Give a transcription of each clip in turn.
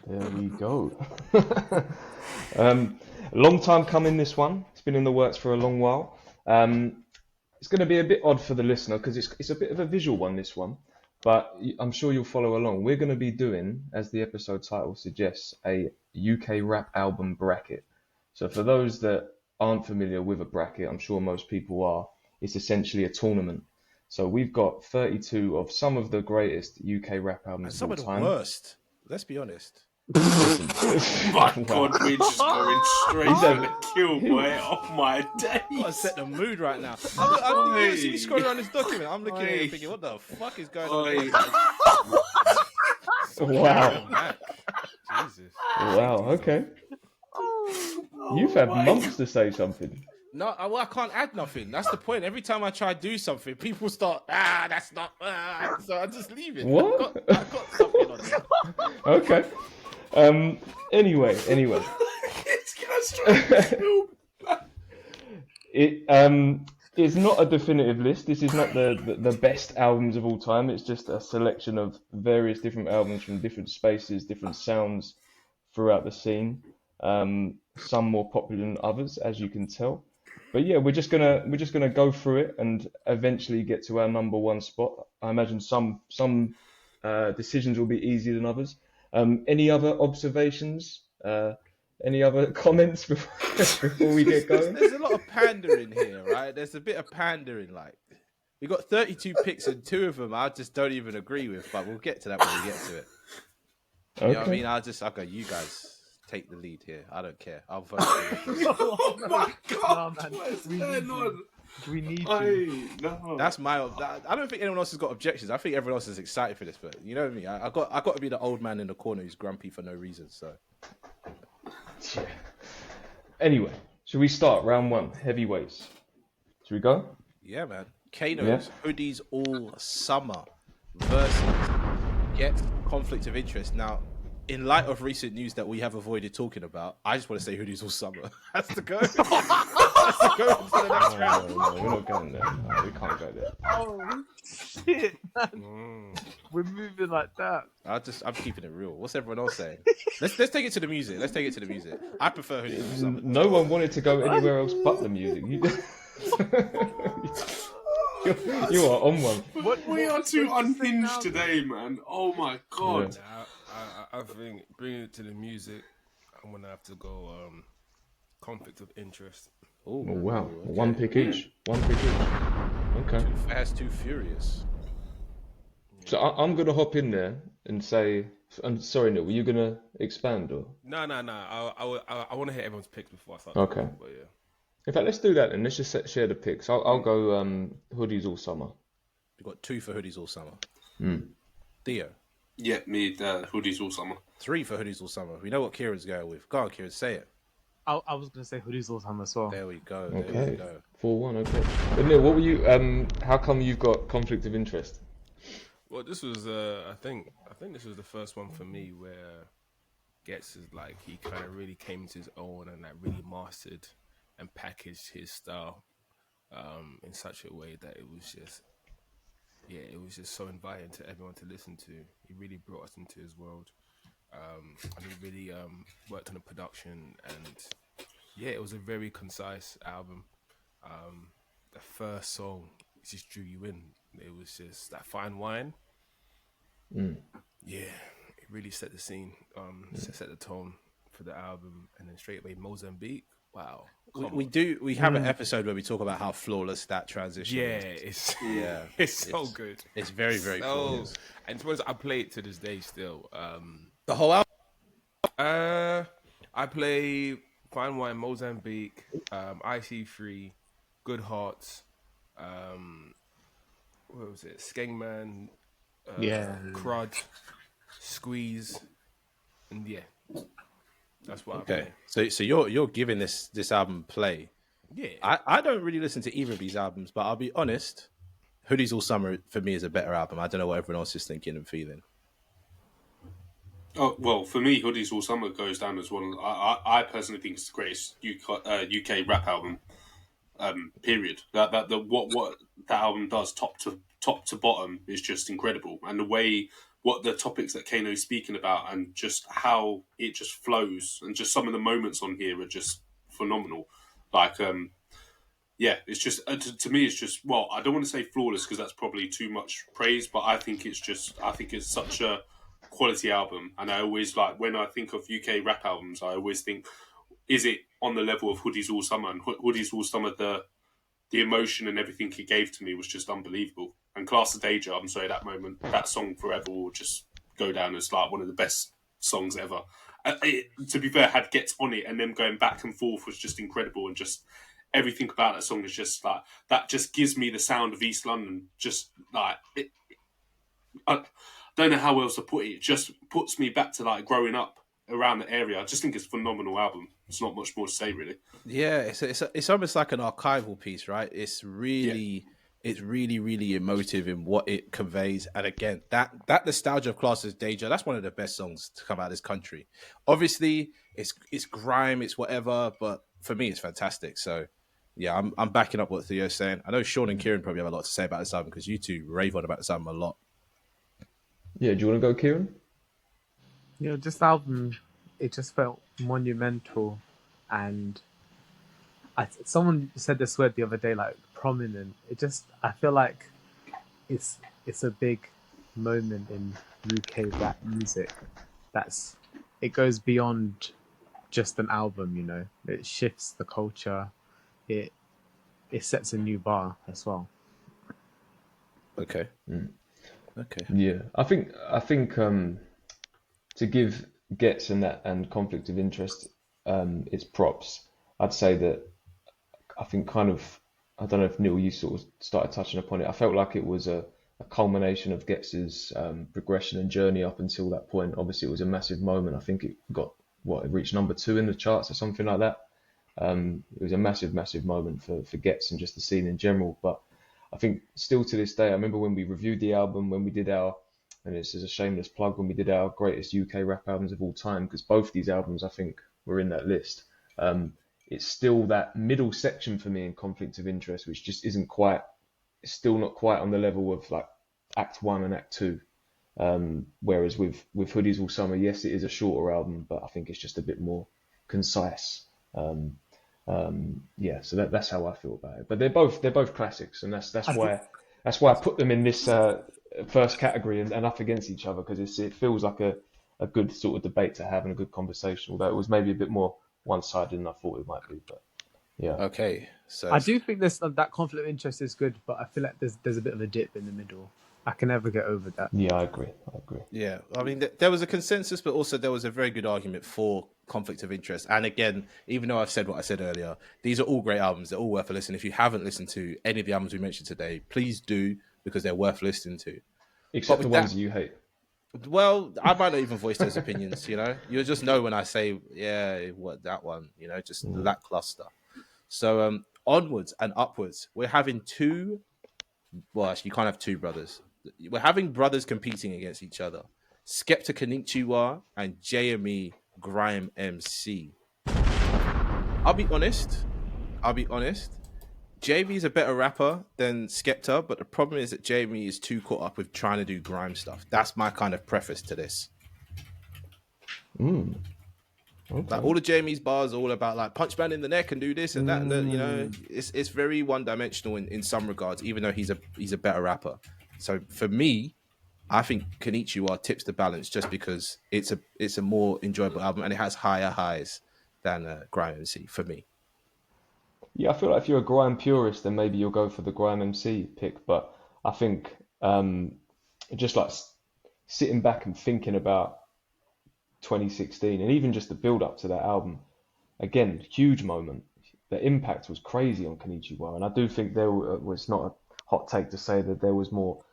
There we go. Long time coming, this one. It's been in the works for a long while. It's going to be a bit odd for the listener because it's a bit of a visual one, this one. But I'm sure you'll follow along. We're going to be doing, as the episode title suggests, a UK rap album bracket. So for those that aren't familiar with a bracket, I'm sure most people are, it's essentially a tournament. So we've got 32 of some of the greatest UK rap And albums some of of all the time. worst. Let's be honest. Listen. My God, we're just going straight for the kill, boy. Oh my days. Gotta set the mood right now. You see me scrolling around this document. I'm looking at it thinking, what the fuck is going on here? Wow. Jesus. Wow, okay. You've had months to say something. No, I can't add nothing. That's the point. Every time I try to do something, people start, that's not, so I just leave it. What? I've got something on there. Okay. Anyway. It's going straight to It's not a definitive list. This is not the best albums of all time. It's just a selection of various different albums from different spaces, different sounds throughout the scene. Some more popular than others, as you can tell. But yeah, we're just gonna go through it and eventually get to our number one spot. I imagine some decisions will be easier than others. Any other observations? Any other comments before we get going? There's a lot of pandering here, right? There's a bit of pandering. Like, we got 32 picks and 2 of them I just don't even agree with, but we'll get to that when we get to it. You know what I mean? I'll go, you guys take the lead here. I don't care. I'll vote for you. Oh my God, man. what's going on? We need you. No. That's my. I don't think anyone else has got objections. I think everyone else is excited for this, but you know me. I got to be the old man in the corner who's grumpy for no reason. So. Anyway, should we start round one? Heavyweights. Should we go? Yeah, man. Kano's Hoodies All Summer versus Get Conflict of Interest. Now, in light of recent news that we have avoided talking about, I just want to say Hoodies All Summer has to go. Has to go into the next round. No, we're not going there. No, we can't go there. Oh shit, man. We're moving like that. I'm keeping it real. What's everyone else saying? Let's take it to the music. I prefer Hoodies All Summer. No one wanted to go anywhere else but the music. You are on one. We are too unhinged today, man. Oh my God. Yeah. I think bringing it to the music, I'm gonna have to go conflict of interest. Oh wow, okay. One pick each. Okay. Too fast, too furious. So I'm gonna hop in there and say, I'm sorry, Neil, were you gonna expand or? No. I want to hear everyone's picks before I start. Okay. But yeah. In fact, let's do that and let's just share the picks. I'll go Hoodies All Summer. We've got 2 for Hoodies All Summer. Theo. Yeah, me, Hoodies All Summer. 3 for Hoodies All Summer. We know what Kieran's going with. Go on, Kieran, say it. I was going to say Hoodies All Summer as well. There we go. Okay. There we go. 4-1. Okay. But Neil, what were you? How come you've got conflict of interest? Well, this was I think this was the first one for me where Getz is like he kind of really came to his own and like really mastered and packaged his style in such a way that it was just so inviting to everyone to listen to. He really brought us into his world. And he really worked on the production, and it was a very concise album. The first song just drew you in. It was just that fine wine. Yeah, it really set the scene, set the tone for the album, and then straight away Mozambique. Wow, we have an episode where we talk about how flawless that transition is. It's so good. It's very, very flawless. And suppose I play it to this day still. The whole album? I play Fine Wine, Mozambique, IC3, Good Hearts, what was it? Skengman, Crud, Squeeze, and that's what I play. So you're giving this album play. Yeah. I don't really listen to either of these albums, but I'll be honest, Hoodies All Summer for me is a better album. I don't know what everyone else is thinking and feeling. Oh, well, for me, Hoodies All Summer goes down as one. I personally think it's the greatest UK rap album. Period. What that album does, top to bottom, is just incredible. And the way what the topics that Kano's speaking about and just how it just flows, and just some of the moments on here are just phenomenal. Like, yeah, it's just to me, it's just, well, I don't want to say flawless because that's probably too much praise, but I think it's such a quality album, and I always like when I think of UK rap albums, I always think, is it on the level of Hoodies All Summer? And Hoodies All Summer, the emotion and everything it gave to me was just unbelievable. And Class of Danger, I'm sorry, that song forever will just go down as like one of the best songs ever. To be fair, had Gets on it, and them going back and forth was just incredible, and just everything about that song is just like, that just gives me the sound of East London. Just like I don't know how else to put it. It just puts me back to like growing up around the area. I just think it's a phenomenal album. There's not much more to say, really. Yeah, it's almost like an archival piece, right? It's really emotive in what it conveys. And again, that nostalgia of Class of Danger, that's one of the best songs to come out of this country. Obviously, it's grime, it's whatever, but for me, it's fantastic. So yeah, I'm backing up what Theo's saying. I know Sean and Kieran probably have a lot to say about this album because you two rave on about this album a lot. Yeah, do you want to go, Kieran? You know, this album, it just felt monumental, and someone said this word the other day, like prominent. I feel like it's a big moment in UK rap music. It goes beyond just an album, you know. It shifts the culture. It sets a new bar as well. Okay. Okay. Yeah, I think to give Gets and Conflict of Interest its props, I'd say that I think kind of, I don't know if Neil, you sort of started touching upon it. I felt like it was a culmination of Gets's progression and journey up until that point. Obviously, it was a massive moment. I think it reached number 2 in the charts or something like that. It was a massive moment for Gets and just the scene in general. But I think still to this day, I remember when we reviewed the album, when we did our, and this is a shameless plug, when we did our greatest UK rap albums of all time, because both these albums, I think, were in that list. It's still that middle section for me in Conflict of Interest, which just it's still not quite on the level of like Act 1 and Act 2. Whereas with Hoodies All Summer, yes, it is a shorter album, but I think it's just a bit more concise. Yeah, so that's how I feel about it. But they're both classics, and that's why I put them in this first category and up against each other, because it feels like a good sort of debate to have and a good conversation. Although it was maybe a bit more one-sided than I thought it might be, but yeah. Okay, so I do think that conflict of interest is good, but I feel like there's a bit of a dip in the middle. I can never get over that. Yeah, I agree. Yeah, I mean, there was a consensus, but also there was a very good argument for Conflict of Interest. And again, even though I've said what I said earlier, these are all great albums. They're all worth a listen. If you haven't listened to any of the albums we mentioned today, please do, because they're worth listening to. Except the ones you hate. Well, I might not even voice those opinions, you know? You'll just know when I say, yeah, what, that one, you know, just lackluster. So onwards and upwards, we're having two, well, actually, you can't have two brothers. We're having brothers competing against each other. Skepta Konnichiwa and JME Grime MC. I'll be honest. JME is a better rapper than Skepta, but the problem is that JME is too caught up with trying to do grime stuff. That's my kind of preface to this. Okay. Like all of JME's bars are all about like punch man in the neck and do this and that, and you know, it's very one dimensional in some regards, even though he's a better rapper. So for me, I think Konnichiwa tips the balance just because it's a more enjoyable album and it has higher highs than Grime MC for me. Yeah, I feel like if you're a grime purist, then maybe you'll go for the Grime MC pick. But I think just like sitting back and thinking about 2016 and even just the build up to that album, again, huge moment. The impact was crazy on Konnichiwa, and I do think there was not a hot take to say that there is more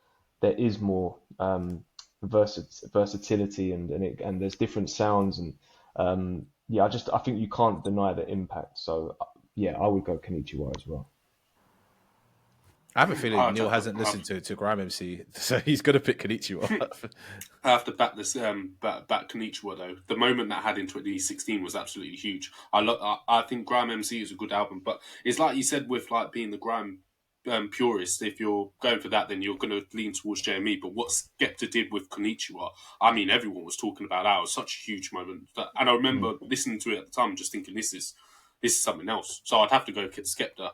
versatility and there's different sounds and yeah, I think you can't deny the impact. So yeah, I would go Konnichiwa as well. I have a feeling Neil hasn't listened to Grime MC, so he's going to pick Konnichiwa. I have to back this back Konnichiwa though. The moment that had in 2016 was absolutely huge. I think Grime MC is a good album, but it's like you said with like being the grime purist, if you're going for that, then you're going to lean towards JME. But what Skepta did with Konnichiwa, I mean, everyone was talking about that. It was such a huge moment, and I remember listening to it at the time, just thinking this is something else. So I'd have to go with Skepta,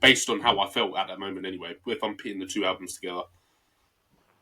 based on how I felt at that moment. Anyway, if I'm pitting the two albums together.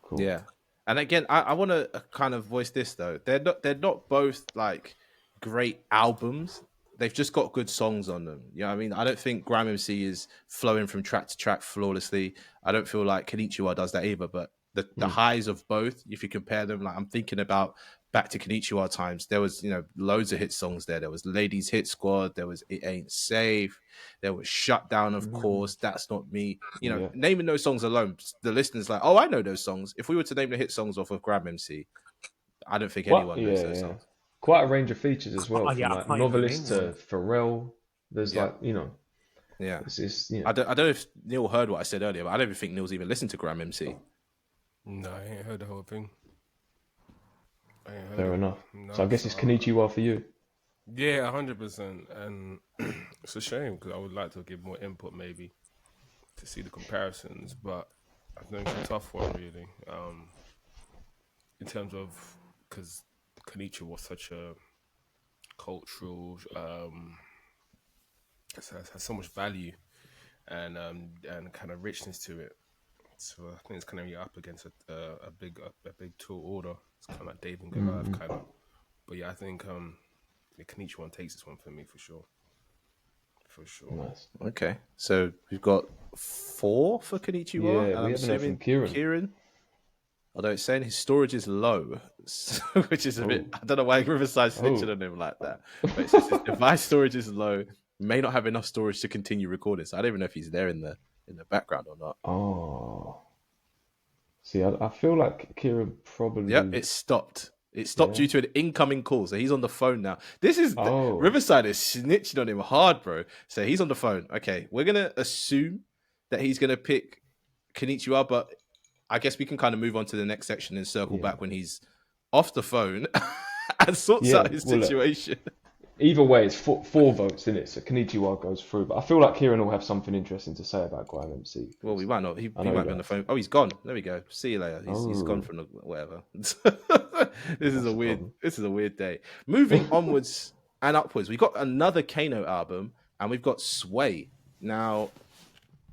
Cool. Yeah, and again, I want to kind of voice this though. They're not both like great albums. They've just got good songs on them. You know what I mean? I don't think Grime MC is flowing from track to track flawlessly. I don't feel like Konnichiwa does that either. But the highs of both, if you compare them, like I'm thinking about back to Konnichiwa times, there was, you know, loads of hit songs there. There was Ladies Hit Squad. There was It Ain't Safe. There was Shut Down, of course. That's Not Me. You know, naming those songs alone, the listener's like, oh, I know those songs. If we were to name the hit songs off of Grime MC, I don't think anyone knows those songs. Quite a range of features as well, from yeah, like Novelist to Pharrell. There's like, you know, it's I don't know if Neil heard what I said earlier, but I don't even think Neil's even listened to Grime MC. No, I ain't heard the whole thing. Fair enough. No, so I guess it's Konnichiwa for you. Yeah, 100%. And it's a shame because I would like to give more input maybe to see the comparisons, but I think it's a tough one really. In terms of, because Konnichiwa was such a cultural, has so much value and kind of richness to it. So I think it's kind of up against a big tall order. It's kind of like Dave and Goliath kind of. But yeah, I think the Konnichiwa takes this one for me for sure. For sure. Nice. Okay, so we've got 4 for Konnichiwa. Yeah, we haven't heard from Kieran. Although it's saying his storage is low, which is a bit. I don't know why Riverside snitching on him like that. But it says his device storage is low. May not have enough storage to continue recording. So I don't even know if he's there in the background or not. Oh. See, I feel like Kieran probably. Yep, it stopped. It stopped due to an incoming call. So he's on the phone now. Riverside is snitching on him hard, bro. So he's on the phone. Okay, we're gonna assume that he's gonna pick Konnichiwa, but I guess we can kind of move on to the next section and circle back when he's off the phone and sorts out his situation. Either way, it's four votes, isn't it? So Konnichiwa goes through. But I feel like Kieran will have something interesting to say about Grime MC. Well, we might not. He might be on the phone. Oh, he's gone. There we go. See you later. He's gone from whatever. This is a weird day. Moving onwards and upwards, we've got another Kano album, and we've got Sway. Now,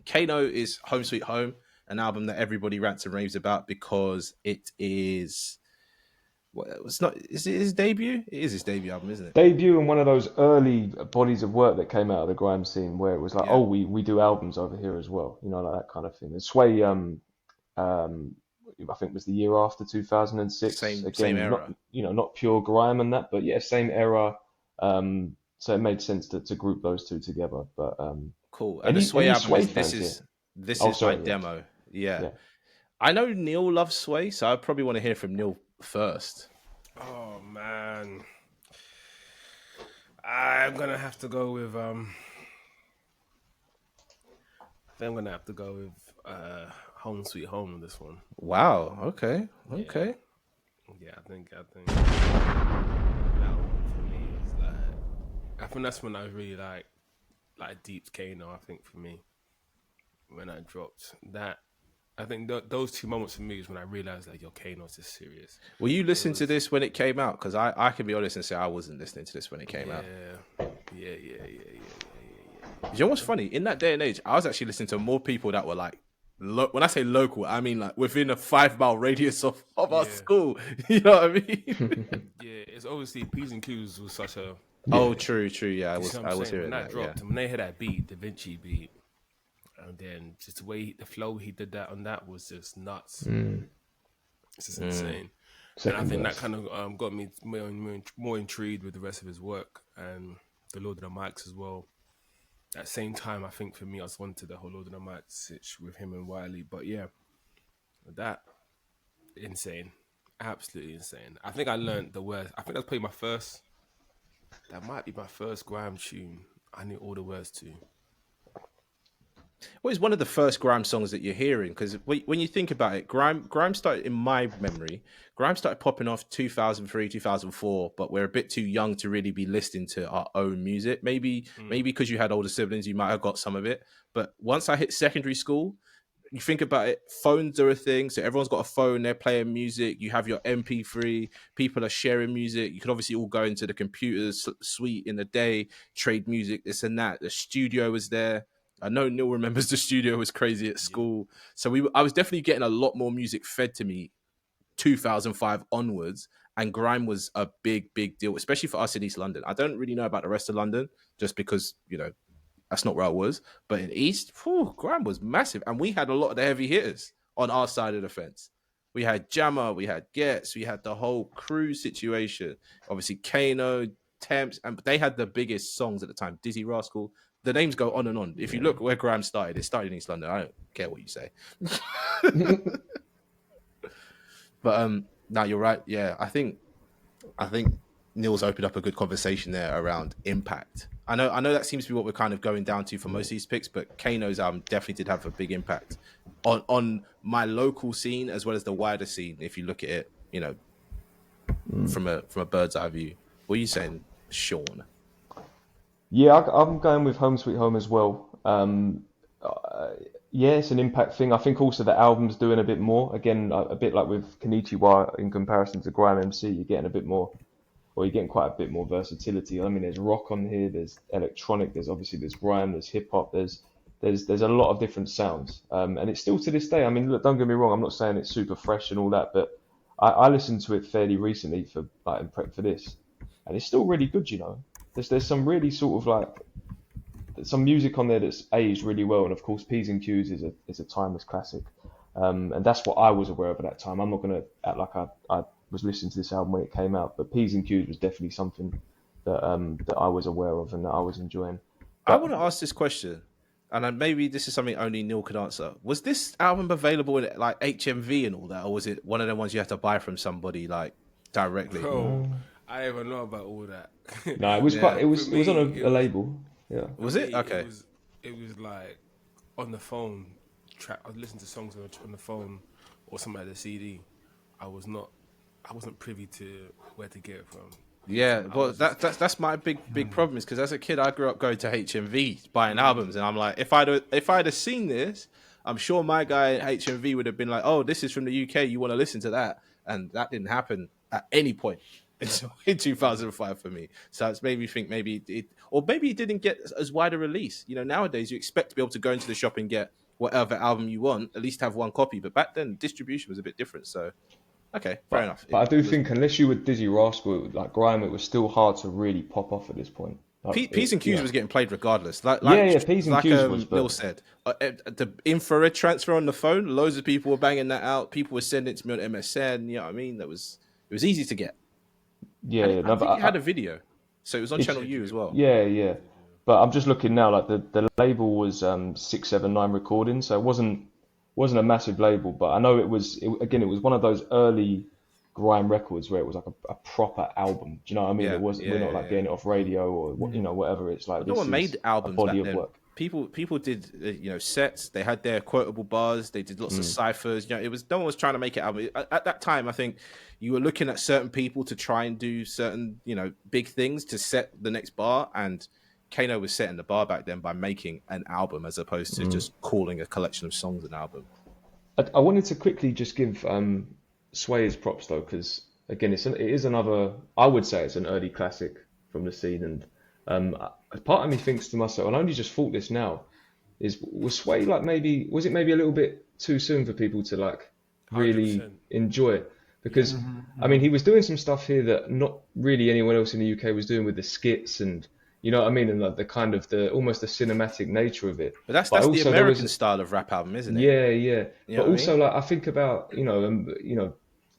Kano is Home Sweet Home, an album that everybody rants and raves about because it is. Well, it's not. Is it his debut? It is his debut album, isn't it? Debut and one of those early bodies of work that came out of the grime scene, where it was like, we do albums over here as well, you know, like that kind of thing. And Sway, I think was the year after 2006. Same era. Not pure grime and that, but yeah, same era. So it made sense to group those two together. But cool. And the Sway album, this is my yeah. demo. Yeah. I know Neil loves Sway, so I probably want to hear from Neil first. Oh man, I'm gonna have to go with I think I'm gonna have to go with Home Sweet Home on this one. Wow. Okay. Yeah, I think that one for me is like, I think that's when I was really like deep Kano. I think for me, when I dropped that. I think those 2 moments for me is when I realized like, yo, Kano's is serious. Will you listen to this when it came out? Because I can be honest and say I wasn't listening to this when it came out. Yeah. You know what's funny? In that day and age, I was actually listening to more people that were like, when I say local, I mean like within a 5-mile radius of our school. You know what I mean? Yeah, it's obviously P's and Q's was such a. Oh, true. Yeah, I was hearing when that dropped. Yeah. When they hit that beat, Da Vinci beat. And then just the way the flow he did that on that was just nuts. It's just insane. And I think that kind of got me more intrigued with the rest of his work and the Lord of the Mics as well. At the same time, I think for me, I was onto the whole Lord of the Mics with him and Wiley. But yeah, that insane, absolutely insane. I think I learned the words. I think that's probably that might be my first grime tune I knew all the words to. Well, it's one of the first grime songs that you're hearing because when you think about it, grime started in my memory. Grime started popping off 2003, 2004, but we're a bit too young to really be listening to our own music. Maybe because you had older siblings, you might have got some of it. But once I hit secondary school, you think about it, phones are a thing. So everyone's got a phone, they're playing music. You have your MP3, people are sharing music. You could obviously all go into the computer suite in the day, trade music, this and that. The studio was there. I know Neil remembers the studio was crazy at school. So I was definitely getting a lot more music fed to me 2005 onwards. And grime was a big, big deal, especially for us in East London. I don't really know about the rest of London just because, that's not where I was. But in East, grime was massive. And we had a lot of the heavy hitters on our side of the fence. We had Jammer, we had Getz, we had the whole crew situation. Obviously, Kano, Temps, and they had the biggest songs at the time. Dizzy Rascal. The names go on and on. If you look where grime started, it started in East London. I don't care what you say. But no, you're right. Yeah, I think Neil's opened up a good conversation there around impact. I know that seems to be what we're kind of going down to for most of these picks, but Kano's album definitely did have a big impact on my local scene as well as the wider scene. If you look at it, from a bird's eye view. What are you saying, Sean? Yeah, I'm going with Home Sweet Home as well. Yeah, it's an impact thing. I think also the album's doing a bit more. Again, a bit like with Konichiwa in comparison to Grime MC, you're getting a bit more, or you're getting quite a bit more versatility. I mean, there's rock on here, there's electronic, there's grime, there's hip hop, there's a lot of different sounds. And it's still to this day. I mean, look, don't get me wrong, I'm not saying it's super fresh and all that, but I listened to it fairly recently for like in prep for this, and it's still really good. There's some really sort of like some music on there that's aged really well, and of course P's and Q's is a timeless classic, and that's what I was aware of at that time. I'm not going to act like I was listening to this album when it came out, but P's and Q's was definitely something that I was aware of and that I was enjoying. But I want to ask this question, and maybe this is something only Neil could answer. Was this album available in like HMV and all that, or was it one of the ones you had to buy from somebody like directly? Bro, I don't even know about all that. No, it was quite. It was on a label. Yeah. Was it? Okay. It was like on the phone. I was listening to songs on the phone or something like the CD. I wasn't privy to where to get it from. Yeah, well, that's my big problem is because as a kid I grew up going to HMV buying albums, and I'm like, if I'd have seen this, I'm sure my guy at HMV would have been like, oh, this is from the UK, you want to listen to that, and that didn't happen at any point in 2005 for me. So it's made me think maybe it didn't get as wide a release. Nowadays you expect to be able to go into the shop and get whatever album you want, at least have one copy. But back then distribution was a bit different. So okay, fair enough. But I do think unless you were Dizzy Rascal, like grime, it was still hard to really pop off at this point. Like, P's and Q's was getting played regardless. P's and Q's was. Bill said, the infrared transfer on the phone, loads of people were banging that out. People were sending it to me on MSN. You know what I mean? It was easy to get. Yeah, I think it had a video, so it was on Channel U as well. Yeah. But I'm just looking now. Like the label was 679 Recordings, so it wasn't a massive label. But I know it was one of those early grime records where it was like a proper album. Do you know what I mean? We're not like getting it off radio or whatever. It's like no one made albums a body back of then. work. People did sets. They had their quotable bars. They did lots of ciphers. No one was trying to make it album at that time. I think you were looking at certain people to try and do certain big things to set the next bar, and Kano was setting the bar back then by making an album as opposed to just calling a collection of songs an album. I wanted to quickly just give Sway his props though, because again it is another. I would say it's an early classic from the scene, and part of me thinks to myself, and I only just thought this now, was Sway like was it maybe a little bit too soon for people to like really 100%. Enjoy it? Because I mean, he was doing some stuff here that not really anyone else in the UK was doing with the skits and you know what I mean, and like the kind of almost the cinematic nature of it. But that's the American style of rap album, isn't it? Yeah. But also like I think about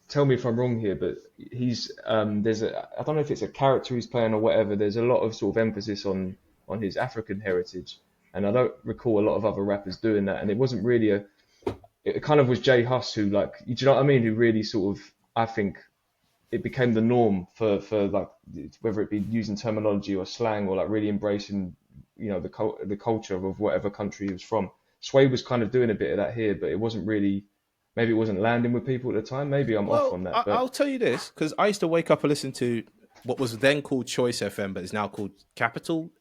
tell me if I'm wrong here, but he's I don't know if it's a character he's playing or whatever. There's a lot of sort of emphasis on his African heritage, and I don't recall a lot of other rappers doing that. And it wasn't really it kind of was Jay Huss who do you know what I mean? Who really sort of I think it became the norm for like whether it be using terminology or slang or like really embracing the culture of whatever country he was from. Sway was kind of doing a bit of that here, but it wasn't really. Maybe it wasn't landing with people at the time. Maybe I'm off on that. But I'll tell you this, because I used to wake up and listen to what was then called Choice FM, but is now called Capital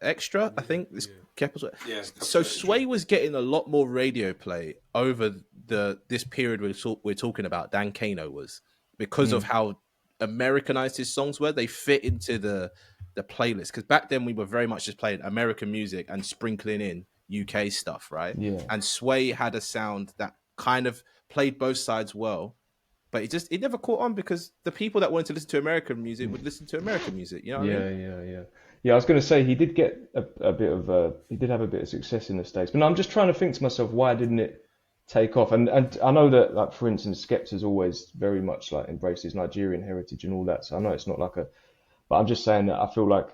Extra. I think it's Capital. Yeah. So Sway was getting a lot more radio play over this period we're talking about than Kano was, because of how Americanized his songs were. They fit into the playlist, because back then we were very much just playing American music and sprinkling in UK stuff, right? Yeah. And Sway had a sound that kind of played both sides well, but it never caught on, because the people that wanted to listen to American music would listen to American music. You know what I mean? Yeah. I was going to say he did get a bit of he did have a bit of success in the States, but no, I'm just trying to think to myself, why didn't it take off? And I know that, like, for instance, Skepta has always very much like embraced his Nigerian heritage and all that. So I know it's not like but I'm just saying that I feel like,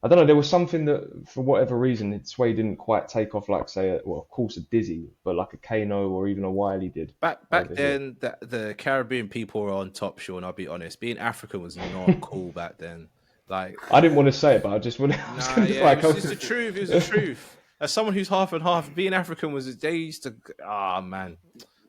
I don't know, there was something that, for whatever reason, Sway didn't quite take off like, say, well, of course, a Dizzy, but like a Kano or even a Wiley did. Back then, the Caribbean people were on top, Sean, I'll be honest. Being African was not cool back then. Like, I didn't want to say it, but I just want to... it was the truth. It was the truth. As someone who's half and half, being African was... They used to... man.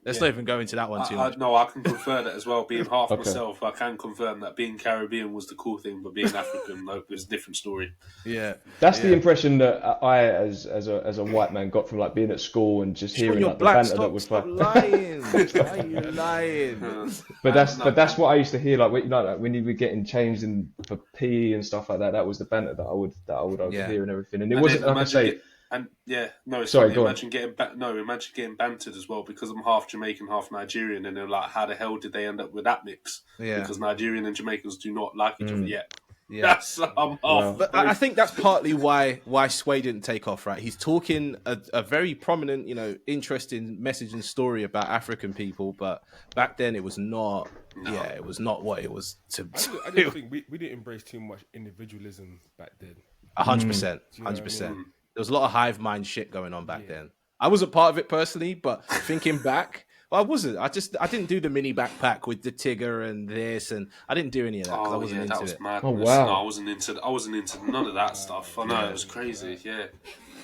Let's not even go into that one too much. No, I can confirm that as well. Being half myself, I can confirm that being Caribbean was the cool thing, but being African, no, it was a different story. Yeah, that's the impression that I, as a white man, got from like being at school and just hearing like the banter that was like. Lying. Why are you lying? But that's what I used to hear. Like, when you were getting changed in for PE and stuff like that, that was the banter that I would overhear and everything. And it wasn't like I say. Imagine getting bantered as well, because I'm half Jamaican, half Nigerian, and they're like, how the hell did they end up with that mix? Yeah, because Nigerian and Jamaicans do not like each other yet. Yeah, that's half. But I think that's partly why Sway didn't take off. Right, he's talking a very prominent, interesting message and story about African people, but back then it was not. No. Yeah, it was not what it was to. I don't think we didn't embrace too much individualism back then. 100%, 100%. There was a lot of hive mind shit going on back then. I wasn't part of it personally, but thinking back, I wasn't. I didn't do the mini backpack with the Tigger and this, and I didn't do any of that because I wasn't into it. Madness. Oh wow! No, I wasn't into none of that stuff. I know it was crazy. Yeah.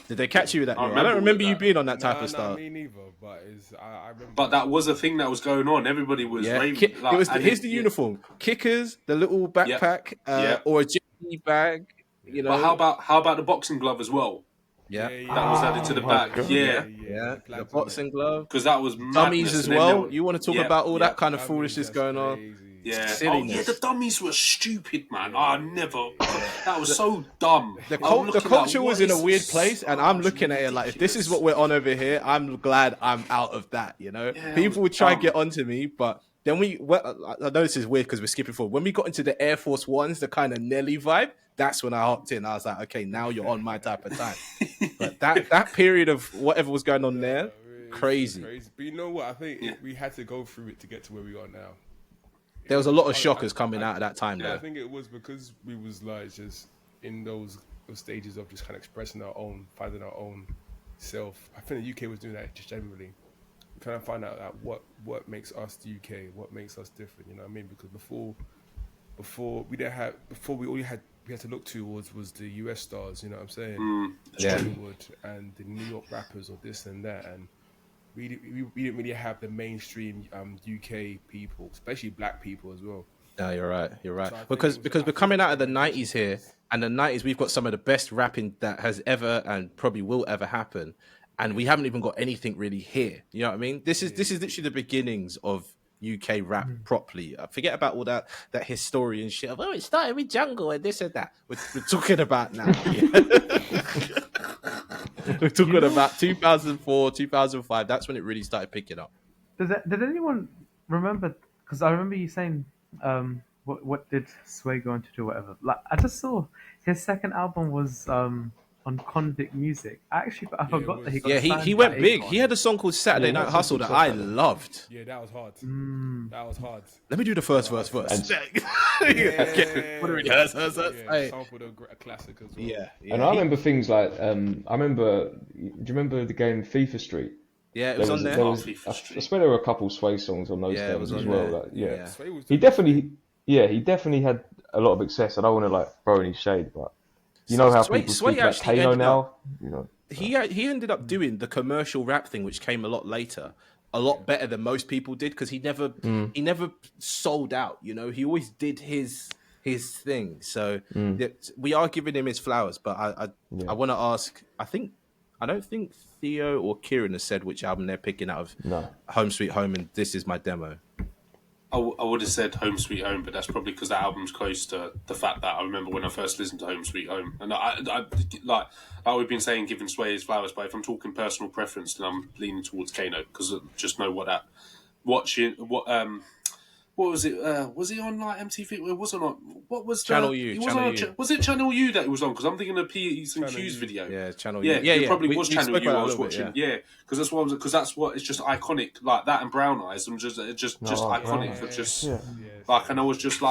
Did they catch you with that? I don't remember you being on that type of stuff. Me neither, but I remember. But that was a thing that was going on. Everybody was raving. Here's the uniform: kickers, the little backpack, or a gypsy bag. But how about the boxing glove as well? Yeah, that was added to the back. Yeah, the boxing glove, because that was dummies as well. You want to talk about all that kind of foolishness going on? Yeah, the dummies were stupid, man. That was so dumb. The culture was in a weird place, and I'm looking at it like, if this is what we're on over here, I'm glad I'm out of that. People would try and get onto me, but then I know this is weird because we're skipping forward. When we got into the Air Force Ones, the kind of Nelly vibe, that's when I hopped in. I was like, okay, now you're on my type of time. But that period of whatever was going on there, crazy. But you know what? I think we had to go through it to get to where we are now. There was a lot of shockers coming out at that time, though. I think it was because we was like just in those stages of just kind of expressing our own, finding our own self. I think the UK was doing that just generally. Trying to find out what makes us the UK, what makes us different. You know what I mean? Because before we had to look towards was the US stars. You know what I'm saying? Hollywood and the New York rappers or this and that, and we didn't really have the mainstream UK people, especially black people as well. No, you're right. So because we're coming out of the 90s here, and the 90s we've got some of the best rapping that has ever and probably will ever happen. And we haven't even got anything really here. You know what I mean? This is literally the beginnings of UK rap properly. Forget about all that historian shit of, it started with Jungle and this and that. We're talking about now. We're talking about 2004, 2005. That's when it really started picking up. Did anyone remember? Because I remember you saying, what did Sway go on to do? Whatever. Like, I just saw his second album was on Convict Music. I forgot that he got signed. He went big. He had a song called Saturday Night Hustle that I loved. Yeah, that was hard. That was hard. Let me do the first verse first. What do we do? Sampled a classic as well. Yeah. And I remember things like, do you remember the game FIFA Street? Yeah, it was on there. I swear there were a couple Sway songs on those games as well. He definitely had a lot of success. I don't want to throw any shade, but you know how people speak about Kano now? he ended up doing the commercial rap thing, which came a lot later, a lot better than most people did, because he never sold out. You know, he always did his thing. So we are giving him his flowers. But I want to ask. I don't think Theo or Kieran has said which album they're picking out of Home Sweet Home and This Is My Demo. I would have said Home Sweet Home, but that's probably because that album's close to the fact that I remember when I first listened to Home Sweet Home. And I like we've been saying, giving Sway his flowers, but if I'm talking personal preference, then I'm leaning towards Kano, because I just know what was it? Was he on like MTV? It wasn't on. What was Channel U? Was it Channel U that it was on? Because I'm thinking of P's and Q's video. Yeah, Channel U. Yeah, it probably was Channel U. I was watching. Yeah, because that's what it's just iconic. Like that and Brown Eyes. I'm just iconic for just like. And I was just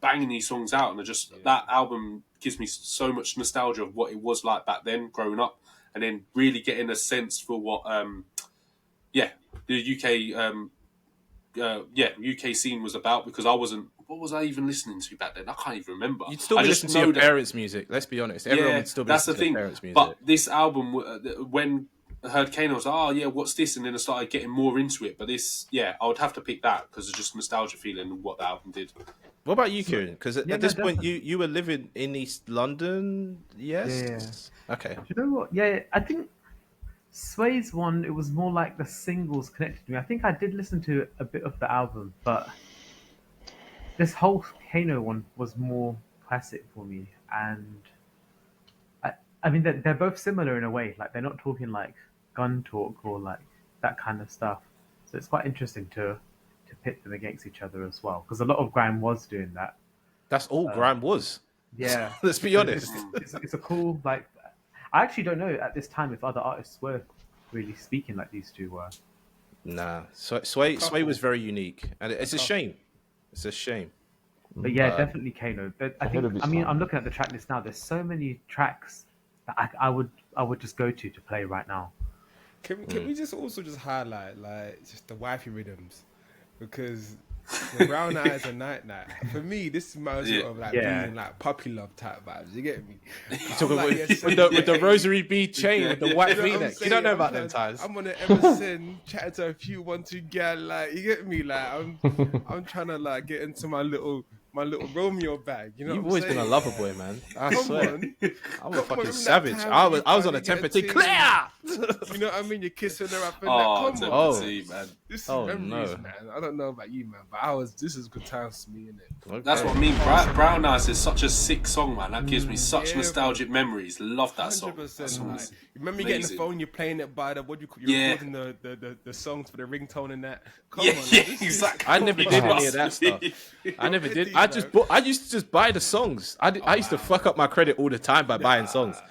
banging these songs out, and that album gives me so much nostalgia of what it was like back then, growing up, and then really getting a sense for what the UK scene was about, because I wasn't. What was I even listening to back then? I can't even remember. You'd still be listening to your parents' music. Let's be honest. Everyone would still be listening to their parents' music. But this album, when I heard Kano, I was like, oh yeah, what's this? And then I started getting more into it. But this, I would have to pick that because it's just nostalgia feeling of what the album did. What about you, Kieran? Because at this point, you were living in East London, yes? Yeah. Okay. Do you know what? Yeah, I think Sway's one, it was more like the singles connected to me. I think I did listen to a bit of the album, but this whole Kano one was more classic for me. And I mean, they're both similar in a way. Like, they're not talking like gun talk or like that kind of stuff. So it's quite interesting to pit them against each other as well. Because a lot of grime was doing that. That's all grime was. Yeah. Let's be honest. It's a cool, like, I actually don't know at this time if other artists were really speaking like these two were. Nah, Sway was very unique, and it's a shame. It's a shame. But yeah, definitely Kano. I'm looking at the track list now. There's so many tracks that I would just go to play right now. Can we just also just highlight like just the wifey rhythms, because the Brown Eyes and Night Night, for me, this reminds me of like being like puppy love type vibes. You get me? Talking with the rosary bead chain with the white V-neck. You don't know about them times. I'm on the MSN chatting to a few 1-2 gal, like, you get me? Like I'm trying to like get into my little Romeo bag. You know, you've always been a lover boy, man. I swear. I'm a fucking savage. I was on a temperature clear. You know what I mean? You're kissing her up and man. This is memories, man. I don't know about you, man, but this is good times to me, innit? Okay. That's what I mean. Brown Eyes is such a sick song, man. That gives me such nostalgic memories. Love that song. 100%. Like, remember you getting the phone, you're playing it by you're recording the songs for the ringtone and that. Come on, exactly. I never did any of that stuff. I never did. I used to just buy the songs. I used to fuck up my credit all the time by buying songs.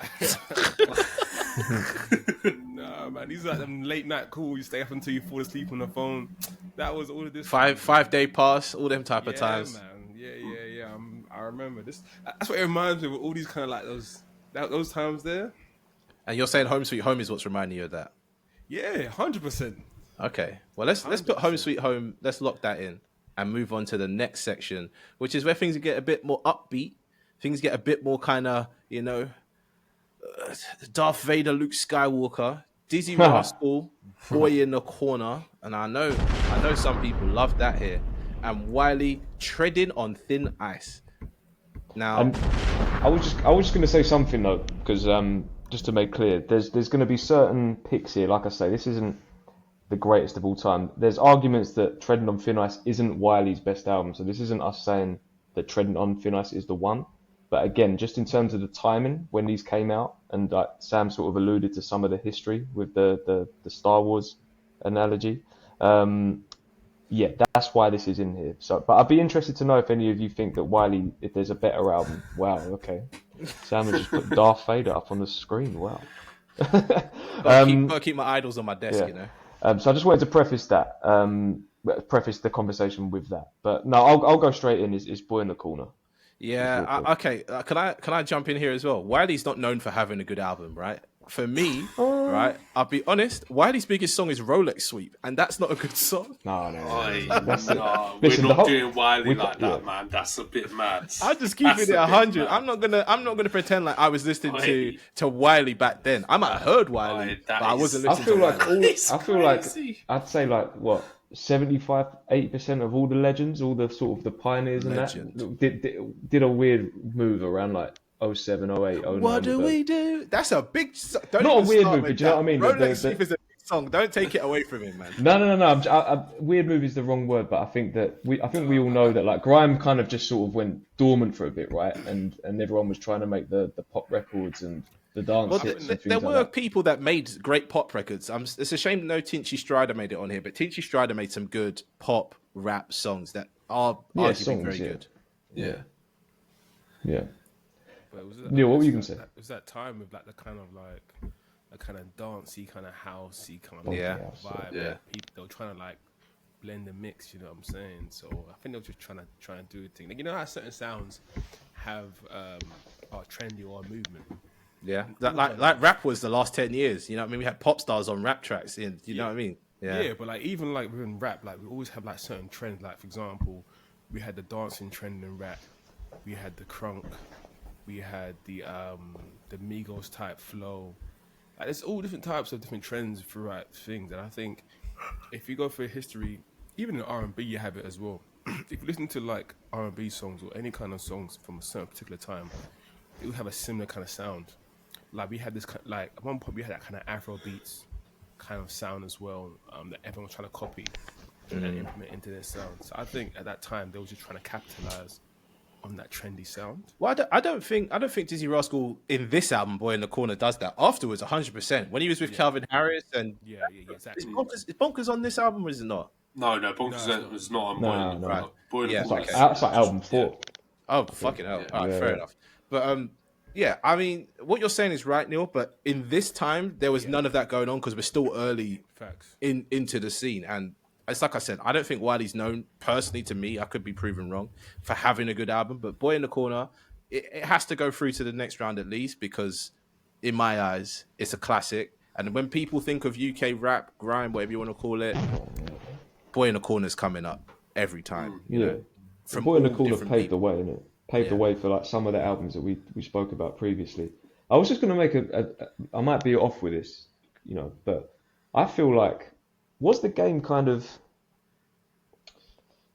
Nah, man, these are like them late night calls. You stay up until you fall asleep on the phone. That was all of this. 5-day pass, all them type of times. Man. Yeah. I remember this. That's what it reminds me of, all these kind of like those times there. And you're saying Home Sweet Home is what's reminding you of that? Yeah, 100%. Okay, well let's put Home Sweet Home. Let's lock that in and move on to the next section, which is where things get a bit more upbeat. Things get a bit more kind of, Darth Vader, Luke Skywalker, Dizzy Rascal, Boy in the Corner, and I know some people love that here. And Wiley, Treading on Thin Ice. Now, I was just going to say something though, because just to make clear, there's going to be certain picks here. Like I say, this isn't the greatest of all time. There's arguments that Treading on Thin Ice isn't Wiley's best album, so this isn't us saying that Treading on Thin Ice is the one. But again, just in terms of the timing when these came out, and Sam sort of alluded to some of the history with the Star Wars analogy. That's why this is in here. So, but I'd be interested to know if any of you think that Wiley, if there's a better album. Wow, okay. Sam has just put Darth Vader up on the screen. Wow. Gotta keep my idols on my desk, So I just wanted to preface the conversation with that. But no, I'll go straight in. Is Boy in the Corner? Yeah. Okay. Can I jump in here as well? Wiley's not known for having a good album, right? for me, right, I'll be honest, Wiley's biggest song is Rolex Sweep, and that's not a good song. No. That's it. no, Listen, we're not doing Wiley like yeah. that, man. That's a bit mad. I'm just keeping it 100. I'm not gonna pretend like I was listening to Wiley back then. I might have heard Wiley, but I wasn't listening to Wiley. I feel like I'd say like what 75-80% of all the legends, all the sort of the pioneers and that did a weird move around like 07, 08, 09. What do we do? That's a big. Don't not a even weird start move, with but do you know what I mean? Rolex Sweep is a big song. Don't take it away from him, man. No. Weird move is the wrong word, but I think we all know that like grime kind of just sort of went dormant for a bit, right? And everyone was trying to make the pop records and the dance hits. And there things were like that. people that made great pop records. It's a shame no Tinchy Strider made it on here, but Tinchy Strider made some good pop rap songs that are arguably very good. Yeah. But was Neil, what were you gonna say? It was that time with like the kind of dancey, kind of housey kind of vibe. Yeah. People, they were trying to like blend the mix. You know what I'm saying? So I think they were just trying to do a thing. Like, you know how certain sounds have are trendy or a movement. Yeah, like rap was the last 10 years. You know what I mean? We had pop stars on rap tracks. You know what I mean? Yeah, but like even like within rap, like we always have like certain trends. Like for example, we had the dancing trend in rap. We had the crunk. We had the Migos type flow. Like, there's all different types of different trends throughout things, and I think if you go through history, even in R&B, you have it as well. If you listen to like R&B songs or any kind of songs from a certain particular time, it will have a similar kind of sound. Like we had this, like at one point we had that kind of Afro beats kind of sound as well, that everyone was trying to copy and then implement into their sound. So I think at that time they were just trying to capitalize on that trendy sound. Well, I don't think Dizzy Rascal in this album, Boy in the Corner, does that. Afterwards, 100%. When he was with Calvin Harris and exactly. Is Bonkers on this album or is it not? No, Bonkers was not on Boy in the Corner. Boy in the Corner. That's like album 4. Oh, fucking hell! All right, fair enough. But yeah, I mean, what you're saying is right, Neil. But in this time, there was none of that going on because we're still early into the scene. And it's like I said, I don't think Wiley's known personally to me. I could be proven wrong for having a good album. But Boy in the Corner, it has to go through to the next round at least because, in my eyes, it's a classic. And when people think of UK rap, grime, whatever you want to call it, Boy in the Corner is coming up every time. You know, from Boy in the Corner paved the way, innit? Paved the way for like some of the albums that we spoke about previously. I was just going to make I might be off with this, you know, but I feel like, was the game kind of,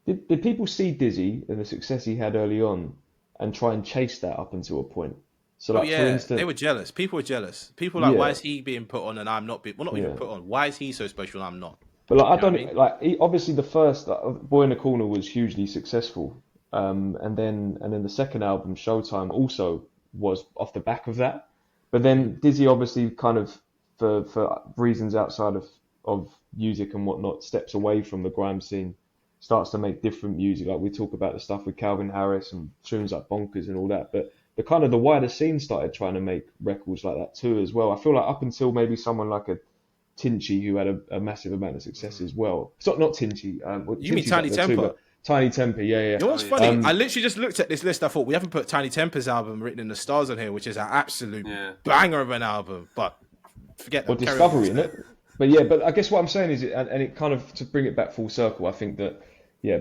did people see Dizzy and the success he had early on and try and chase that up until a point? So like, for instance, they were jealous. People were jealous. People were like, why is he being put on and I'm not being, well, not even put on. Why is he so special and I'm not? But like, obviously the first Boy in the Corner was hugely successful. And then the second album, Showtime, also was off the back of that. But then Dizzy obviously kind of, for reasons outside of music and whatnot, steps away from the grime scene, starts to make different music. Like we talk about the stuff with Calvin Harris and tunes like Bonkers and all that. But the wider scene started trying to make records like that too as well. I feel like up until maybe someone like a Tinchy, who had a massive amount of success as well. It's not Tinchy. You mean Tiny Temper? Tiny Temper, yeah. You know what's funny? I literally just looked at this list. I thought we haven't put Tiny Temper's album Written in the Stars on here, which is an absolute banger of an album. But forget that. Well, Discovery, isn't it? But I guess what I'm saying is, and it kind of, to bring it back full circle, I think that,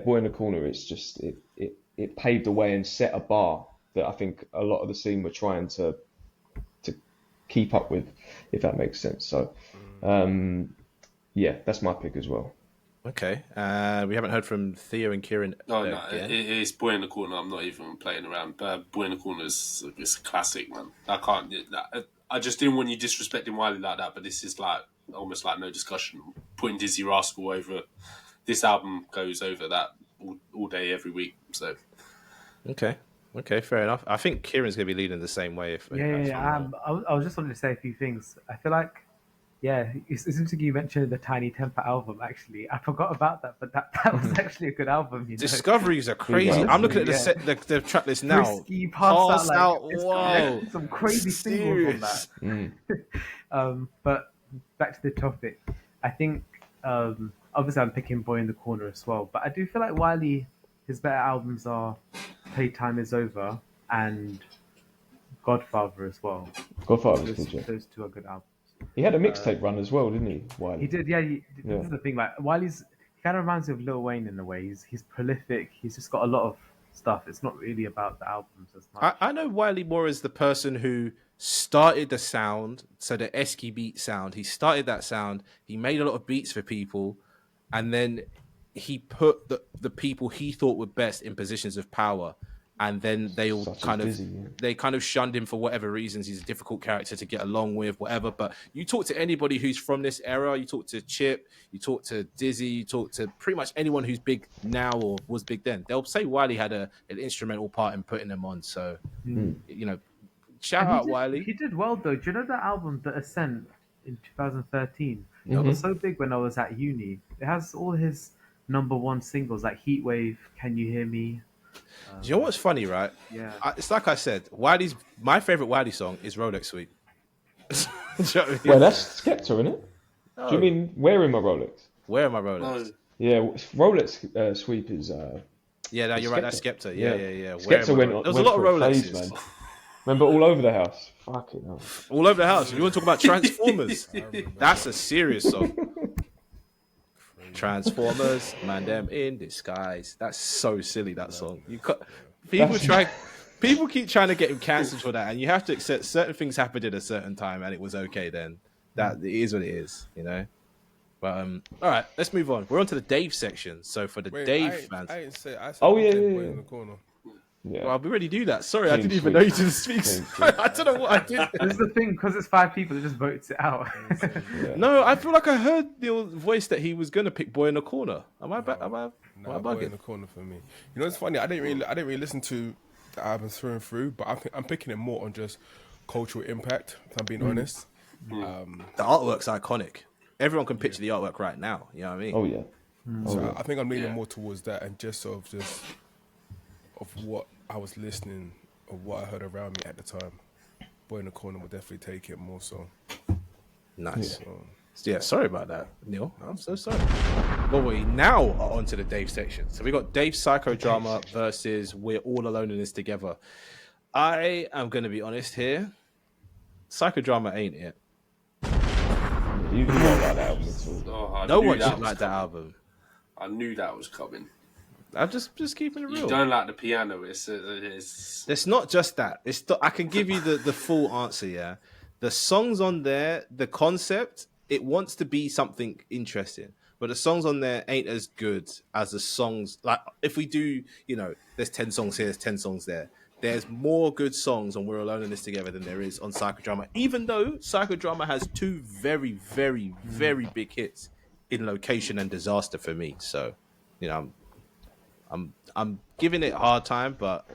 Boy in the Corner, it's just, it paved the way and set a bar that I think a lot of the scene were trying to keep up with, if that makes sense. So, that's my pick as well. Okay. We haven't heard from Theo and Kieran. No, it's Boy in the Corner. I'm not even playing around. Boy in the Corner is a classic, man. I just didn't want you disrespecting Wiley like that, but this is like almost like no discussion. Putting Dizzy Rascal over this album goes over that all day, every week. So, okay, fair enough. I think Kieran's going to be leading the same way. I was just wanting to say a few things. I feel like, it's interesting you mentioned the Tiny Temper album. Actually, I forgot about that, but that was actually a good album. You know? Discoveries are crazy. I'm looking at the track list now. Risky, Pass Out, wow, some crazy singles on that. But back to the topic, I think obviously I'm picking Boy in the Corner as well, but I do feel like Wiley, his better albums are Playtime Is Over and Godfather as well. Godfather's good, yeah. Those two are good albums. He had a mixtape run as well, didn't he? Wiley? He did, yeah. This is the thing. Like Wiley's, he kind of reminds me of Lil Wayne in a way. He's prolific. He's just got a lot of stuff. It's not really about the albums as much. I know Wiley more as the person who started the sound, so the Esky beat sound. He started that sound. He made a lot of beats for people, and then he put the people he thought were best in positions of power, and then they all they kind of shunned him for whatever reasons. He's a difficult character to get along with, whatever. But you talk to anybody who's from this era, you talk to Chip, you talk to Dizzy, you talk to pretty much anyone who's big now or was big then. They'll say Wiley had an instrumental part in putting them on. So, you know, shout out Wiley. He did well though. Do you know that album, The Ascent, in 2013? It was so big when I was at uni. It has all his #1 singles like Heatwave, Can You Hear Me? Do you know what's funny, right? Yeah. It's like I said, my favorite Wiley song is Rolex Sweep. Do you know what I mean? Well, that's Skepta, isn't it? No. Do you mean wearing my Rolex? Where are my Rolex? No. Yeah, Rolex Sweep is. Yeah, no, you're right. That's Skepta. Yeah. Skepta went. There was a lot of Rolexes. Phase, man. Remember all over the house. Fucking hell. All over the house. You want to talk about Transformers? That's a serious song. Transformers, man, them in disguise. That's so silly. That song. People keep trying to get him cancelled for that, and you have to accept certain things happened at a certain time, and it was okay then. That it is what it is, you know. But all right, let's move on. We're on to the Dave section. So for the Dave fans, I said Oh, yeah. in the corner. Yeah. well, we already do that. Sorry, I Clean didn't even sweep. know you didn't speak. I don't know what I did. This is the thing, because it's 5 people, it just votes it out. Yeah. No, I feel like I heard the voice that he was gonna pick Boy in the Corner. Am I back? Am I Nah, Boy in bugging? the corner for me. You know, it's funny. I didn't really listen to the album through and through, but I'm picking it more on just cultural impact. If I'm being honest. The artwork's iconic. Everyone can picture the artwork right now. You know what I mean? Oh yeah. So I think I'm leaning more towards that, and just sort of just of what I was listening or what I heard around me at the time. Boy in the corner would definitely take it more so. Nice. Yeah, sorry about that, Neil. I'm so sorry. But we now are on to the Dave section. So we got Dave Psychodrama versus We're All Alone in This Together. I am going to be honest here. Psychodrama ain't it. You don't like that album at all. Oh, I No knew one that should was like that coming. album. I knew that was coming. I'm just keeping it You real. don't like the piano. It's It's not just that. I can give you the full answer, yeah. The songs on there, the concept, it wants to be something interesting. But the songs on there ain't as good as the songs. Like, if we do, you know, there's 10 songs here, there's 10 songs there. There's more good songs on We're Alone in This Together than there is on Psychodrama. Even though Psychodrama has 2 very, very, very big hits in Location and Disaster for me. So, you know, I'm giving it a hard time, but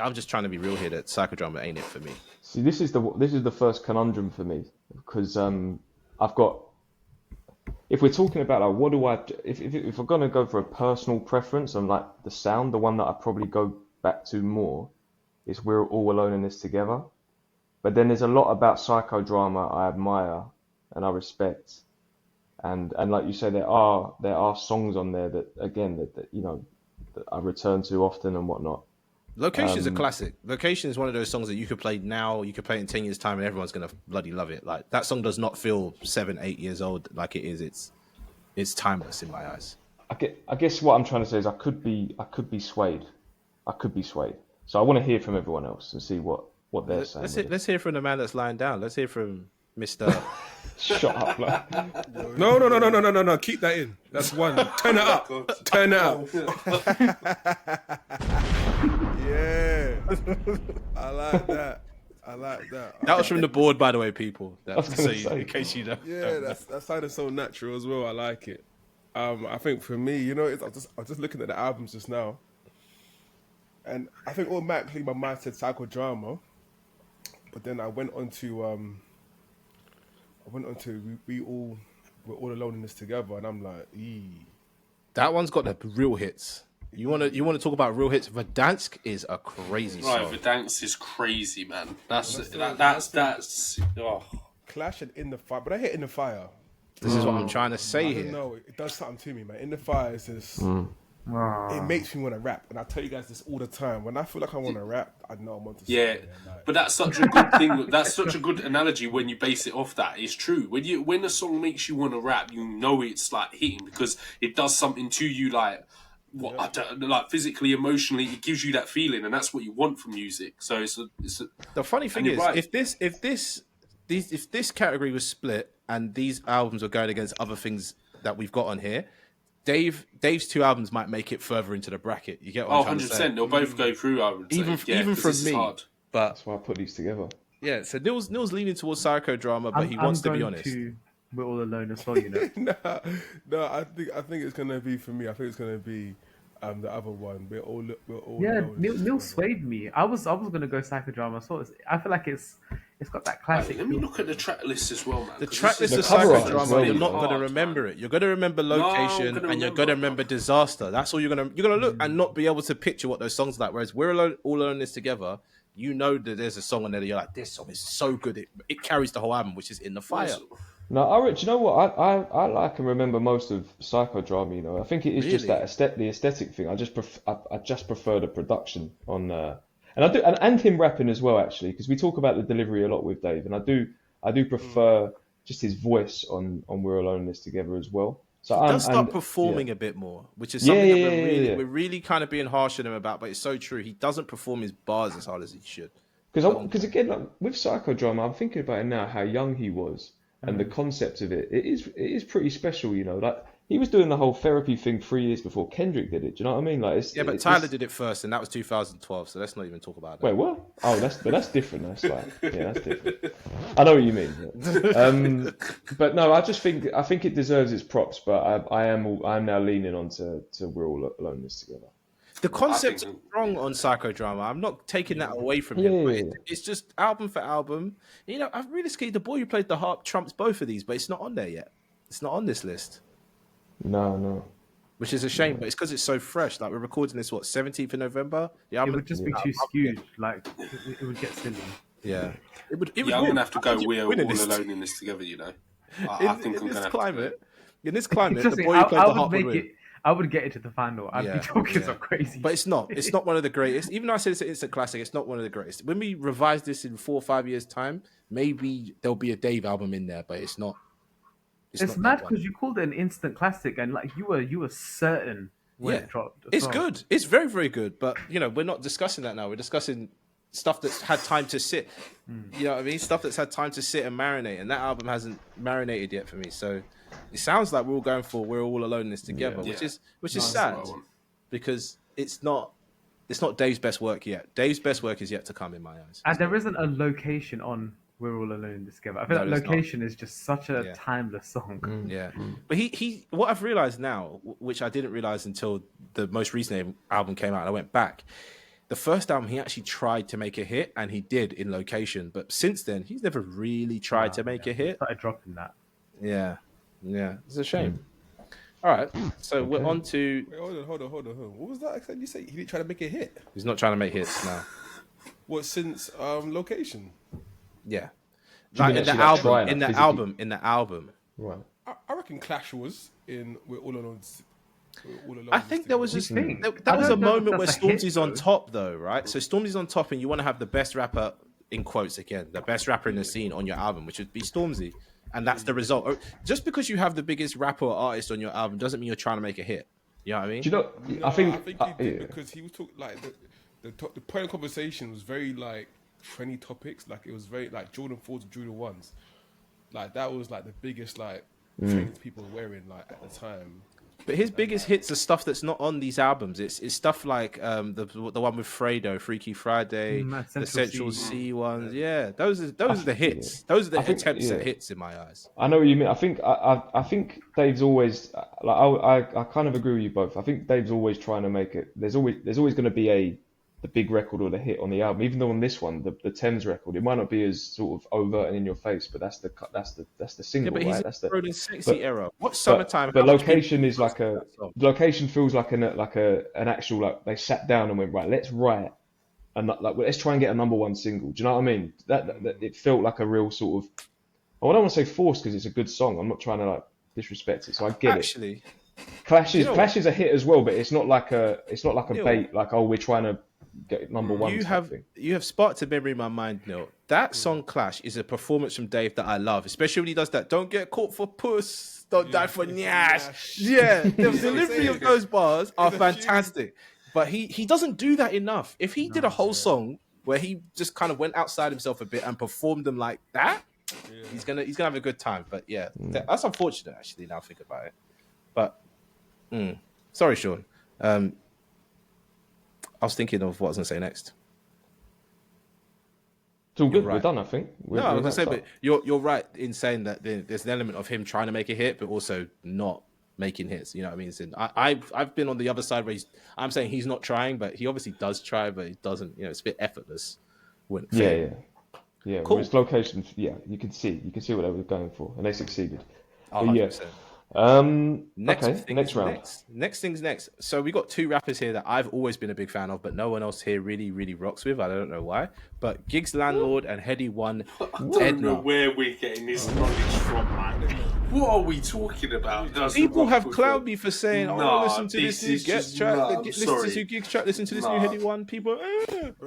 I'm just trying to be real here that Psychodrama ain't it for me. See, this is the first conundrum for me because I've got. If we're talking about like, what do I? If we're gonna go for a personal preference and like the sound, the one that I probably go back to more is We're All Alone in This Together. But then there's a lot about Psychodrama I admire and I respect, and like you say, there are songs on there that again that you know that I return to often and whatnot. Location is a classic. Location is one of those songs that you could play now, you could play it in 10 years' time, and everyone's gonna bloody love it. Like that song does not feel 7, 8 years old like it is. It's timeless in my eyes. I guess what I'm trying to say is I could be swayed. So I want to hear from everyone else and see what they're saying. Let's hear from the man that's lying down. Let's hear from Mr. Shut up, like. No. Keep that in. That's one. Turn it up. Turn it up. Yeah. I like that. That was from the board, by the way, people. was gonna say. In case you don't. Yeah, that sounded so natural as well. I like it. I think for me, you know, I was just looking at the albums just now, and I think automatically my mind said Psychodrama, but then I went on to We're All Alone in This Together, and I'm like, That one's got the real hits. You want to talk about real hits? Verdansk is a crazy right. song. Verdansk is crazy, man. That's oh. Clash and In the Fire, but I hate In the Fire. This is what I'm trying to say I here. don't know, it does something to me, man. In the Fire is just it makes me want to rap. And I tell you guys this all the time. When I feel like I want to rap, I know I'm on to Yeah, something. Like, but that's such a good thing. That's such a good analogy when you base it off that. It's true. When a song makes you want to rap, you know it's like hitting because it does something to you, like like physically, emotionally. It gives you that feeling, and that's what you want from music. So the funny thing is, right. if this category was split and these albums were going against other things that we've got on here, Dave's two albums might make it further into the bracket. You get what I'm trying to say? 100%. They'll both go through, I would say. Even from me. Hard. But That's why I put these together. yeah, so Neil's leaning towards psychodrama, but he wants to be honest. We're All Alone as well, you know. no, I think it's gonna be for me. I think it's gonna be the other one. We're all Yeah, alone. Neil swayed me. I was gonna go psychodrama. So I feel like it's got that classic. Let me look at the track list as well, man. The track list of cover art as psychodrama, well, you're not hard, going to remember man. it. You're going to remember location, and you're going to remember disaster. That's all you're going to look and not be able to picture what those songs are like. Whereas We're All Alone This Together, you know that there's a song on there that you're like, this song is so good. It carries the whole album, which is In the Fire. No, do you know what? I like and remember most of psychodrama. You know, I think it is just that the aesthetic thing. I just prefer the production on, and I do, and him rapping as well actually, because we talk about the delivery a lot with Dave, and I do prefer just his voice on We're Alone in This Together as well. So he does start performing a bit more, which is something that we're really kind of being harsh on him about, but it's so true. He doesn't perform his bars as hard as he should. Because again, like, with psychodrama, I'm thinking about it now, how young he was. And the concept of it is pretty special, you know. Like he was doing the whole therapy thing 3 years before Kendrick did it. Do you know what I mean? Like, but Tyler did it first, and that was 2012. So let's not even talk about that. Wait, what? Oh, that's different. That's that's different. I know what you mean. But no, I think it deserves its props. But I'm now leaning on to We're All Alone This Together. The concept's strong on psychodrama. I'm not taking that away from him. But it's just album for album. You know, I've really scared the boy who played the harp trumps both of these, but it's not on there yet. It's not on this list. No. Which is a shame, but it's because it's so fresh. Like we're recording this 17th of November. Yeah, it would just be too skewed. Like it would get silly. Yeah, it would. I'm gonna have to go. We're All Alone in This Together. You know, I think I'm gonna have to go. In this climate, the boy who played the harp would win. I would get it to the final. I'd be talking so crazy. But it's not. It's not one of the greatest. Even though I said it's an instant classic, it's not one of the greatest. When we revise this in 4 or 5 years' time, maybe there'll be a Dave album in there, but it's not. It's mad because you called it an instant classic, and like you were certain when it dropped. It's good. It's very, very good. But you know, we're not discussing that now. We're discussing stuff that's had time to sit. You know what I mean? Stuff that's had time to sit and marinate, and that album hasn't marinated yet for me. So it sounds like we're all going for We're All Alone in This Together, which is sad because it's not Dave's best work yet. Dave's best work is yet to come in my eyes. And there isn't a location on We're All Alone in This Together. I feel like Location is just such a timeless song. Yeah. But he what I've realized now, which I didn't realize until the most recent album came out and I went back, the first album he actually tried to make a hit, and he did in Location, but since then he's never really tried to make a hit. Started dropping that. Yeah, it's a shame. All right, so we're on to. Wait, hold on. What was that accent you say? He didn't try to make a hit. He's not trying to make hits now. What, since Location? Yeah, like in the album. Right. I reckon Clash was in We're All Alone. I think there was just that was a moment where Stormzy's on top, though, right? So Stormzy's on top, and you want to have the best rapper, in quotes again, the best rapper in the scene on your album, which would be Stormzy, and that's the result. Just because you have the biggest rapper or artist on your album doesn't mean you're trying to make a hit. You know what I mean? Do you know? No, I think he did because he was talking like the point of conversation was very like trendy topics. Like it was very like Jordan 4s and Jordan 1s. Like that was like the biggest like things people were wearing like at the time. But his biggest hits are stuff that's not on these albums. It's stuff like the one with Fredo, Freaky Friday, the Central C ones. Yeah, those are the hits. Those are the attempts at hits in my eyes. I know what you mean. I think Dave's always like I kind of agree with you both. I think Dave's always trying to make it. There's always going to be the big record or the hit on the album. Even though on this one, the Thames record, it might not be as sort of overt and in your face, but that's the single, but right? He's that's the Rolling Sexy era. What summertime? But Location is like Location feels like an actual like they sat down and went right. Let's write and like let's try and get a #1 single. Do you know what I mean? That it felt like a real sort of. I don't want to say forced because it's a good song. I'm not trying to like disrespect it, so I get Actually, Clash is a hit as well, but it's not like a Neil, bait. Like, oh, we're trying to get number one. you type have thing. you have sparked a memory in my mind, Neil. That song Clash is a performance from Dave that I love, especially when he does that. Don't get caught for puss, don't die for nyash. Yeah, the delivery of those bars are fantastic, but he doesn't do that enough. If he did a whole song where he just kind of went outside himself a bit and performed them like that, he's gonna have a good time. But yeah, that's unfortunate actually. Now I think about it, but sorry, Sean. I was thinking of what I was gonna say next. It's all good. right. We're done, I think. No, I was gonna say, but you're right in saying that there's an element of him trying to make a hit, but also not making hits. You know what I mean? So I've been on the other side where I'm saying he's not trying, but he obviously does try, but he doesn't. You know, it's a bit effortless. Yeah. Cool. Well, its locations, you can see what they were going for, and they succeeded. Oh, But yeah. 100%. Next round. Next thing's next. So we got two rappers here that I've always been a big fan of, but no one else here really, really rocks with. I don't know why. But Giggs Landlord and Heady One. I don't know where we're getting this knowledge from, man. What are we talking about? People have clowned me for saying, listen to this new Giggs Giggs track, listen to this new Heady One. People,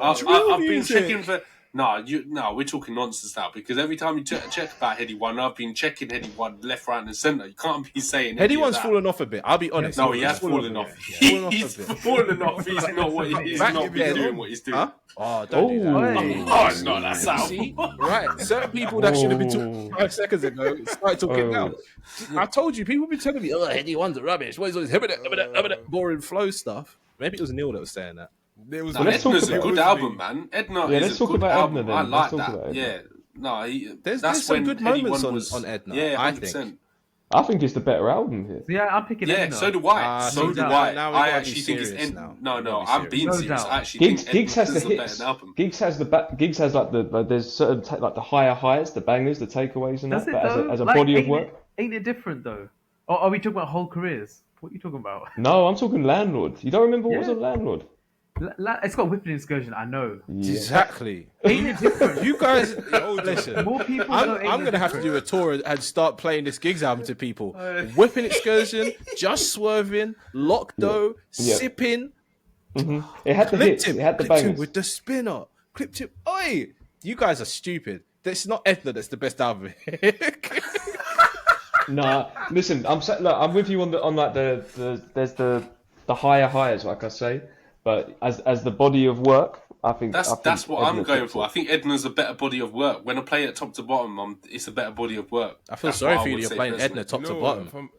I've been checking for. No, we're talking nonsense now because every time you check about Heady One, I've been checking Heady One left, right, and centre. You can't be saying Heady One's fallen off a bit. I'll be honest. No, he has fallen off. He's fallen off. He's not what he's not been doing what he's doing. Huh? Oh, don't do that. Oh, it's not that sound. See? Right. Certain people that should have been talking 5 seconds ago started talking now. I told you, people have been telling me, Heady One's a rubbish. What is all this boring flow stuff? Maybe it was Neil that was saying that. Edna's a good album, man. Edna is a good album. I like that. Yeah. No, there's some good moments on Edna. Yeah, 100%. I think it's the better album here. Yeah, I'm picking Edna. So do I. So do I. Now I actually think it's Edna. No, I'm being serious. I actually think Giggs has the Edna's hits. a better album. Giggs has like there's certain like the higher highs, the bangers, the takeaways, and Does that. it But though? as a body of ain't work, ain't it different though? Or are we talking about whole careers? What are you talking about? no, I'm talking Landlord. You don't remember what was Yeah. on Landlord? It's got Whipping Excursion. I know. Yeah. Exactly. Ain't it different? You guys, listen. More people. I'm gonna have to do a tour and start playing this Giggs album to people. Whipping Excursion, Just Swerving, Lockdo, Sipping. It had the hits. It had the Clipped him bangers. with the spinner. Clipped him. Oi! You guys are stupid. It's not Edna that's the best album. Nah, listen. I'm with you on like there's the higher highs, like I say. But as the body of work, I think that's what Edna I'm going takes for. it. I think Edna's a better body of work. When I play it top to bottom, it's a better body of work. I feel That's sorry what for I you. would You're say playing personally. Edna top to No, bottom.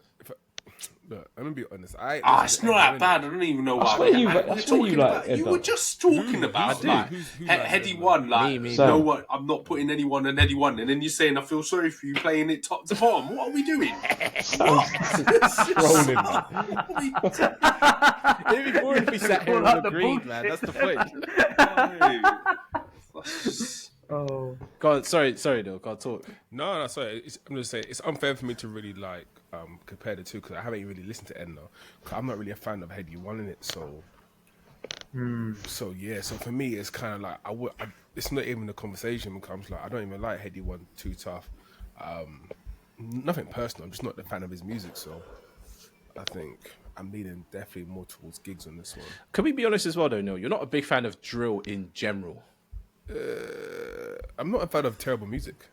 Look, I'm gonna be honest. It's not that bad. I don't even know why. swear you We're like talking about. Edna. You were just talking about like Who Heady likes One. Like, Me. you know what? I'm not putting anyone on anyone, and then you're saying I feel sorry for you playing it top to bottom. What are we doing? Scrolling, man. It'd be boring if we sat here and agreed, man. That's the point. Oh. Go on. Sorry, though. Can't talk. No, sorry. I'm just saying it's unfair for me to really like compare the two because I haven't really listened to Edna. Cause I'm not really a fan of Heady One in it, so. So yeah, so for me it's kind of like it's not even a conversation because I'm just like I don't even like Heady One too tough. Nothing personal. I'm just not a fan of his music, so I think I'm leaning definitely more towards Giggs on this one. Can we be honest as well, though, Neil? You're not a big fan of drill in general. I'm not a fan of terrible music.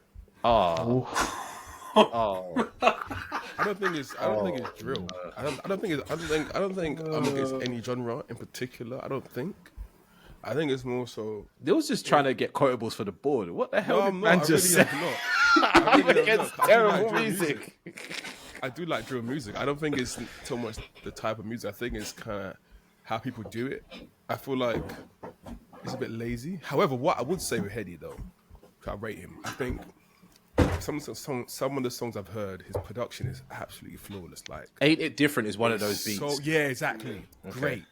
Oh. I don't think it's drill. I don't think I'm against any genre in particular. I think it's more so. They was just trying to get quotables for the board. What the hell No, did I'm man not. just say? I'm against terrible music. I do like drill music. I don't think it's so much the type of music. I think it's kind of how people do it. I feel like it's a bit lazy. However, what I would say with Heady though, I rate him. I think some of the songs I've heard, his production is absolutely flawless. Like, Ain't It Different is one of those beats. So yeah, exactly. Okay. Great.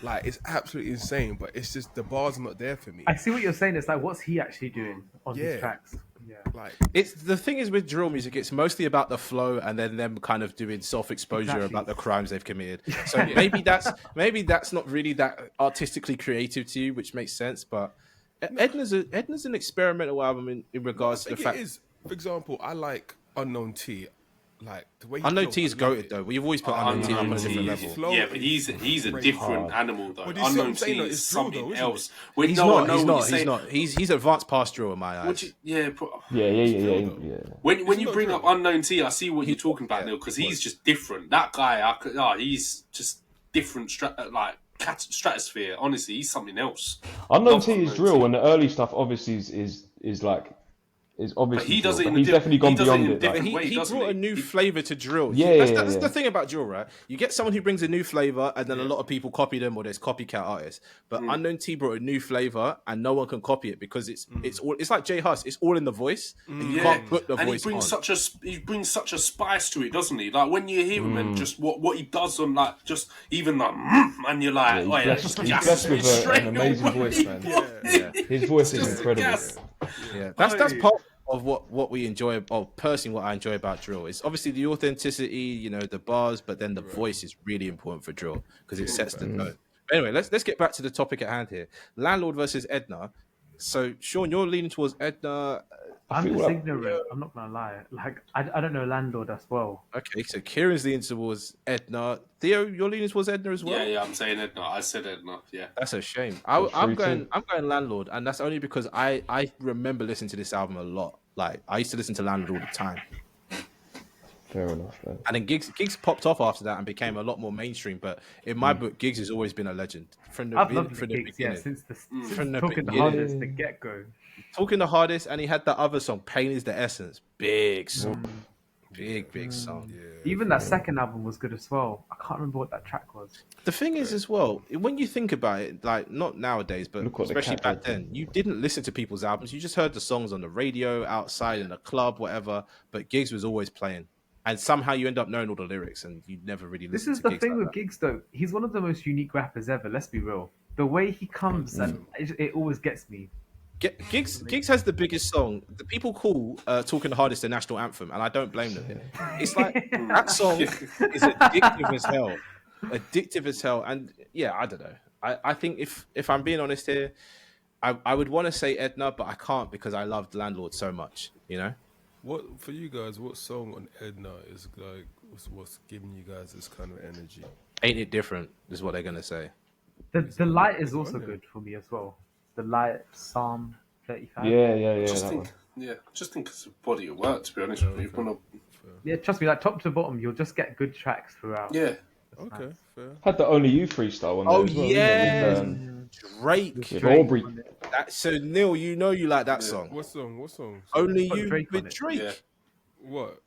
Like, it's absolutely insane, but it's just the bars are not there for me. I see what you're saying. It's like, what's he actually doing on his tracks? Yeah. Like, It's the thing is with drill music, it's mostly about the flow and then them kind of doing self-exposure about the crimes they've committed. So maybe that's not really that artistically creative to you, which makes sense. But Edna's an experimental album in regards to the fact. it is. For example, I like Unknown T. like the way he Unknown flows, T is I love goated it. though. We've always put Unknown T up on a Unknown different T level. is, Flow yeah, but is he's a crazy. different animal though. But you see what I'm Unknown saying, T though? is It's drill, something though, isn't else. it? When He's no, not. I know He's what not. you're He's saying. not. He's advanced past drill in my What eyes. yeah, Drill, though. when It's you not bring drill. up Unknown T, I see what you're talking about, yeah, Neil, because he he's was. just different. That guy, he's just different, stratosphere. Honestly, he's something else. Unknown Love T is Unknown drill, T. and the early stuff obviously is like is But obviously he does drill, it but in a he's definitely he gone does it beyond in a it. Like, different But way, he doesn't brought he? a new flavor to drill. Yeah, yeah, That's yeah. the thing about drill, right? You get someone who brings a new flavor, and then a lot of people copy them, or there's copycat artists. But Unknown T brought a new flavor, and no one can copy it because it's like Jay Huss. It's all in the voice, and you can't put the and voice on. he brings such a spice to it, doesn't he? Like when you hear him and just what he does on like just even like and you're like, yeah, he's blessed with an amazing voice, man. His voice is incredible. Yeah, that's part of what we enjoy. Oh, personally, what I enjoy about drill is obviously the authenticity, you know, the bars, but then the voice is really important for drill because it sets the tone. But anyway, let's get back to the topic at hand here: Landlord versus Edna. So, Sean, you're leaning towards Edna. I'm feel just like- ignorant. I'm not gonna lie. Like I don't know Landlord as well. Okay, so Kieran's leaning towards Edna. Theo, you're leaning towards Edna as well. Yeah, I'm saying Edna. I said Edna. Yeah. That's a shame. So I'm 3-2. going Landlord, and that's only because I remember listening to this album a lot. Like I used to listen to Landlord all the time. Fair enough, man. And then Gigs popped off after that and became a lot more mainstream. But in my book, Gigs has always been a legend from the, I've loved from the the gigs, yeah, beginning. since From the talking the beginning. hardest, the get go. Talking the hardest, and he had that other song, "Pain Is the Essence." Big song, big song. Even that second album was good as well. I can't remember what that track was. The thing is, as well, when you think about it, like not nowadays, but Look what the especially cat back did. then, you didn't listen to people's albums. You just heard the songs on the radio, outside in a club, whatever. But Gigs was always playing, and somehow you end up knowing all the lyrics, and you never really This listened is to the Giggs thing like with that. Gigs, though. He's one of the most unique rappers ever. Let's be real. The way he comes, and it always gets me. Gigs has the biggest song. The people call "Talking the Hardest" the national anthem, and I don't blame them. It's like that song is addictive as hell, addictive as hell. And yeah, I don't know. I think if I'm being honest here, I would want to say Edna, but I can't because I loved Landlord so much. You know, What for you guys? What song on Edna is like what's giving you guys this kind of energy? Ain't It Different is what they're gonna say. The light is also good for me as well. The light, Psalm 35. Yeah. Just That think, one. just think it's a body of work. To be honest with you, Yeah, trust me, like top to bottom, you'll just get good tracks throughout. yeah. Okay, fair. Had the Only You freestyle on there Oh as well. yeah, With, Drake. with Aubrey. So Neil, you know you like that song. What song? Only Put You Drake on with it. Drake. Yeah. What?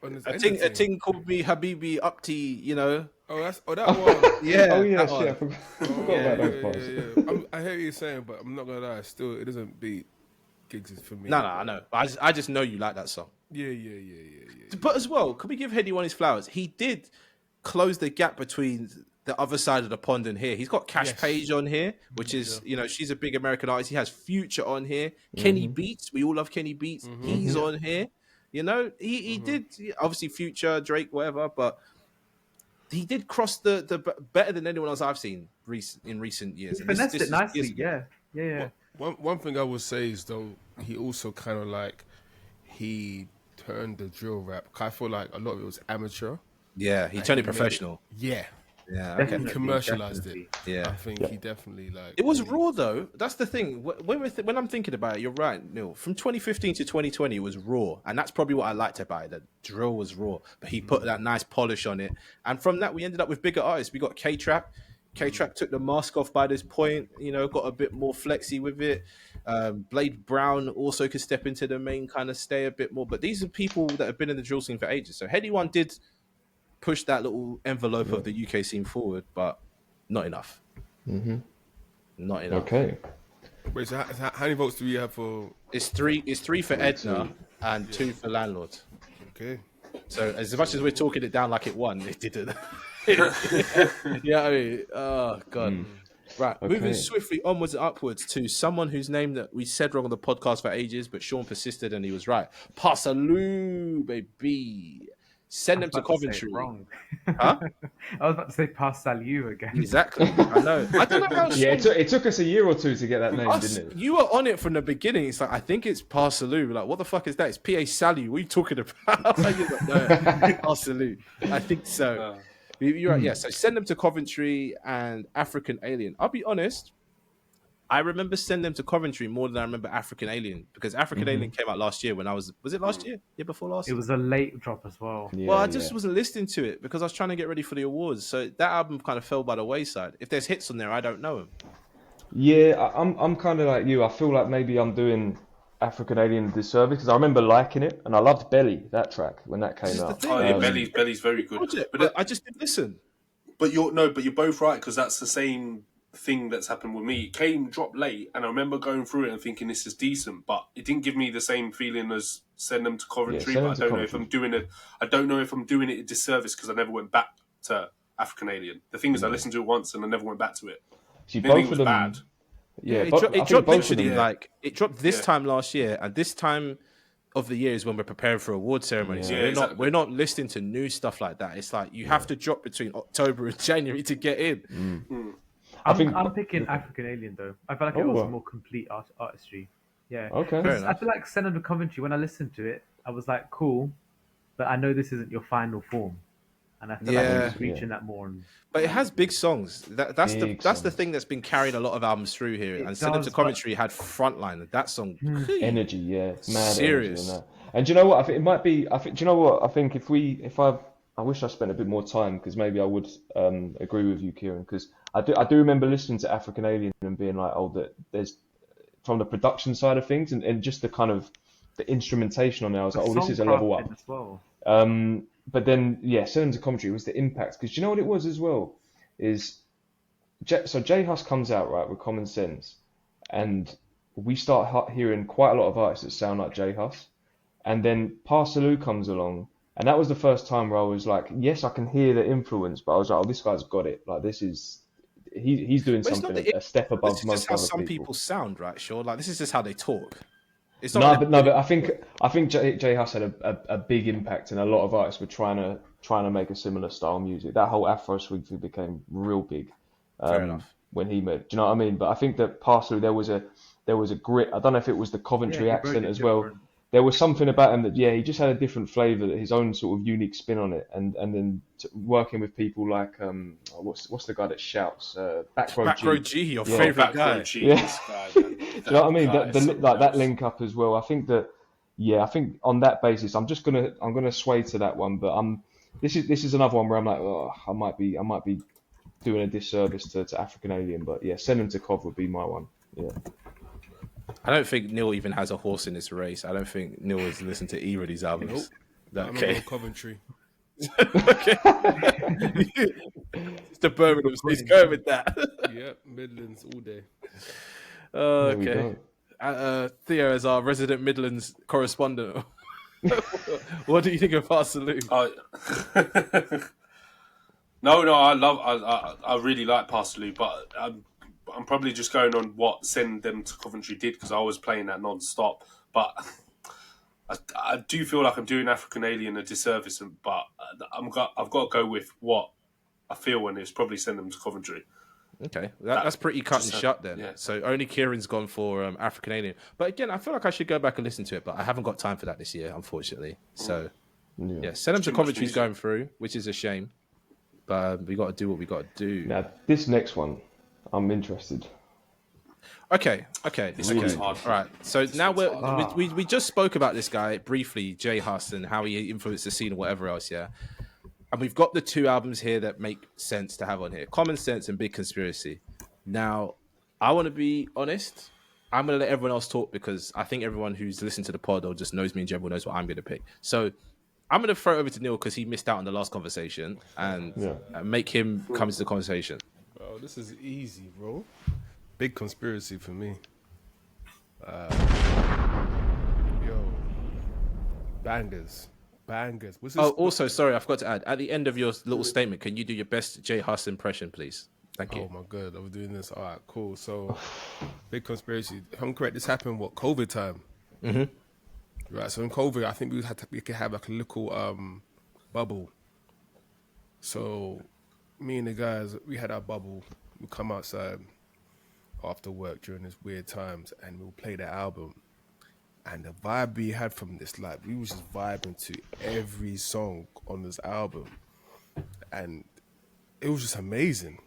On his A thing anything? called me Habibi up to, you know. Oh, that one. Yeah. Oh yeah, that shit. one. I forgot about those parts. Yeah. I hear what you're saying, but I'm not gonna lie. Still, it doesn't beat Gigs for me. No, I know. I just know you like that song. Yeah. But as well, could we give Heady one his flowers? He did close the gap between the other side of the pond and here. He's got Cash Page on here, which is, you know, she's a big American artist. He has Future on here. Kenny Beats. We all love Kenny Beats. He's on here. You know, he did, obviously Future, Drake, whatever, but he did cross the better than anyone else I've seen in recent years. He And this- finessed this it is nicely. years ago. Yeah. One thing I would say is though, he also kind of like he turned the drill rap. I feel like a lot of it was amateur. Yeah, he turned it professional. Yeah. Yeah, He okay. Definitely, commercialized definitely. it. Yeah. I think he definitely like. It was really- raw though. That's the thing. When I'm thinking about it, you're right, Neil. From 2015 to 2020, it was raw, and that's probably what I liked about it. The drill was raw, but he put that nice polish on it, and from that we ended up with bigger artists. We got K-Trap. K-Trap took the mask off by this point. You know, got a bit more flexy with it. Blade Brown also could step into the main kind of stay a bit more. But these are people that have been in the drill scene for ages. So Heady One did push that little envelope of the UK scene forward, but not enough. Not enough. Okay. Wait, so how many votes do we have for? It's three for Edna and 2 for Landlord. Okay. So as much as we're talking it down like it won, it didn't. Yeah, I mean, oh god. Right, moving swiftly onwards and upwards to someone whose name that we said wrong on the podcast for ages, but Sean persisted and he was right. Passaloo, baby. Send I them was to about to say it Coventry. wrong. Huh? I was about to say Pass Salut again. Exactly. I know. I don't know how Yeah, Sean. it took us a year or two to get that name, Us, didn't it? you were on it from the beginning. It's like, I think it's Parsalou. Like, what the fuck is that? It's PA Salut. What are you talking about? You're like, no, Parsalou. I think so. You're right. Yeah. So send them to Coventry and African Alien. I'll be honest. I remember sending them to Coventry more than I remember African Alien, because African Alien came out last year when I was it last year? Year before last? It was a late drop as well. Yeah, Well, I just wasn't listening to it because I was trying to get ready for the awards. So that album kind of fell by the wayside. If there's hits on there, I don't know them. Yeah, I'm kind of like you. I feel like maybe I'm doing African Alien a disservice because I remember liking it and I loved Belly, that track, when that came This is the out. thing. Oh yeah, Belly's very good. Project, But but I just didn't listen. But you're both right, because that's the same thing that's happened with me. It dropped late, and I remember going through it and thinking this is decent, but it didn't give me the same feeling as Send Them to Coventry. Send But Them to I don't know if I'm doing it a disservice because I never went back to African Alien. The thing is, I listened to it once and I never went back to it. See, The thing both was of them. bad. Yeah, it, but I it think dropped both of literally them. like it dropped this Yeah. time last year, and this time of the year is when we're preparing for award ceremonies. Yeah, So exactly. we're not listening to new stuff like that. It's like you have to drop between October and January to get in. I'm picking African Alien though. I feel like it Oh, was wow. more complete artistry. Yeah. Okay. Fair 'Cause I enough. feel like Send Them to Coventry, when I listened to it, I was like, cool, but I know this isn't your final form. And I feel like Yeah. you're just reaching that more. And But it has big songs. That's Big the songs. thing that's been carrying a lot of albums through here. It And Send Them does, to Coventry had Frontline. That song, Energy, yeah, mad Serious. energy in that. And do you know what? I think it might be. I think. Do you know what? I think I wish I spent a bit more time because maybe I would agree with you, Kieran. Because I do remember listening to African Alien and being like, oh, that there's from the production side of things and just the kind of the instrumentation on there. I was like, oh, this is a level up. as well. But then, yeah, Send Them to Coventry was the impact. Because you know what it was as well? So J Hus comes out, right, with Common Sense. And we start hearing quite a lot of artists that sound like J Hus. And then Parsalou comes along. And that was the first time where I was like, yes, I can hear the influence. But I was like, oh, this guy's got it. Like, this is... He's doing But it's not something a step above this is most just how other some people. people sound, right? Sure. Like, this is just how they talk. It's No, not but I think J Hus had a big impact, and a lot of artists were trying to make a similar style music. That whole Afro swing thing became real big. Fair enough. When he made, do you know what I mean? But I think that Parsley, there was a grit. I don't know if it was the Coventry Yeah, he accent wrote it as well. different. There was something about him that he just had a different flavour, his own sort of unique spin on it, and then working with people like what's the guy that shouts Back Row G. Your Yeah. favorite Back guy. row cheese, Yeah. guy, man. Do you know what I mean? Guy is something Like that else. link up as well. I think I think on that basis, I'm gonna sway to that one. But this is another one where I'm like, oh, I might be doing a disservice to African Alien. But yeah, Send Them to Cov would be my one. Yeah. I don't think Neil even has a horse in this race. I don't think Neil has listened to either of these albums. I'm Okay. on Coventry. Okay. It's the Birmingham. He's going with that. Yep, Midlands all day. There we Okay. go. Theo is our resident Midlands correspondent. What do you think of Parsalou? No, I really like Parsley, but I'm probably just going on what Send Them to Coventry did because I was playing that non-stop. But I do feel like I'm doing African Alien a disservice, but I've got to go with what I feel when it's probably Send Them to Coventry. Okay, that's pretty cut and shut then. yeah. So only Kieran's gone for African Alien. But again, I feel like I should go back and listen to it, but I haven't got time for that this year, unfortunately. So yeah, Send Them to Too much Coventry's music. going through, which is a shame. But we got to do what we got to do. Now this next one, I'm interested. Okay. This one's hard. All right. So now one's we just spoke about this guy briefly, Jay Huss, and how he influenced the scene and whatever else. Yeah. And we've got the two albums here that make sense to have on here: Common Sense and Big Conspiracy. Now, I want to be honest. I'm going to let everyone else talk because I think everyone who's listened to the pod or just knows me in general knows what I'm going to pick. So I'm going to throw it over to Neil because he missed out on the last conversation and make him come into the conversation. Bro, this is easy, bro. Big Conspiracy for me. Yo, bangers. What's this? Oh, also, sorry, I forgot to add. At the end of your little statement, can you do your best Jay Huss impression, please? Thank you. Oh my god, I was doing this. All right, cool. So, Big Conspiracy. If I'm correct, this happened COVID time. Mm-hmm. Right. So in COVID, I think we could have like a little bubble. So me and the guys, we had our bubble. We come outside after work during these weird times, and we'll play the album. And the vibe we had from this, like, we was just vibing to every song on this album, and it was just amazing.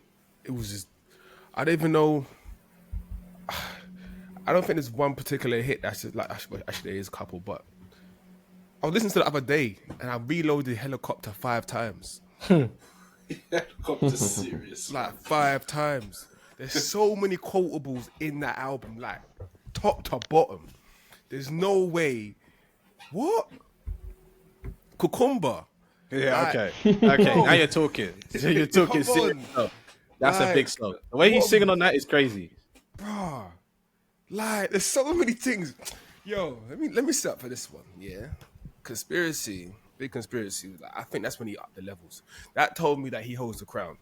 It was just, I don't even know. I don't think there's one particular hit that's just like, actually there is a couple, but I was listening to the other day and I reloaded Helicopter 5 times. Helicopter serious. Like 5 times. There's so many quotables in that album, like top to bottom. There's no way. What? Cucumber. Yeah, Like, okay. Now you're talking. You're talking Come serious on. stuff. That's a Like, big song. The way he's singing on that is crazy. bruh. Like, there's so many things. Yo, let me set up for this one. Yeah, conspiracy, big conspiracy. Like, I think that's when he upped the levels. That told me that he holds the crown,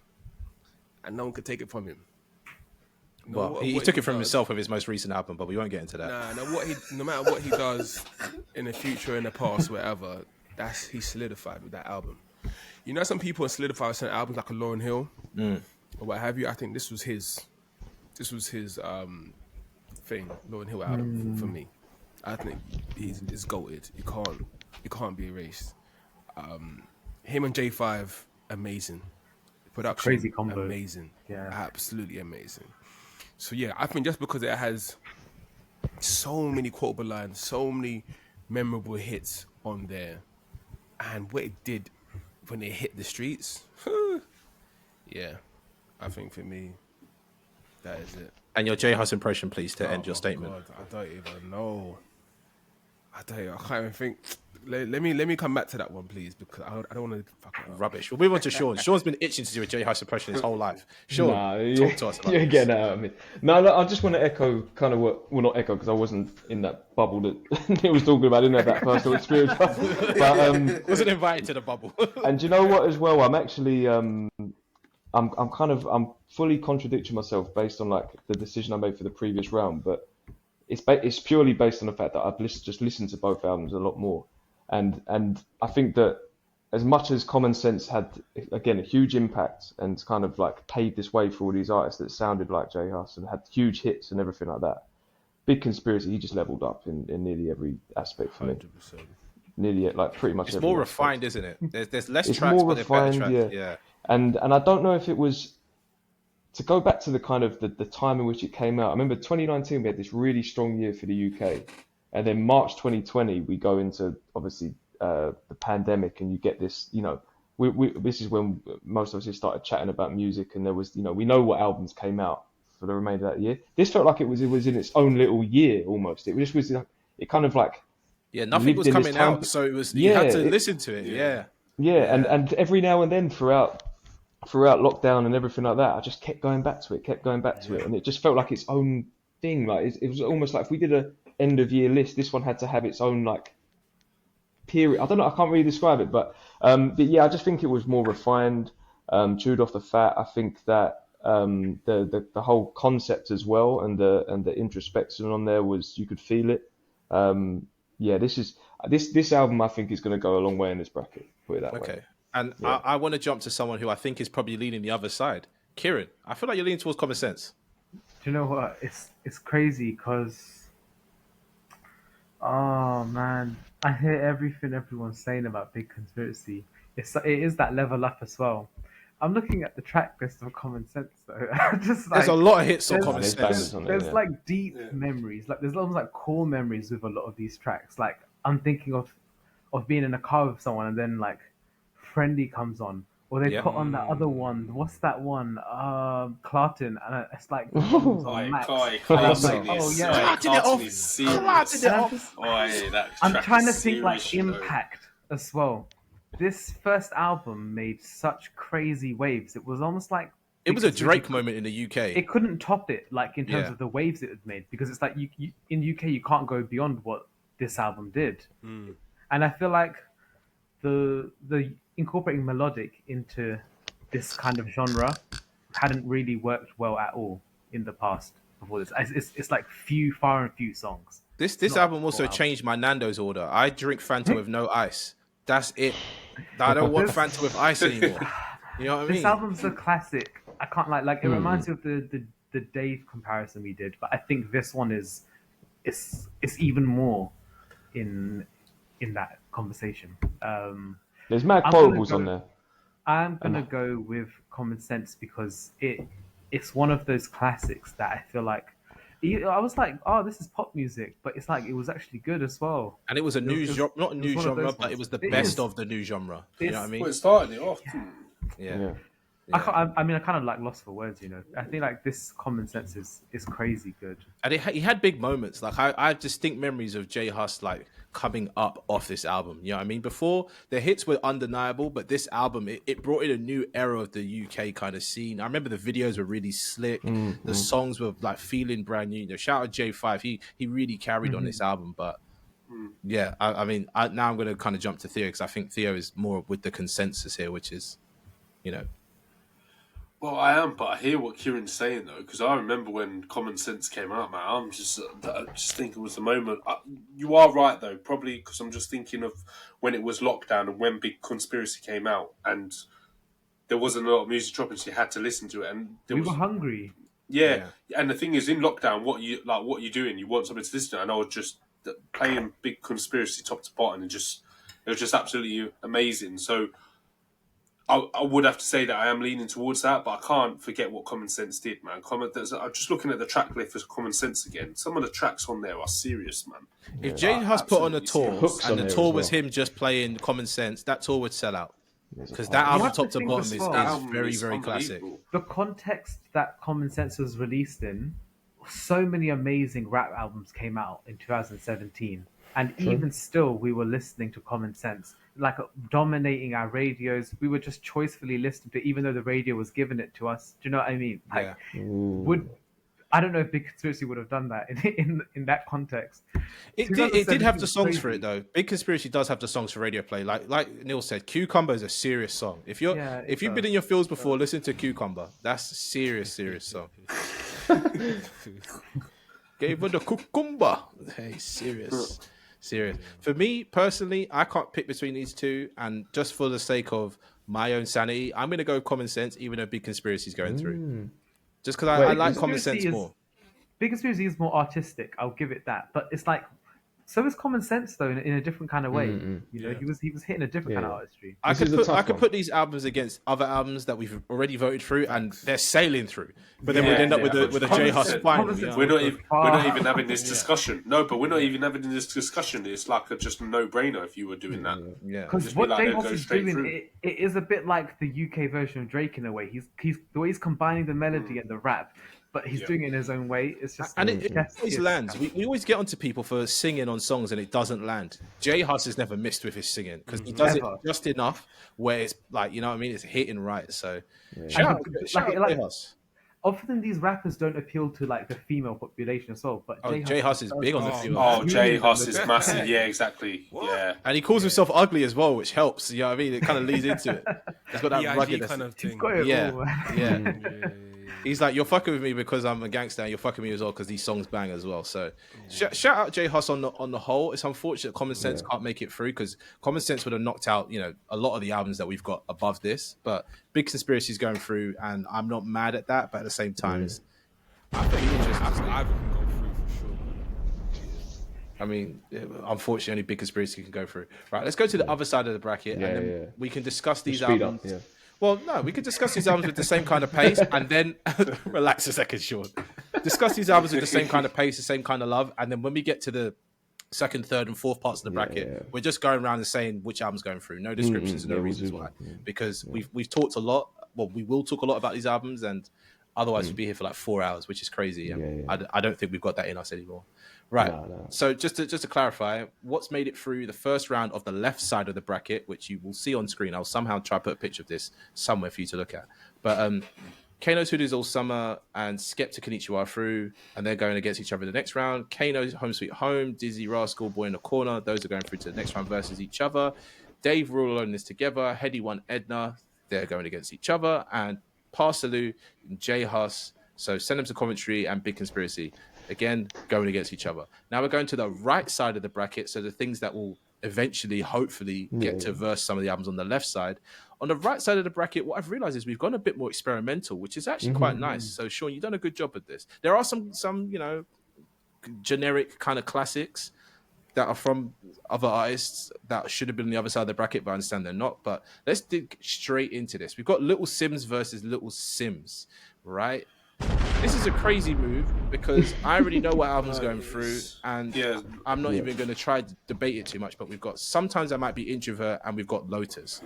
and no one could take it from him. Well, he took it from himself with his most recent album, but we won't get into that. No matter what he does in the future, in the past, whatever, he solidified with that album. You know, some people solidify with certain albums like a Lauryn Hill or what have you. I think this was his thing, Lauryn Hill album for me. I think he's goated. He can't be erased. Him and J5, amazing. Production, Crazy combo. amazing. Yeah. Absolutely amazing. So yeah, I think just because it has so many quotable lines, so many memorable hits on there, and what it did when it hit the streets, yeah, I think for me, that is it. And your J Hus impression, please, to end your statement. God, I don't even know. I can't even think. Let me come back to that one, please, because I don't want to fuck it up. Rubbish. We'll move on to Sean. Sean's been itching to do a J Hus impression his whole life. Sean, talk to us about you're this. getting out of me. No, I just want to echo kind of not echo because I wasn't in that bubble that he was talking about. I didn't have that personal experience. But Wasn't invited to the bubble. and you know what as well? I'm actually I'm fully contradicting myself based on like the decision I made for the previous round, but it's purely based on the fact that I've just listened to both albums a lot more, and I think that as much as Common Sense had again a huge impact and kind of like paved this way for all these artists that sounded like J Hus and had huge hits and everything like that, Big Conspiracy, he just leveled up in nearly every aspect for me. 100%. Nearly like pretty much. It's every more aspect. refined, isn't it? There's less It's tracks, more but they're better refined, tracks. yeah. Yeah. And I don't know if it was to go back to the kind of the time in which it came out. I remember 2019 we had this really strong year for the UK, and then March 2020 we go into obviously the pandemic, and you get this. You know, this is when most of us started chatting about music, and there was we know what albums came out for the remainder of that year. This felt like it was in its own little year almost. It just was it kind of like. Yeah, nothing was lived in this coming time. out, so it was you had to listen to it. Yeah. And every now and then throughout lockdown and everything like that, I just kept going back to it, and it just felt like its own thing. Like it was almost like if we did a end of year list, this one had to have its own like period. I don't know, I can't really describe it, but yeah, I just think it was more refined, chewed off the fat. I think that the whole concept as well and the introspection on there was, you could feel it. Yeah, this album I think is going to go a long way in this bracket. Put it that way. Okay. And I want to jump to someone who I think is probably leaning the other side. Kieran, I feel like you're leaning towards Common Sense. Do you know what? It's crazy because, oh man, I hear everything everyone's saying about Big Conspiracy. It is that level up as well. I'm looking at the track list of Common Sense though. Just like, There's a lot of hits on there's- Common There's Sense. bangers on it, there's yeah. like deep memories. Like there's almost like core memories with a lot of these tracks. Like I'm thinking of being in a car with someone and then like Friendly comes on, or they Yeah. put on that other one. What's that one? Clarton, and it's like comes on Max. Clarton like, oh, is yeah. Clarton it off. serious. And I'm just- I'm track trying to is think like serious, you know. impact as well. This first album made such crazy waves. It was almost like It was a because Drake moment in the UK. It couldn't top it, like in terms Yeah. of the waves it had made, because it's like you in UK you can't go beyond what this album did. And I feel like the incorporating melodic into this kind of genre hadn't really worked well at all in the past before this. It's like far and few songs. This not album a also full changed my Nando's order. I drink Fanta with no ice. That's it. I don't want Fanta with ice anymore. You know what I This mean? album's a classic. I can't like it reminds me of the Dave comparison we did, but I think this one is it's even more in that conversation. There's mad I'm gonna quotables on go. there. I'm gonna go with Common Sense because it's one of those classics that I feel like I was like, oh, this is pop music, but it's like it was actually good as well. And it was a new genre, not a new one of genre, those but it ones. was the It best is. of the new genre. You know what I mean? Well, it started it off. Yeah. I mean, I kind of like lost for words, you know. I think like this Common Sense is crazy good. And he had big moments. Like I have distinct memories of J Hus like coming up off this album. You know what I mean? Before the hits were undeniable, but this album it brought in a new era of the UK kind of scene. I remember the videos were really slick. The songs were like feeling brand new. You know, shout out J5. He really carried on this album. But yeah, I mean, now I'm going to kind of jump to Theo because I think Theo is more with the consensus here, which is, you know. Well, I am, but I hear what Kieran's saying though, because I remember when Common Sense came out, man. I just think it was the moment. You are right though, probably because I'm just thinking of when it was lockdown and when Big Conspiracy came out, and there wasn't a lot of music dropping, so you had to listen to it, and We were hungry. Yeah, and the thing is, in lockdown, what you doing? You want something to listen to, and I was just playing Big Conspiracy top to bottom, and it was just absolutely amazing. So I would have to say that I am leaning towards that, but I can't forget what Common Sense did, man. I'm just looking at the track list for Common Sense again. Some of the tracks on there are serious, man. If J Hus put on a tour Hooks and on the there tour as was well. him just playing Common Sense, that tour would sell out. Because that album, have to top to think bottom, as is well. That album very, is very classic. unbelievable. The context that Common Sense was released in, so many amazing rap albums came out in 2017, and even still, we were listening to Common Sense, like dominating our radios. We were just choicefully listening to, it, even though the radio was giving it to us. Do you know what I mean? Like, I don't know if Big Conspiracy would have done that in that context. It did have the 2017 songs was for it crazy. though. Big Conspiracy does have the songs for radio play. Like Neil said, Cucumber is a serious song. If you've been in your fields before, listen to Cucumber. That's a serious song. Gave her the cucumber. Hey, serious. For me personally, I can't pick between these two, and just for the sake of my own sanity, I'm going to go Common Sense, even though Big Conspiracy is going through. Just because I like Common Sense more. Big Conspiracy is more artistic. I'll give it that, but it's like. So is Common Sense though in a different kind of way. You know, he was hitting a different kind of artistry. I could put these albums against other albums that we've already voted through, and they're sailing through. But then we'd end up with a J Hus final. We're not even having this discussion. No, but we're not even having this discussion. It's like just a no-brainer if you were doing that. Because what J Hus is doing, it is a bit like the UK version of Drake in a way. He's the way he's combining the melody and the rap. But he's doing it in his own way. It's just it always lands. We always get onto people for singing on songs and it doesn't land. J Hus has never missed with his singing because he does it just enough where it's like, you know what I mean, it's hitting right. So shout out J Hus. Often these rappers don't appeal to like the female population as well, but J Hus is big on the female. Oh, J Hus is massive. Yeah, exactly. Yeah, and he calls himself ugly as well, which helps. You know what I mean? It kind of leads into it. He's got that ruggedness kind of thing. Yeah. He's like, you're fucking with me because I'm a gangster, and you're fucking me as well because these songs bang as well. So, shout out J Hus on the whole. It's unfortunate Common Sense can't make it through because Common Sense would have knocked out, you know, a lot of the albums that we've got above this. But Big Conspiracy is going through, and I'm not mad at that. But at the same time, it's I think either can go through for sure. I mean, unfortunately, only Big Conspiracy can go through. Right, let's go to the other side of the bracket, and then we can discuss these albums. Well, no, we could discuss these albums with the same kind of pace, and then relax a second, Sean. Discuss these albums with the same kind of pace, the same kind of love, and then when we get to the second, third, and fourth parts of the bracket, we're just going around and saying which album's going through. No descriptions and no reasons why, because we've talked a lot. Well, we will talk a lot about these albums, and otherwise we'd be here for like 4 hours, which is crazy. I don't think we've got that in us anymore. Right. No. So just to clarify, what's made it through the first round of the left side of the bracket, which you will see on screen. I'll somehow try to put a picture of this somewhere for you to look at. But Kano's Hoodies All Summer and Skepta Konnichiwa are through, and they're going against each other in the next round. Kano's Home Sweet Home, Dizzy Rascal, Boy in the Corner, those are going through to the next round versus each other. Dave, We're All Alone in This Together, Heady One, Edna, they're going against each other. And Parsalu, J Hus, so Send Them to Commentary and Big Conspiracy, again, going against each other. Now we're going to the right side of the bracket, so the things that will eventually, hopefully, get to verse some of the albums on the left side. On the right side of the bracket, what I've realized is we've gone a bit more experimental, which is actually quite nice. So, Sean, you've done a good job at this. There are some generic kind of classics that are from other artists that should have been on the other side of the bracket, but I understand they're not. But let's dig straight into this. We've got Little Sims versus Little Sims, right? This is a crazy move because I already know what album's going through, and I'm not even going to try to debate it too much. But we've got Sometimes I Might Be Introvert, and we've got Lotus.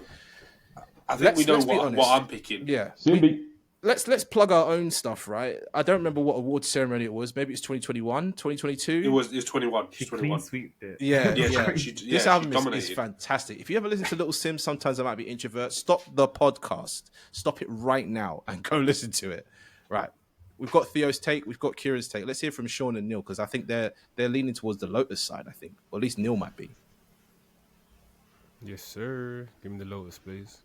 I think we know what I'm picking. Yeah, Simbi. Let's plug our own stuff, right? I don't remember what award ceremony it was. Maybe it's 2021, 2022. It was 21. She clean sweeped it. Yeah. This album is fantastic. If you ever listen to Little Sims, Sometimes I Might Be Introvert, stop the podcast. Stop it right now and go listen to it. Right. We've got Theo's take. We've got Kira's take. Let's hear from Sean and Neil because I think they're leaning towards the Lotus side, I think. Or at least Neil might be. Yes, sir. Give me the Lotus, please.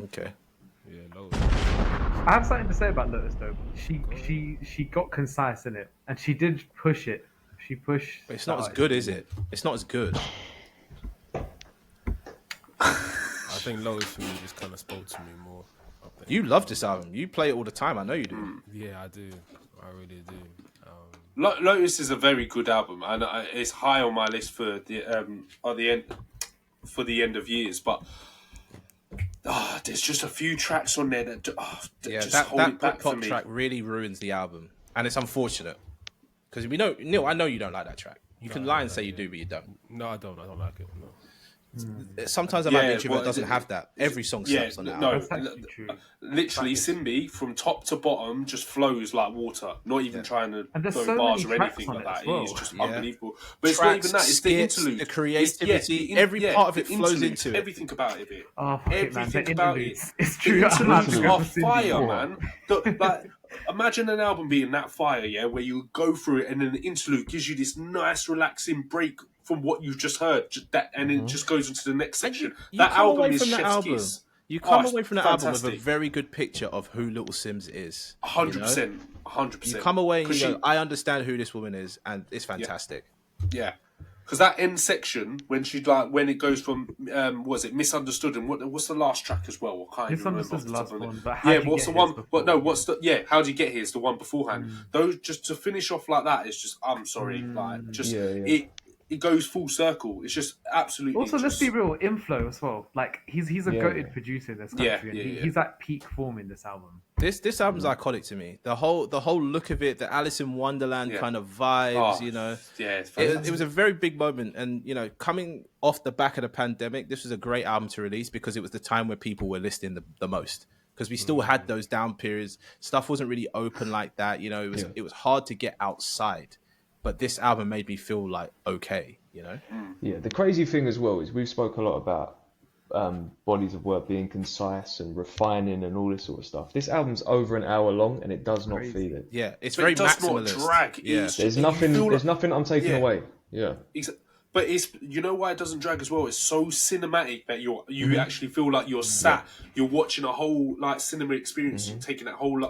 Okay. Yeah, Lotus. I have something to say about Lotus though. She got concise in it, and she did push it. She pushed. But it's not as good, is it? It's not as good. I think Lotus for me just kind of spoke to me more. You love this album. You play it all the time. I know you do. Yeah, I do. I really do. Lotus is a very good album, and it's high on my list for the end of years. But there's just a few tracks on there that just hold it back for me. That track really ruins the album, and it's unfortunate because we know, Neil. I know you don't like that track. You can lie and say you do, but you don't. No, I don't. I don't like it. No. Sometimes I Might Be Introvert doesn't have that. Every song slaps on that album. Literally, Simbi from top to bottom just flows like water. Not even trying to throw so bars or many tracks anything on like it as that. well. It is just unbelievable. But it's not even that. It's the interlude, the creativity. Every part of it flows into it. Everything about it. Everything about it. It's true. The interludes are fire, man. Like, imagine an album being that fire, where you go through it and then the interlude gives you this nice, relaxing break from what you've just heard, and it just goes into the next section. That album is chef's kiss. You come away from that album with a very good picture of who Little Sims is. 100%. 100%. You come away and you go, I understand who this woman is, and it's fantastic. Yeah. Because that end section, when it goes from, was it Misunderstood, and what's the last track as well? I can't even remember. Misunderstood's the last one, but what's the one? But no, how do you get here? It's the one beforehand. Those, just to finish off like that, it's just, I'm sorry, it goes full circle. It's just absolutely. Also, let's be real. Inflow as well. Like he's a goated producer in this country. He's at peak form in this album. This album's iconic to me. The whole look of it, the Alice in Wonderland kind of vibes. It was a very big moment, and coming off the back of the pandemic, this was a great album to release because it was the time where people were listening the most. Because we still had those down periods. Stuff wasn't really open like that. It was hard to get outside. But this album made me feel like okay, Yeah, the crazy thing as well is we've spoke a lot about bodies of work being concise and refining and all this sort of stuff. This album's over an hour long and it does not feel it. Yeah, it's very maximalist. Not drag. Yeah. There's nothing I'm taking away. Yeah. But it's why it doesn't drag as well. It's so cinematic that you actually feel like you're sat, you're watching a whole cinema experience, taking that whole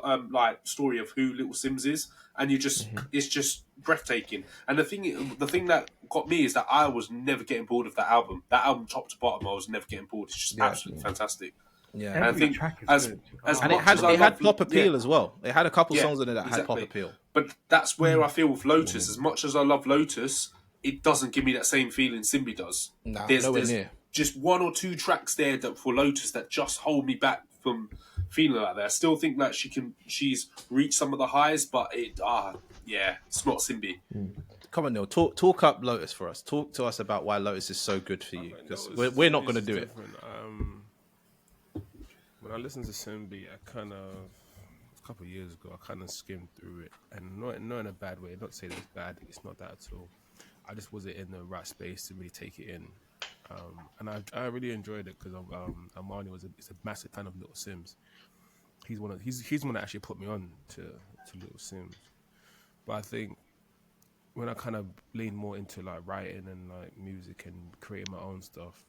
story of who Little Sims is, and you just it's just breathtaking. And the thing that got me is that I was never getting bored of that album. That album, top to bottom, I was never getting bored. It's just absolutely fantastic. Yeah, and I think it had pop appeal as well. It had a couple songs in it that had pop appeal. But that's where I feel with Lotus. As much as I love Lotus, it doesn't give me that same feeling Simbi does. Nah, there's near. Just one or two tracks there that for Lotus that just hold me back from feeling like that. I still think that she's reached some of the highs, but it's not Simbi. Come on, Neil, talk up Lotus for us. Talk to us about why Lotus is so good for you, because we're not going to do it. When I listened to Simbi, a couple of years ago, I kind of skimmed through it, and not in a bad way. Not to say that it's bad, it's not that at all. I just wasn't in the right space to really take it in, and I really enjoyed it because Armani is a massive fan of Little Sims. He's one that actually put me on to Little Sims. But I think when I kind of lean more into like writing and like music and creating my own stuff,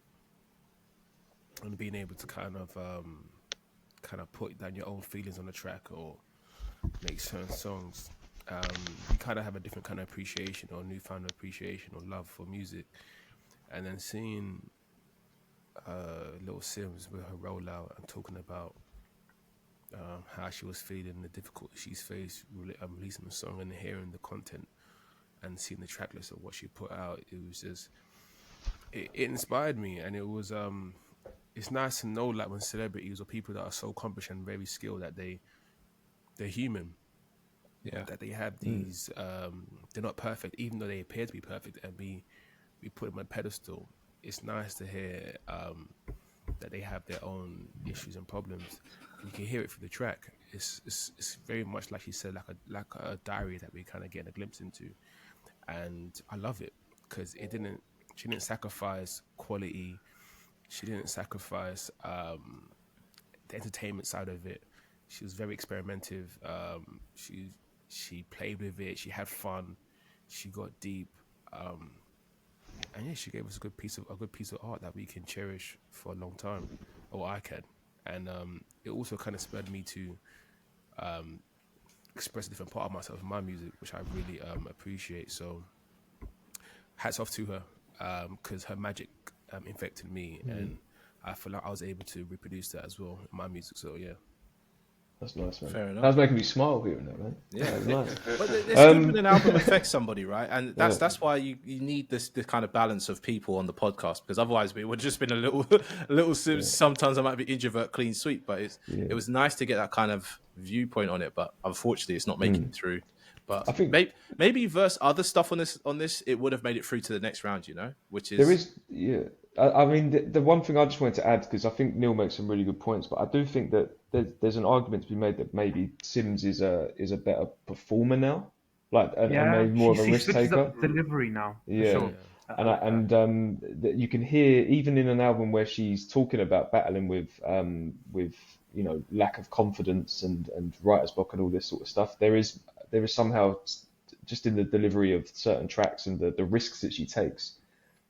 and being able to kind of put down your own feelings on the track or make certain songs. You kind of have a different kind of appreciation or newfound appreciation or love for music. and then seeing Little Sims with her rollout and talking about how she was feeling, the difficulty she's faced releasing the song and hearing the content and seeing the track list of what she put out. It was just it inspired me, and it was it's nice to know, like, when celebrities or people that are so accomplished and very skilled, that they're human. Yeah. That they have these they're not perfect, even though they appear to be perfect, and we put them on a pedestal. It's nice to hear that they have their own issues and problems. You can hear it through the track. It's very much, like you said, like a diary that we kind of get a glimpse into, and I love it because she didn't sacrifice quality. She didn't sacrifice the entertainment side of it. She was very experimentative. She played with it. She had fun. She got deep. And yeah, she gave us a good piece of art that we can cherish for a long time, or I can. And it also kind of spurred me to express a different part of myself in my music, which I really appreciate. So hats off to her, because her magic infected me, and I feel like I was able to reproduce that as well in my music. So yeah. That's nice, man. Fair enough. That was making me smile hearing that, man. Yeah, that was nice. But it's good when an album affects somebody, right? And that's why you need this kind of balance of people on the podcast, because otherwise we would just been a little Sims. Sometimes I might be introvert, clean sweep, but it was nice to get that kind of viewpoint on it. But unfortunately, it's not making it through. But I think maybe versus other stuff on this, it would have made it through to the next round. Which is there is I mean, the one thing I just wanted to add, because I think Neil makes some really good points, but I do think that there's an argument to be made that maybe Sims is a better performer now, and maybe more of a risk taker. Delivery now, yeah. for sure. And you can hear, even in an album where she's talking about battling with lack of confidence and writer's block and all this sort of stuff, there is somehow, just in the delivery of certain tracks and the risks that she takes,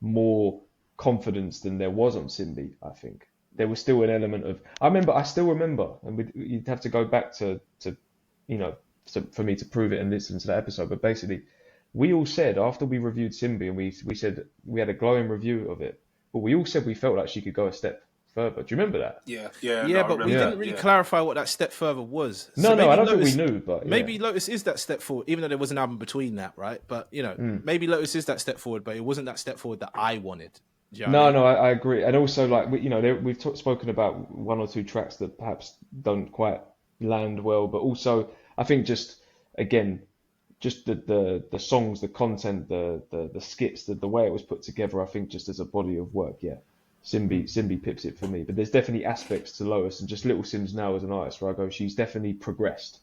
more confidence than there was on Simbi. I think there was still an element of, I still remember, and you'd have to go back to for me to prove it and listen to that episode, but basically we all said, after we reviewed Simbi, and we said we had a glowing review of it, but we all said we felt like she could go a step further. Do you remember that? Yeah. But we didn't really clarify what that step further was. No, I don't think we knew, but maybe Lotus is that step forward, even though there was an album between that, right? But maybe Lotus is that step forward, but it wasn't that step forward that I wanted. I agree. And also, like, we've spoken about one or two tracks that perhaps don't quite land well, but also I think just the songs, the content, the skits, the way it was put together, I think just as a body of work, Simbi pips it for me. But there's definitely aspects to Lois and just Little Sims now as an artist where I go, she's definitely progressed,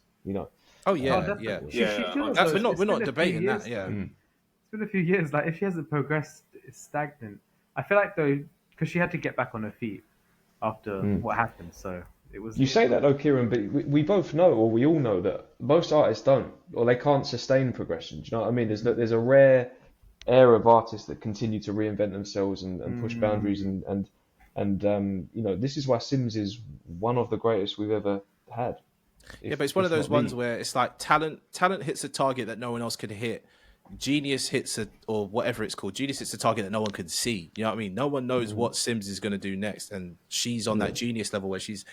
Oh yeah. We're not debating that. Yeah. It's been a few years. Like, if she hasn't progressed, it's stagnant. I feel like, though, because she had to get back on her feet after what happened, so it was. You say that though, Kieran, but we both know, or we all know, that most artists don't, or they can't sustain progression. Do you know what I mean? There's a rare air of artists that continue to reinvent themselves and push boundaries, and this is why Sims is one of the greatest we've ever had. But it's one of those ones where it's like talent hits a target that no one else can hit. Genius hits or whatever it's called. Genius hits a target that no one can see. You know what I mean? No one knows what Sims is going to do next, and she's on that genius level where she's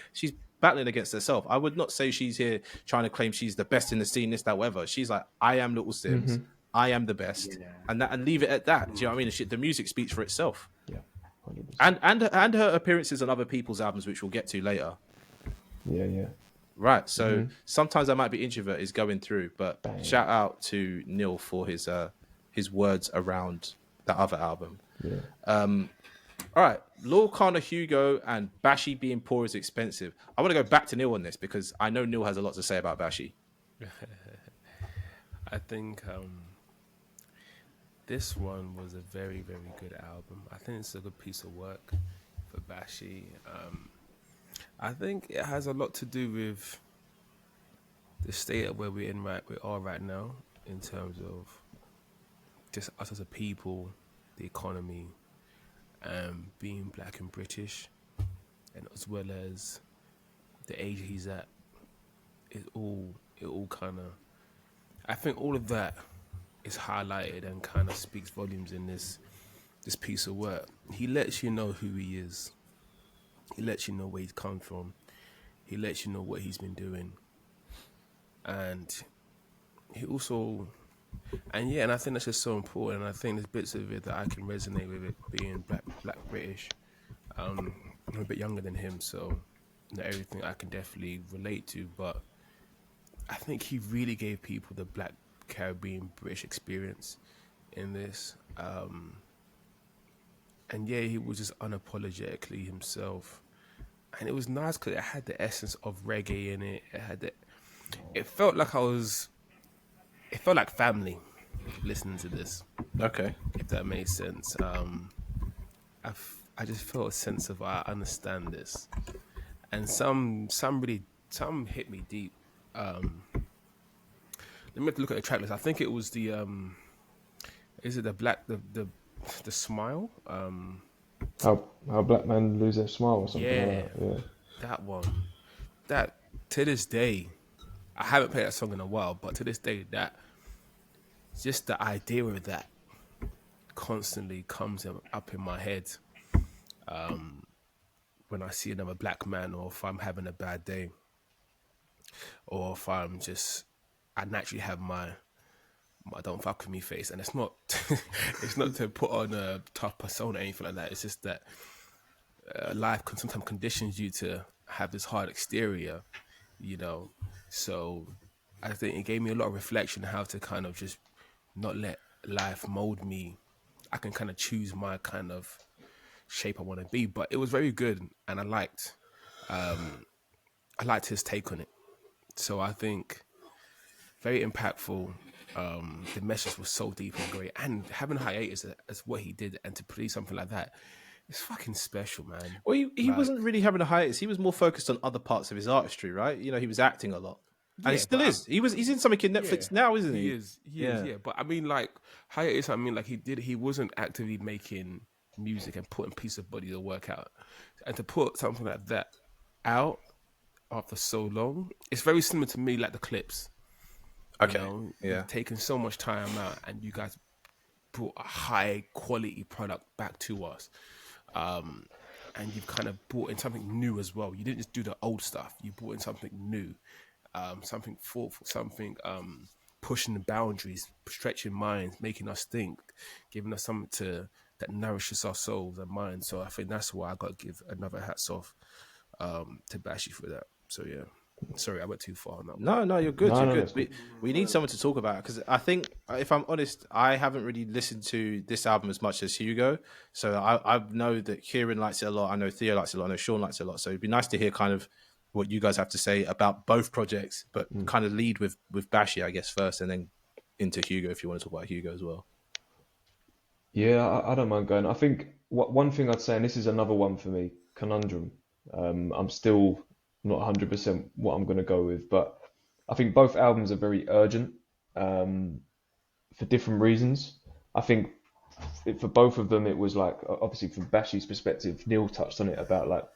battling against herself. I would not say she's here trying to claim she's the best in the scene, this, that, whatever. She's like, I am Little Sims. I am the best, and leave it at that. Do you know what I mean? The music speaks for itself. Yeah, 100%. And her appearances on other people's albums, which we'll get to later. Yeah. Right, so sometimes I might be introvert is going through, but shout out to Neil for his words around that other album. Yeah. All right, Lil Kana Hugo and Bashi being poor is expensive. I want to go back to Neil on this because I know Neil has a lot to say about Bashi. I think this one was a very, very good album. I think it's a good piece of work for Bashi. I think it has a lot to do with the state of where we are right now, in terms of just us as a people, the economy, being black and British, and as well as the age he's at. It all kind of, I think all of that is highlighted and kind of speaks volumes in this this piece of work. He lets you know who he is. He lets you know where he's come from. He lets you know what he's been doing. And he also, and I think that's just so important. And I think there's bits of it that I can resonate with it being black British. I'm a bit younger than him, so not everything I can definitely relate to, but I think he really gave people the Black Caribbean British experience in this. And yeah, he was just unapologetically himself. And it was nice because it had the essence of reggae in it. It felt like it felt like family listening to this. Okay. If that makes sense. I just felt a sense of, I understand this. And some hit me deep. Let me have to look at the track list. I think it was the is it the smile? How black men lose their smile or something Yeah, like that. Yeah. that one. That, to this day, I haven't played that song in a while, but to this day, that just the idea of that constantly comes up in my head when I see another black man, or if I'm having a bad day, or if I naturally have my don't fuck with me face, and it's not it's not to put on a tough persona or anything like that. It's just that life can sometimes conditions you to have this hard exterior, you know. So I think it gave me a lot of reflection how to kind of just not let life mold me. I can kind of choose my kind of shape I want to be. But it was very good, and I liked his take on it. So I think very impactful. The message was so deep and great, and having a hiatus as what he did, and to produce something like that, it's fucking special, man. Well, he wasn't really having a hiatus. He was more focused on other parts of his artistry, right? You know, he was acting a lot, and he still is. He's in something in Netflix now, isn't he? He is. Yeah. But I mean, like hiatus. I mean, like he wasn't actively making music and putting piece of body to work out, and to put something like that out after so long, it's very similar to me, like the Clips. Okay. You know, yeah. Taking so much time out, and you guys brought a high quality product back to us. And you've kind of brought in something new as well. You didn't just do the old stuff. You brought in something new, something thoughtful, something pushing the boundaries, stretching minds, making us think, giving us something that nourishes our souls and minds. So I think that's why I got to give another hats off to Bashi for that. So yeah. Sorry, I went too far on that one. No, you're good. You're good. Good. We need someone to talk about it, because I think, if I'm honest, I haven't really listened to this album as much as Hugo. So I know that Kieran likes it a lot. I know Theo likes it a lot. I know Sean likes it a lot. So it'd be nice to hear kind of what you guys have to say about both projects, but kind of lead with Bashi, I guess, first, and then into Hugo if you want to talk about Hugo as well. Yeah, I don't mind going. I think one thing I'd say, and this is another one for me, conundrum. I'm still not 100% what I'm going to go with, but I think both albums are very urgent for different reasons. I think for both of them, it was like, obviously from Bashi's perspective, Neil touched on it about like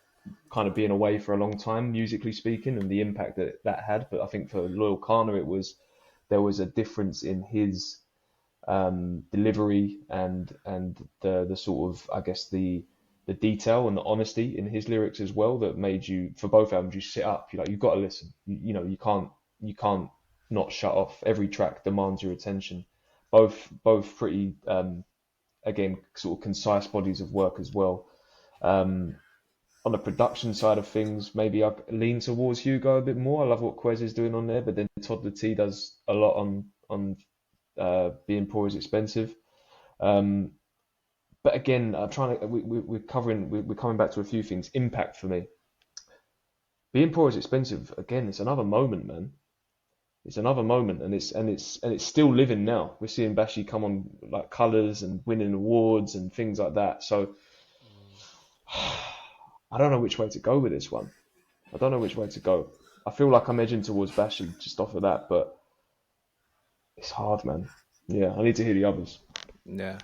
kind of being away for a long time, musically speaking, and the impact that had. But I think for Loyal Kana, there was a difference in his delivery and the sort of, I guess, the detail and the honesty in his lyrics as well, that made you, for both albums, you sit up. You've got to listen. You know, you can't not shut off. Every track demands your attention. Both pretty again, sort of concise bodies of work as well. On the production side of things, maybe I lean towards Hugo a bit more. I love what Quez is doing on there, but then Todd the T does a lot on Being Poor is Expensive. But again, I'm trying to. We're coming back to a few things. Impact for me. Being Poor is Expensive. Again, it's another moment, man. It's another moment, and it's still living now. We're seeing Bashi come on like Colours and winning awards and things like that. So I don't know which way to go with this one. I don't know which way to go. I feel like I'm edging towards Bashi just off of that, but it's hard, man. Yeah, I need to hear the others. Yeah.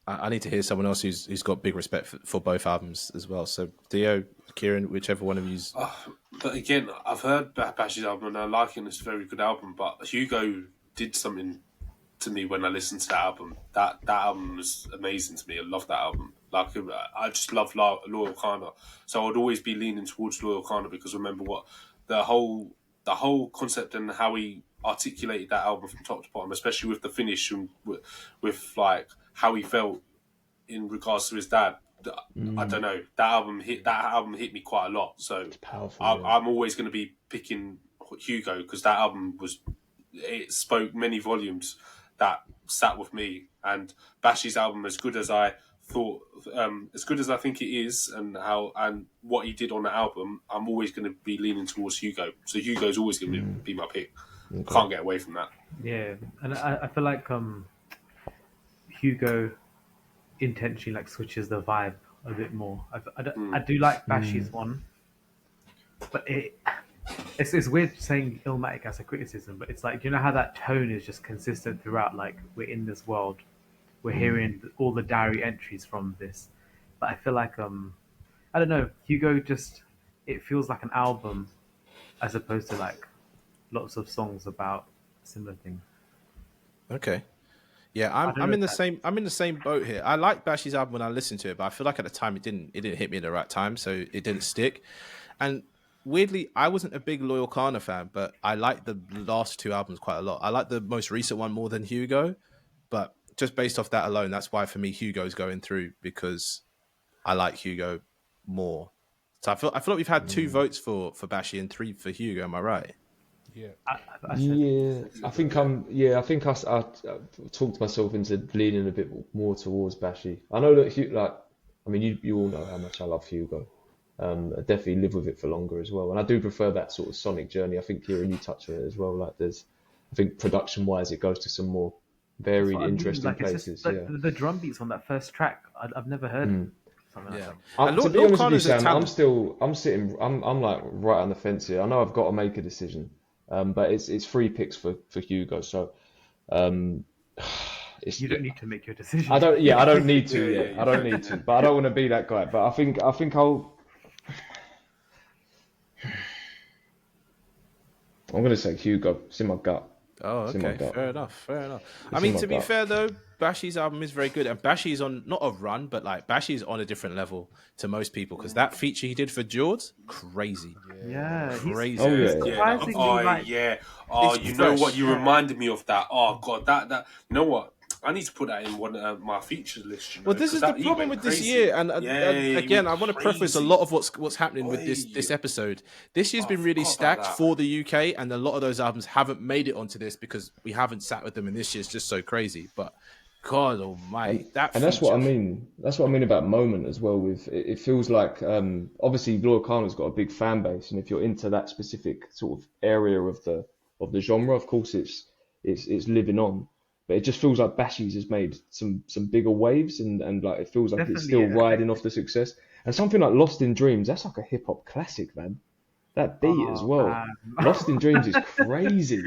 I need to hear someone else who's got big respect for both albums as well. So Theo, Kieran, whichever one of you's. But again, I've heard Bashi's album and I like it, and it's a very good album. But Hugo did something to me when I listened to that album. That album was amazing to me. I love that album. Like I just love Loyal Kana. So I would always be leaning towards Loyal Kana because remember what the whole concept and how he articulated that album from top to bottom, especially with the finish and with like how he felt in regards to his dad. I don't know. That album hit me quite a lot. So It's powerful. I'm always going to be picking Hugo because that album it spoke many volumes that sat with me. And Bashi's album, as good as I thought, as good as I think it is, and what he did on the album, I'm always going to be leaning towards Hugo. So Hugo's always going to be my pick. Okay. Can't get away from that. Yeah, and I feel like Hugo intentionally like switches the vibe a bit more. I do like Bashi's one, but it's weird saying Illmatic as a criticism, but it's like, you know how that tone is just consistent throughout. Like, we're in this world, we're hearing all the diary entries from this, but I feel like I don't know, Hugo just, it feels like an album as opposed to like lots of songs about similar things. Okay. Yeah, I'm in the same boat here. I like Bashi's album when I listened to it, but I feel like at the time it didn't hit me at the right time, so it didn't stick. And weirdly, I wasn't a big Loyal Kana fan, but I like the last two albums quite a lot. I like the most recent one more than Hugo, but just based off that alone, that's why for me Hugo's going through, because I like Hugo more. So I feel like we've had 2 votes for Bashi and 3 for Hugo. Am I right? Yeah. I think I talked myself into leaning a bit more towards Bashi. I know that you all know how much I love Hugo. I definitely live with it for longer as well, and I do prefer that sort of sonic journey. I think Kieran, you touch on it as well. Like I think production wise, it goes to some more varied, interesting places. The drum beats on that first track, I've never heard. Yeah. To be honest with you, Sam, I'm like right on the fence here. I know I've got to make a decision. But it's 3 picks for Hugo, so you don't need to make your decision. I don't need to. I don't need to, but I don't want to be that guy. But I think I'm going to say Hugo. It's in my gut. Oh, okay. Fair enough. I mean, to be fair though, Bashi's album is very good, and Bashi's on not a run, but like Bashi's on a different level to most people, because that feature he did for George, crazy. Yeah, crazy. You know what? You reminded me of that. Oh god, that you know what? I need to put that in one of my features list. Well, this is the problem with this year, and again, I want to preface a lot of what's happening with this episode. This year's been really stacked for the UK, and a lot of those albums haven't made it onto this because we haven't sat with them, and this year's just so crazy. But God Almighty, that's what I mean. That's what I mean about Moment as well. With it feels like obviously Loyal Kana's got a big fan base, and if you're into that specific sort of area of the genre, of course it's living on. But it just feels like Bashi's has made some bigger waves, and like it feels like definitely, it's still riding off the success. And something like Lost in Dreams, that's like a hip hop classic, man. That beat as well. Man. Lost in Dreams is crazy.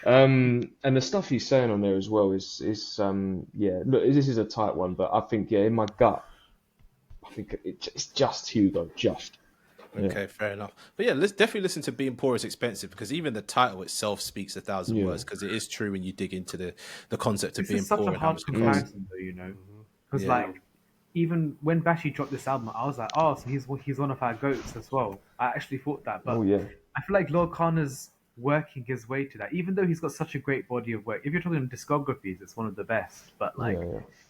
And the stuff he's saying on there as well is look, this is a tight one, but I think in my gut, I think it's just Hugo, just. Okay, fair enough. But yeah, let's definitely listen to Being Poor is Expensive, because even the title itself speaks 1,000 words, because it is true when you dig into the concept of being poor. It's such a hard comparison, though, you know, because like even when Bashi dropped this album, I was like, oh, so he's one of our goats as well. I actually thought that, but I feel like Loyal Kana's working his way to that, even though he's got such a great body of work. If you're talking discographies, it's one of the best, but like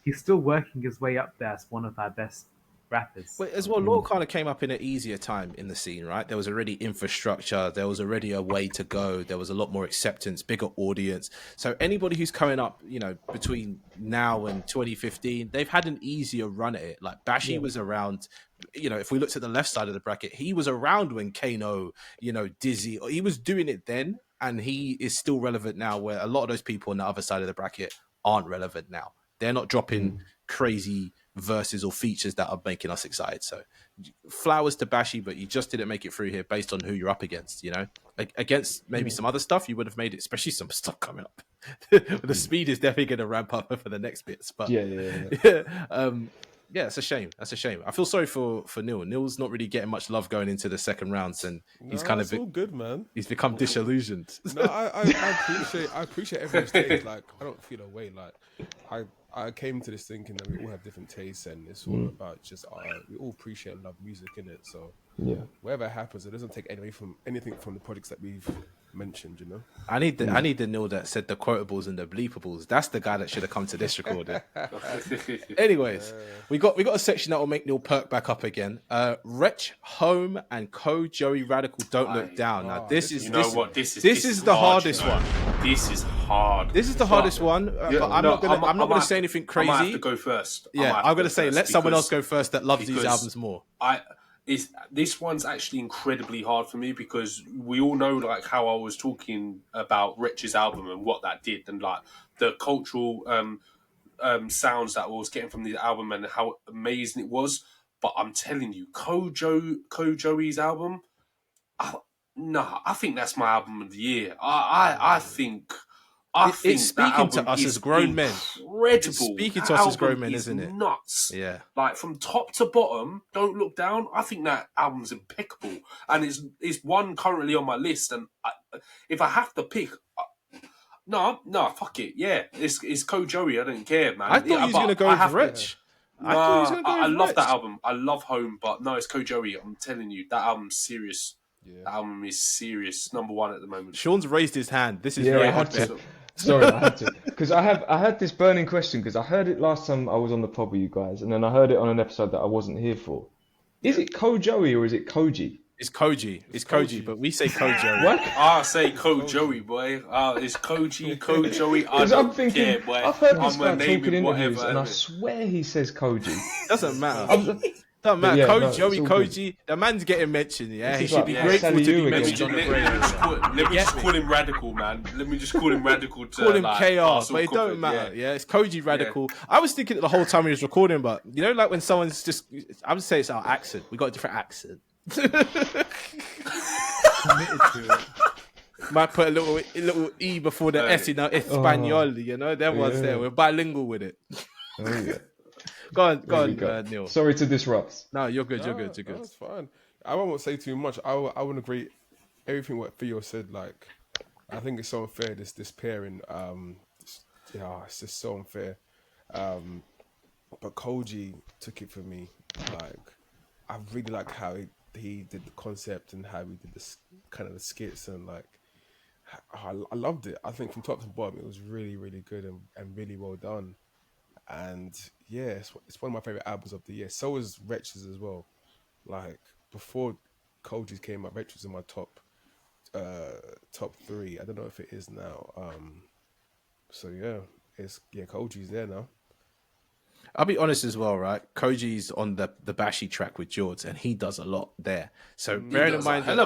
he's still working his way up there as one of our best rappers. But as well, Loyal Kana came up in an easier time in the scene, right? There was already infrastructure, there was already a way to go, there was a lot more acceptance, bigger audience. So anybody who's coming up, you know, between now and 2015, they've had an easier run at it. Like Bashi was around, you know, if we looked at the left side of the bracket, he was around when Kano, you know, Dizzy, he was doing it then, and he is still relevant now, where a lot of those people on the other side of the bracket aren't relevant now. They're not dropping crazy verses or features that are making us excited. So flowers to Bashi, but you just didn't make it through here based on who you're up against, you know? Like, against maybe some other stuff, you would have made it, especially some stuff coming up. The speed is definitely going to ramp up for the next bits. But Yeah, it's a shame. That's a shame. I feel sorry for Neil. Neil's not really getting much love going into the second rounds, and he's No, kind it's of all good, man. he's become disillusioned. No, I appreciate everyone's taste. Like, I don't feel away. Like, I came to this thinking that we all have different tastes, and it's all about just we all appreciate and love music in it. So Yeah. whatever happens, it doesn't take anything from the projects that we've mentioned. You know. I need the Neil that said the quotables and the bleepables. That's the guy that should have come to this recording. Anyways, we got a section that will make Neil perk back up again. Wretch, Home, and Joey Radical Don't Look Down. Now this is the hardest one. This is hard. This is the hardest one. But I'm not gonna say anything crazy. I might have to go first. Yeah, I'm gonna say let someone else go first that loves these albums more. This one's actually incredibly hard for me because we all know like how I was talking about Wretch's album and what that did and like the cultural sounds that I was getting from the album and how amazing it was. But I'm telling you, Joey's album, I think that's my album of the year. I think it's speaking to us as grown men. Incredible. It's speaking to us as grown men, isn't it? Nuts. Yeah. Like from top to bottom, Don't Look Down. I think that album's impeccable, and it's one currently on my list. And if I have to pick, no, fuck it. Yeah, it's Joey. I don't care, man. I thought he was going to go with Wretch. I love that album. I love Home, but no, it's Joey. I'm telling you, that album's serious. Yeah. That album is serious. Number one at the moment. Sean's raised his hand. This is very hard. Sorry, I had to because I had this burning question because I heard it last time I was on the pod with you guys, and then I heard it on an episode that I wasn't here for. Is it Joey or is it Koji? It's Koji. It's Koji, but we say Joey. What? I say Joey, boy. It's Joey. Because I'm thinking, boy. I've heard this guy talk in interviews, and I swear he says Koji. Doesn't matter. Don't matter. Yeah, Joey, Koji, the man's getting mentioned. Yeah, he should be grateful to be mentioned on the radio. Let me just call him Radical, man. Let me just call him Radical. Call him KR, but it don't matter. Yeah, it's Koji Radical. Yeah. I was thinking it the whole time he was recording, but you know, like when someone's just, I would say it's our accent. We got a different accent. Committed to it. Might put a little E before the S in our Espanol, you know? That one's there. We're bilingual with it. Oh, yeah. Go on, Neil. Sorry to disrupt. No, you're good. You're good. That's fine. I won't say too much. I wouldn't agree everything what Theo said. Like, I think it's so unfair this pairing. It's just so unfair. But Koji took it for me. Like, I really like how he did the concept and how he did this kind of the skits and like. I loved it. I think from top to bottom, it was really, really good and really well done. And yeah, it's one of my favorite albums of the year. So is Wretches as well. Like before Koji's came out, Wretches was in my top 3. I don't know if it is now. So yeah, Koji's there now. I'll be honest as well, right? Koji's on the Bashi track with George, and he does a lot there. So bearing in mind that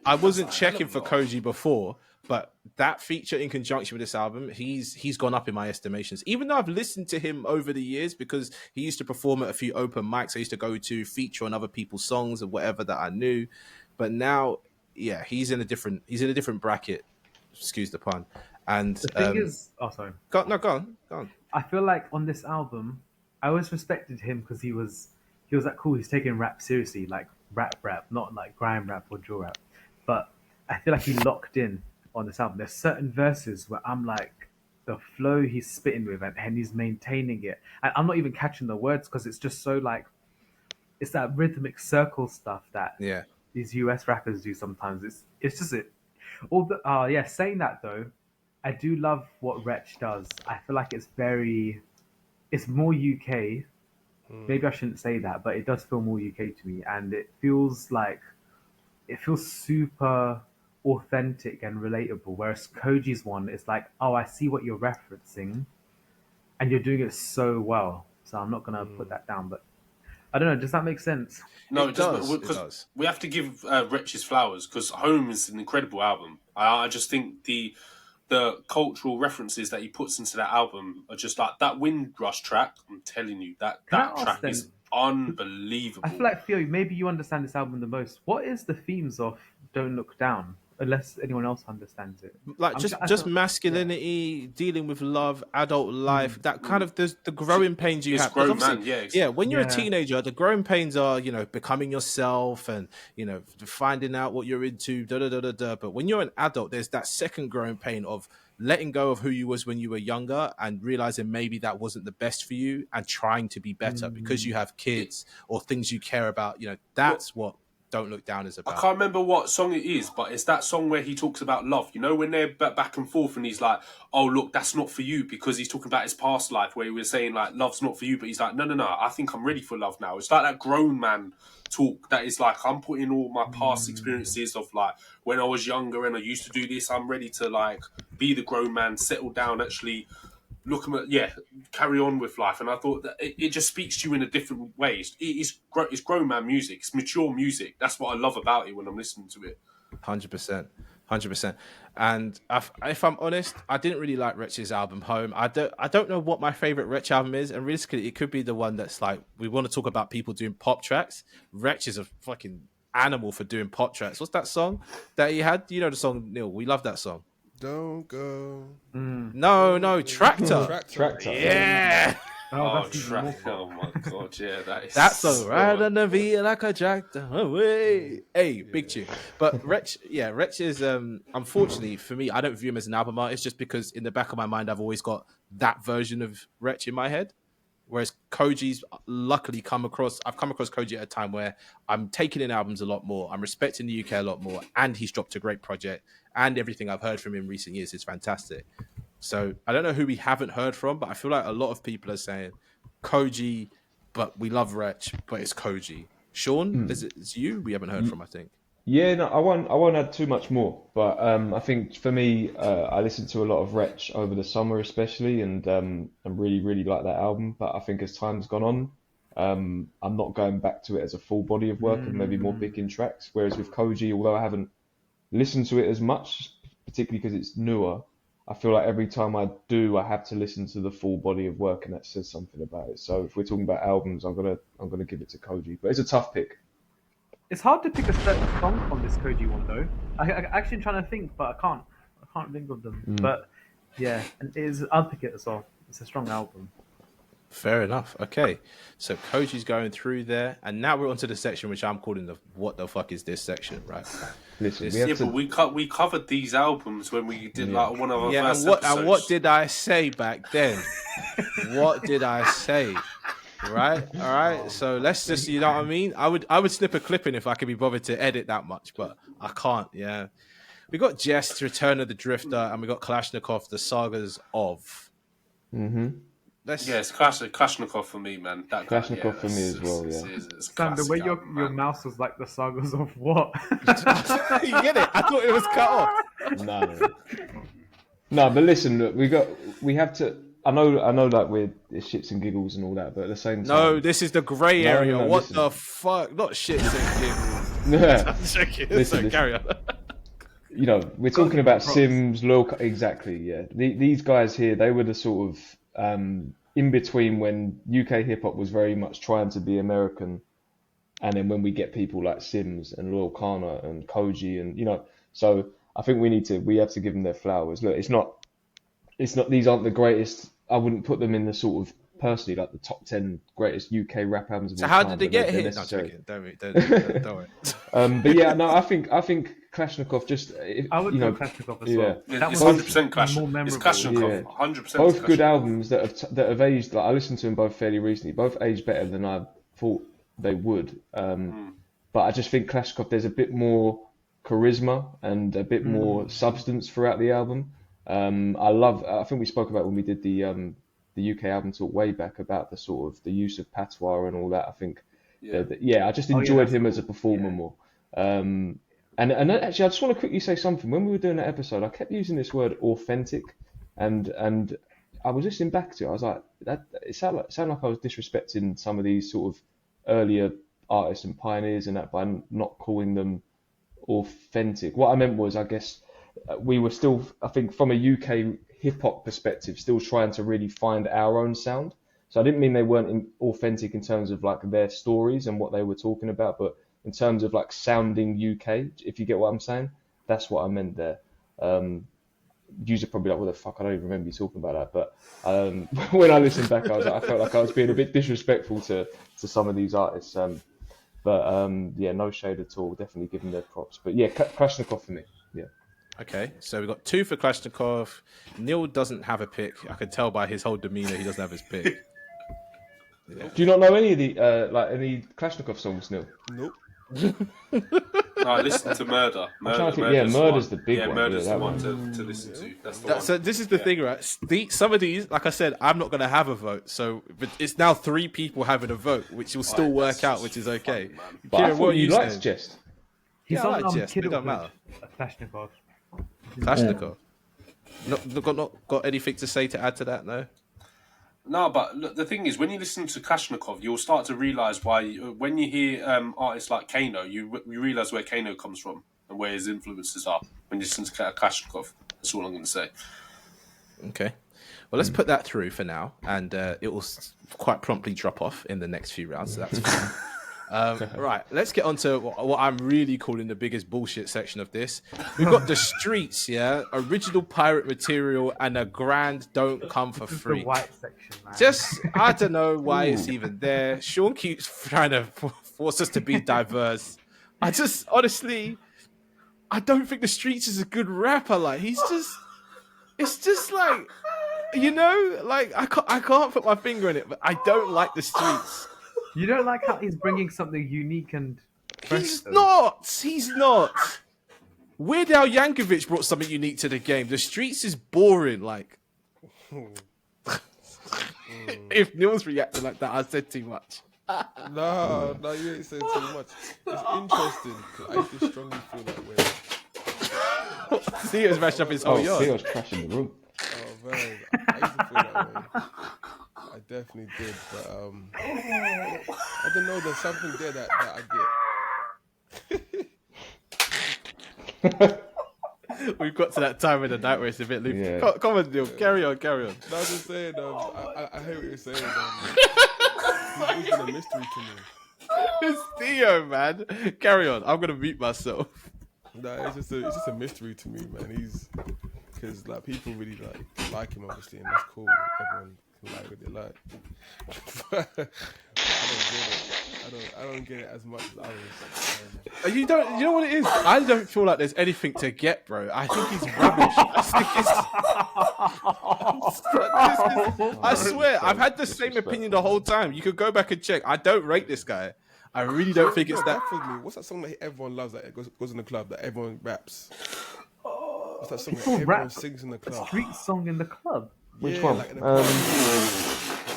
I wasn't checking for Koji before, but that feature in conjunction with this album, he's gone up in my estimations. Even though I've listened to him over the years because he used to perform at a few open mics I used to go to, feature on other people's songs or whatever that I knew. But now, yeah, he's in a different bracket. Excuse the pun. And the thing is, sorry. Go on. I feel like on this album, I always respected him because he was like cool. He's taking rap seriously, like rap, not like grime rap or drill rap. But I feel like he locked in on this album. There's certain verses where I'm like, the flow he's spitting with and he's maintaining it. And I'm not even catching the words because it's just so like, it's that rhythmic circle stuff that these US rappers do sometimes. It's just it. Saying that though, I do love what Wretch does. I feel like it's more UK. Maybe I shouldn't say that, but it does feel more UK to me. And it feels super authentic and relatable. Whereas Koji's one is like, oh, I see what you're referencing and you're doing it so well. So I'm not going to put that down, but I don't know. Does that make sense? No, it does. We have to give Wretch his flowers because Home is an incredible album. I just think the cultural references that he puts into that album are just like that Windrush track. I'm telling you, that track is unbelievable. I feel like, Theo, maybe you understand this album the most. What is the themes of Don't Look Down? unless anyone else understands it. Like I'm just I just feel, masculinity, dealing with love, adult life, that kind of the growing pains you It's have. Because grown obviously, man, yeah, yeah, exactly. when you're a yeah. teenager, the growing pains are, becoming yourself and, finding out what you're into, da da da da da. But when you're an adult, there's that second growing pain of letting go of who you was when you were younger and realizing maybe that wasn't the best for you and trying to be better because you have kids or things you care about. Well, That's what Don't Look Down is I about. can't remember what song it is, but it's that song where he talks about love. You know, when they're back and forth, and he's like, "Oh, look, that's not for you," because he's talking about his past life, where he was saying like, "Love's not for you," but he's like, "No, no, no, I think I'm ready for love now." It's like that grown man talk that is like, I'm putting all my past experiences of like when I was younger and I used to do this. I'm ready to like be the grown man, settle down, actually look at carry on with life. And I thought that it just speaks to you in a different way. It's grown man music. It's mature music. That's what I love about it when I'm listening to it. 100%. 100%. And if I'm honest, I didn't really like Wretch's album Home. I don't know what my favorite Wretch album is, and realistically, it could be the one that's like, we want to talk about people doing pop tracks. Wretch is a fucking animal for doing pop tracks. What's that song that he had? You know the song, Neil? We love that song. Don't go. No, Tractor. Tractor. Yeah. Oh, track! Oh my god, yeah, That's so right on the V like a tractor away. Hey, big tune. But Wretch is unfortunately for me, I don't view him as an album artist just because in the back of my mind I've always got that version of Wretch in my head. Whereas Koji's luckily I've come across Koji at a time where I'm taking in albums a lot more, I'm respecting the UK a lot more, and he's dropped a great project, and everything I've heard from him in recent years is fantastic. So I don't know who we haven't heard from, but I feel like a lot of people are saying Koji, but we love Wretch, but it's Koji. Sean, it's you we haven't heard from, I think. Yeah, no, I won't add too much more, but I think for me, I listened to a lot of Wretch over the summer, especially, and really, really like that album. But I think as time's gone on, I'm not going back to it as a full body of work and maybe more picking tracks. Whereas with Koji, although I haven't listened to it as much, particularly because it's newer, I feel like every time I do, I have to listen to the full body of work, and that says something about it. So if we're talking about albums, I'm gonna give it to Koji, but it's a tough pick. It's hard to pick a certain song from this Koji one though. I actually trying to think, but I can't think of them. But yeah, and I'll pick it as well. It's a strong album. Fair enough. Okay, so Koji's going through there, and now we're onto the section which I'm calling the "What the fuck is this" section, right? Listen, but we covered these albums when we did like one of our first episodes. And what did I say back then? What did I say? Right, all right. So let's just, you know what I mean. I would snip a clip in if I could be bothered to edit that much, but I can't. Yeah, we got Jest, Return of the Drifter, and we got Kalashnikov, The Sagas of. It's Kalashnikov for me, man. Kalashnikov for me as well. Yeah. Sam, the way your mouse was like The Sagas of what? You get it? I thought it was cut off. No, but listen, look, we have to. I know, like it's shits and giggles and all that, but at the same time, no, this is the grey area. No, what listen. the fuck? Not shits and giggles. Yeah. I'm joking. Listen. Carry on. You know, we're talking about Sims, Lil, exactly. Yeah, these guys here, they were the sort of in between when UK hip hop was very much trying to be American, and then when we get people like Sims and Lil Kana and Koji, and so I think we have to give them their flowers. Look, it's not these aren't the greatest. I wouldn't put them in the sort of personally like the top 10 greatest UK rap albums of all time. So how did they get here? Don't worry. But yeah, no, I think Kalashnikov just. I would go Kalashnikov as well. Yeah. That It's was 100% Clash. more memorable. It's Kalashnikov. Yeah. 100%. Both good albums that have aged. Like I listened to them both fairly recently. Both aged better than I thought they would. But I just think Kalashnikov, there's a bit more charisma and a bit more substance throughout the album. I think we spoke about when we did the UK album talk way back about the sort of the use of patois and all that. I think, I just enjoyed him as a performer more. And actually, I just want to quickly say something. When we were doing that episode, I kept using this word authentic, and I was listening back to it. I was like, it sounded like I was disrespecting some of these sort of earlier artists and pioneers and that by not calling them authentic. What I meant was, I guess we were still, I think, from a UK hip hop perspective, still trying to really find our own sound. So I didn't mean they weren't authentic in terms of like their stories and what they were talking about, but in terms of like sounding UK, if you get what I'm saying. That's what I meant there. User probably like, what the fuck? I don't even remember you talking about that. But when I listened back, I felt like I was being a bit disrespectful to some of these artists. Yeah, no shade at all. Definitely give them their props. But yeah, Kalashnikov for me. Yeah. Okay, so we got 2 for Kalashnikov. Neil doesn't have a pick. I can tell by his whole demeanor he doesn't have his pick. Yeah. Do you not know any of the any Kalashnikov songs, Neil? Nope. No, I listened to Murder. Murder's the big one. Murder's Yeah, the that one one. to listen to. That's the one. So this is the thing, right? Some of these, like I said, I'm not going to have a vote. So but it's now 3 people having a vote, which will still work out, which is okay. But I Kieran, thought what you are liked saying? Jest. He's Yeah, I on like Jess, but it don't matter. Kalashnikov. Kalashnikov. Not got anything to say to add to that, no? No, but look, the thing is, when you listen to Kalashnikov, you'll start to realise why. When you hear artists like Kano, you realise where Kano comes from and where his influences are. When you listen to Kalashnikov, that's all I'm going to say. Okay. Well, let's put that through for now, and it will quite promptly drop off in the next few rounds, so that's fine. Right, let's get on to what I'm really calling the biggest bullshit section of this. We've got the streets, yeah, original pirate material, and a grand don't come for free. The white section, man. Just, I don't know why it's even there. Sean keeps trying to force us to be diverse. Honestly, I don't think the streets is a good rapper. Like, it's just like, like I can't put my finger on it, but I don't like the streets. You don't like how he's bringing something unique and fresh, He's not. Weird Al Yankovic brought something unique to the game. The streets is boring. Like, if Neil's reacting like that, I said too much. No, you ain't saying too much. It's interesting because I just strongly feel that way. Theo's mashed up his whole yard. Theo's trashing the room. Oh man, I used to feel that way. I definitely did, but I don't know. There's something there that I get. We've got to that time of the night where it's a bit loopy. Yeah. Come on, Neil. Carry on. No, I'm just saying. I hear what you're saying. It's been a mystery to me. It's Theo, man. Carry on. I'm gonna mute myself. No, it's just a mystery to me, man. Because like people really like him, obviously, and that's cool. Everyone can like what they like. I don't get it as much as others. You know what it is? I don't feel like there's anything to get, bro. I think he's rubbish. I swear, I've had the same opinion the whole time. You could go back and check. I don't rate this guy. I really don't think it's that. Me. What's that song that everyone loves that goes in the club that everyone raps? What's that song that People everyone rap sings in the a club? street song in the club. Which one? Like in the club,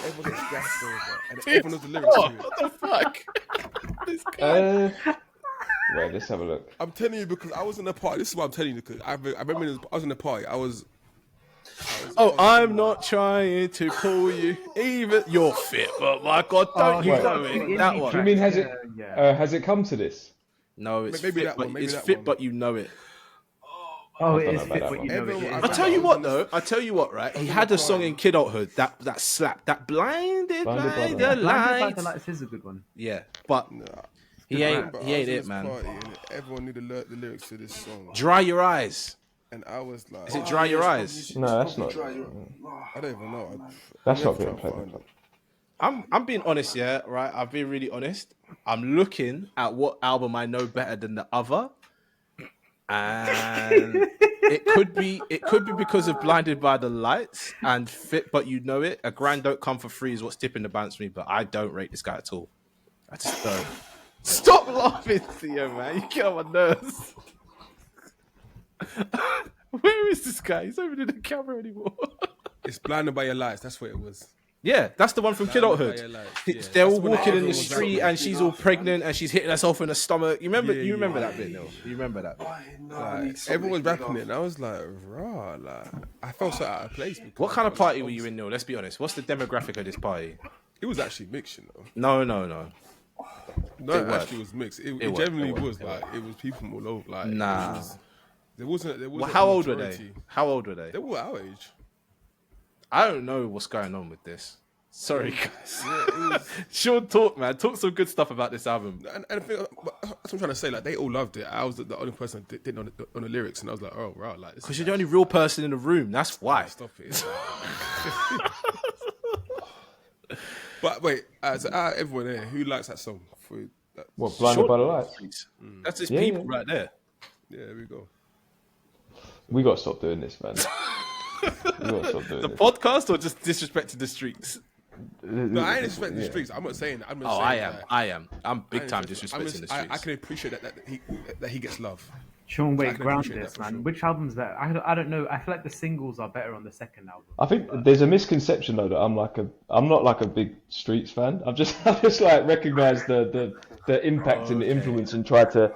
everyone gets gassed over, and everyone knows the lyrics to it. What the fuck? This guy. Wait, let's have a look. I'm telling you because I was in the party. This is what I'm telling you because I remember I was in the party. I'm not trying to pull you. Even you're fit, but my God, don't you know it? That one. Do you mean has it come to this? No, it's Maybe fit, that one, but maybe it's that fit, one. but you know it. Oh, I it don't is know fit, about but you that know one. it. I tell you what, though. I tell you what, right? He had a song in Kidulthood that slapped. That blinded by the Blinded by lights. the Lights is a good one. Yeah, but he ain't it, man. Party and everyone knew the lyrics to this song, Dry your eyes. and I was like, Is it Dry Your Eyes? No, that's not. I don't even know. That's not getting played in the club. I'm being honest, yeah, right? I've been really honest. I'm looking at what album I know better than the other, and it could be because of Blinded by the Lights and Fit, but you know it. A grand don't come for free is what's tipping the balance for me, but I don't rate this guy at all. I just don't. Stop laughing, Theo, man. You get on my nerves. Where is this guy? He's not even in the camera anymore. It's Blinded by Your Lights. That's what it was. Yeah, that's the one from Blinded by Your Kidulthood. Lights, yeah. They're all That's when walking in the everyone was street rapping. and she's all pregnant and she's hitting herself in the stomach. You remember? Yeah, you remember yeah. that bit, Neil? You remember that bit? Like, everyone was rapping it, and I was like, raw. Like, I felt so out of place. What kind of party were you in, Neil? Let's be honest. What's the demographic of this party? It was actually mixed, you know. No. No, it actually was mixed. It worked, generally it worked, was it like it was people from all over. Like, Nah. There wasn't. Well, how a old were majority. they? How old were they? They were our age. I don't know what's going on with this. Sorry, guys. Yeah, Sean, talk, man. Talk some good stuff about this album. and I think, that's what I'm trying to say. Like, they all loved it. I was the only person that didn't on the lyrics, and I was like, oh, right, like, Because you're the only real person in the room. That's why. Stop it. But wait, so out of everyone here, who likes that song? What, Blinded by the Lights? That's his Yeah, people yeah. right there. Yeah, there we go. We got to stop doing this, man. We got to stop doing The this. podcast or just disrespecting the streets? No, I ain't expecting the Yeah. streets. I'm not saying. I'm not Oh, saying I am. that. I am. I'm big I time ain't expecting- disrespecting the streets. I can appreciate that he gets love. Sean, I wait, can ground appreciate this, that for man. sure. Which album's better? I don't know. I feel like the singles are better on the second album. I think there's a misconception though that I'm not like a big Streets fan. I just like recognise the impact and the influence and try to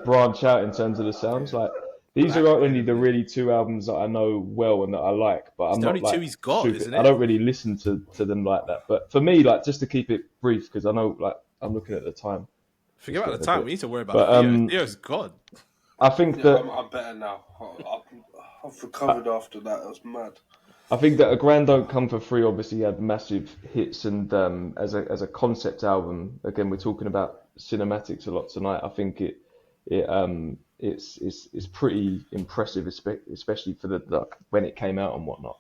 branch out in terms of the sounds. Like these are only the really two albums that I know well and that I like, but I'm the not only like two he's got, super- isn't it? I don't really listen to them like that. But for me, like just to keep it brief, because I know like I'm looking at the time. Forget about the time. We need to worry about But, Theo. Theo's gone. I think Yeah, that I'm better now. I've recovered after that. That was mad. I think that A Grand Don't Come for Free obviously had massive hits, and as a concept album, again we're talking about cinematics a lot tonight. I think it's pretty impressive, especially for like, when it came out and whatnot.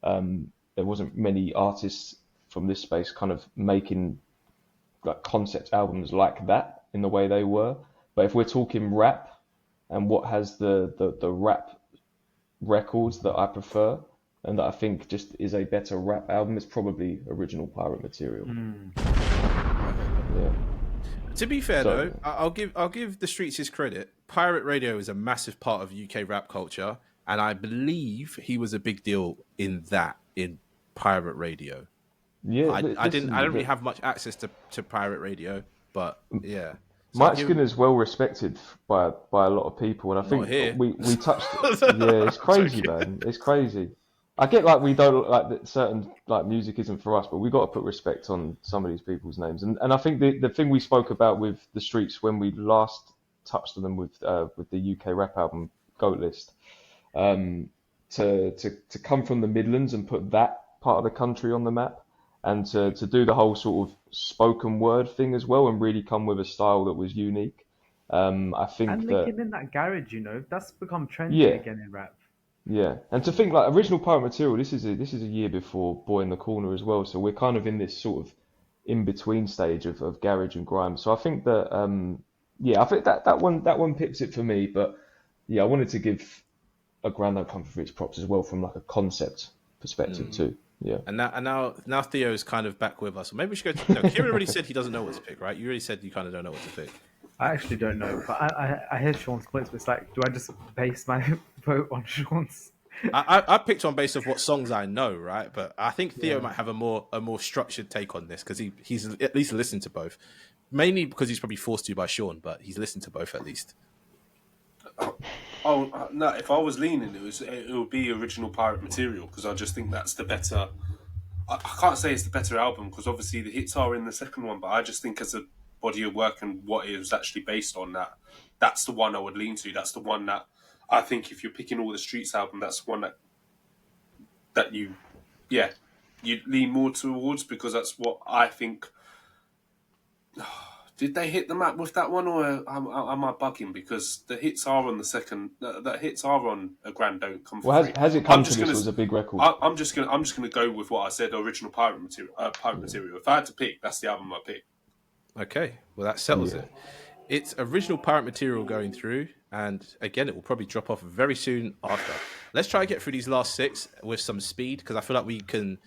There wasn't many artists from this space kind of making like concept albums like that in the way they were. But if we're talking rap and what has the rap records that I prefer and that I think just is a better rap album, it's probably Original Pirate Material. Yeah. To be fair, So- though, I'll give the streets his credit. Pirate radio is a massive part of UK rap culture, and I believe he was a big deal in pirate radio. Yeah, I didn't really have much access to pirate radio, but yeah. So Mike I'll give- Skinner's well respected by a lot of people, and I think here. we touched. Yeah, it's crazy, man. It's crazy. I get like we don't like that certain like music isn't for us, but we got to put respect on some of these people's names. And I think the thing we spoke about with the streets when we last touched on them with the UK rap album Goat List, to come from the Midlands and put that part of the country on the map, and to do the whole sort of spoken word thing as well, and really come with a style that was unique. I think And that. linking in that garage, that's become trendy Yeah. again in rap. Yeah, and to think like Original Pirate Material, this is a year before Boy in the Corner as well, so we're kind of in this sort of in between stage of garage and grime. So I think that I think that one pips it for me. But yeah, I wanted to give A Grand Don't Come for its props as well from like a concept perspective too. Yeah. And now Theo's kind of back with us. Maybe we should go to... No, Kieran already said he doesn't know what to pick, right? You already said you kind of don't know what to pick. I actually don't know, but I hear Sean's points, but it's like, do I just base my vote on Sean's? I picked on based off what songs I know, right? But I think Theo might have a more structured take on this because he's at least listened to both. Mainly because he's probably forced to by Sean, but he's listened to both at least. Oh no! If I was leaning, it would be Original Pirate Material because I just think that's the better. I can't say it's the better album because obviously the hits are in the second one, but I just think as a body of work and what it was actually based on, that's the one I would lean to. That's the one that I think if you're picking all the Streets album, that's the one that you lean more towards because that's what I think. Did they hit the map with that one, or am I bugging? Because the hits are on the second. The hits are on A Grand Don't Come for Well, Free. has it come to this as a big record? I'm just gonna go with what I said. Original Pirate Material. If I had to pick, that's the album I pick. Okay, well that settles it. It's Original Pirate Material going through, and again, it will probably drop off very soon after. Let's try to get through these last 6 with some speed because I feel like we can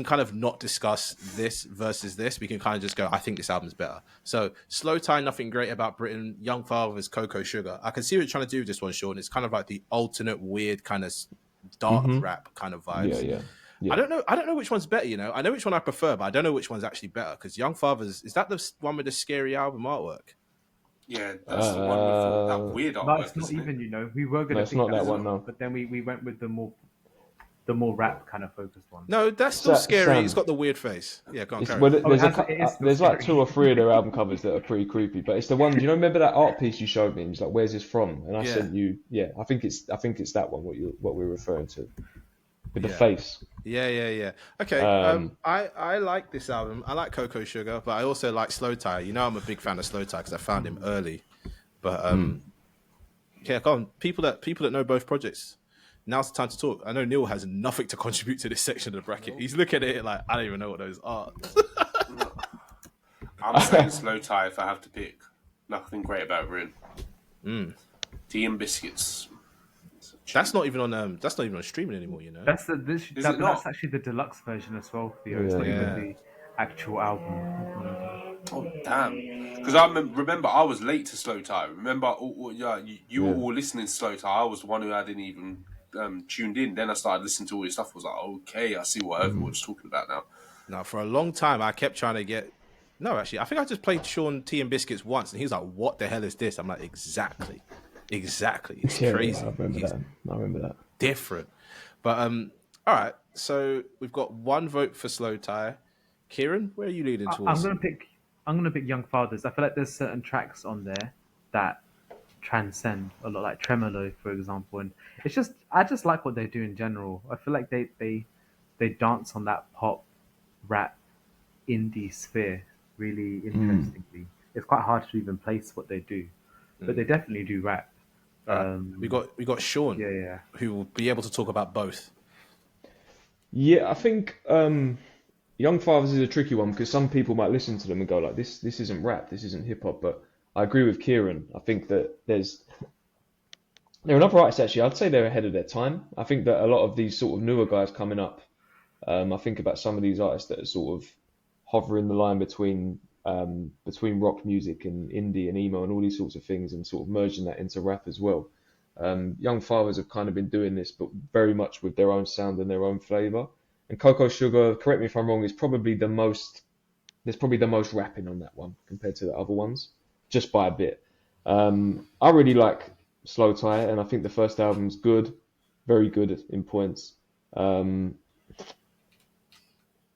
kind of not discuss this versus this. We can kind of just go, I think this album's better. So, Slow Tie, Nothing Great About Britain, Young Father's Cocoa Sugar. I can see what you're trying to do with this one, Sean. It's kind of like the alternate weird kind of dark rap kind of vibes. Yeah. I don't know which one's better, I know which one I prefer, but I don't know which one's actually better because Young Father's, is that the one with the scary album artwork? Yeah, that's the one with that weird artwork. But it's not even, we were going to it's pick not that as one, well, no. but then we went with the more rap kind of focused one. No, that's still scary. Sam. It's got the weird face. Yeah, go on, carry Well, on. there's like 2 or 3 of their album covers that are pretty creepy, but it's the one. Do you remember that art piece you showed me? And it's like, where's this from? And I sent you. Yeah, I think it's that one. What we're referring to. with the face. Yeah. Okay. I like this album. I like Cocoa Sugar, but I also like Slow Tie. You know, I'm a big fan of Slow Tie because I found him early. But yeah, come on, people that know both projects. Now's the time to talk. I know Neil has nothing to contribute to this section of the bracket. He's looking at it like I don't even know what those are. I'm saying Slow Tie if I have to pick. Nothing great about Rin. Tea and biscuits. That's not even on. That's not even on streaming anymore. You know. That's not? actually the deluxe version as well, Theo. It's not even the actual album. Oh damn! Because I remember I was late to Slow Tie. Remember, you were all listening to Slow Tie. I was the one who hadn't even tuned in. Then I started listening to all your stuff. I was like, okay, I see what everyone's talking about now. Now, for a long time, I kept trying to get. No, actually, I think I just played Sean Tea and Biscuits once, and he was like, "What the hell is this?" I'm like, "Exactly. It's crazy. I remember that. Different." But all right. So we've got one vote for Slow Tie. Kieran, where are you leading towards? I'm gonna pick Young Fathers. I feel like there's certain tracks on there that transcend a lot, like Tremolo, for example. And I just like what they do in general. I feel like they dance on that pop, rap, indie sphere really interestingly. It's quite hard to even place what they do, but they definitely do rap. We got Sean, who will be able to talk about both. Yeah, I think Young Fathers is a tricky one because some people might listen to them and go like, this isn't rap, this isn't hip hop. But I agree with Kieran. I think that they're another artists actually. I'd say they're ahead of their time. I think that a lot of these sort of newer guys coming up. I think about some of these artists that are sort of hovering the line between rock music and indie and emo and all these sorts of things, and sort of merging that into rap as well. Young Fathers have kind of been doing this, but very much with their own sound and their own flavour. And Cocoa Sugar, correct me if I'm wrong, is probably the most. There's probably the most rapping on that one compared to the other ones, just by a bit. I really like Slow Tie, and I think the first album's good, very good in points.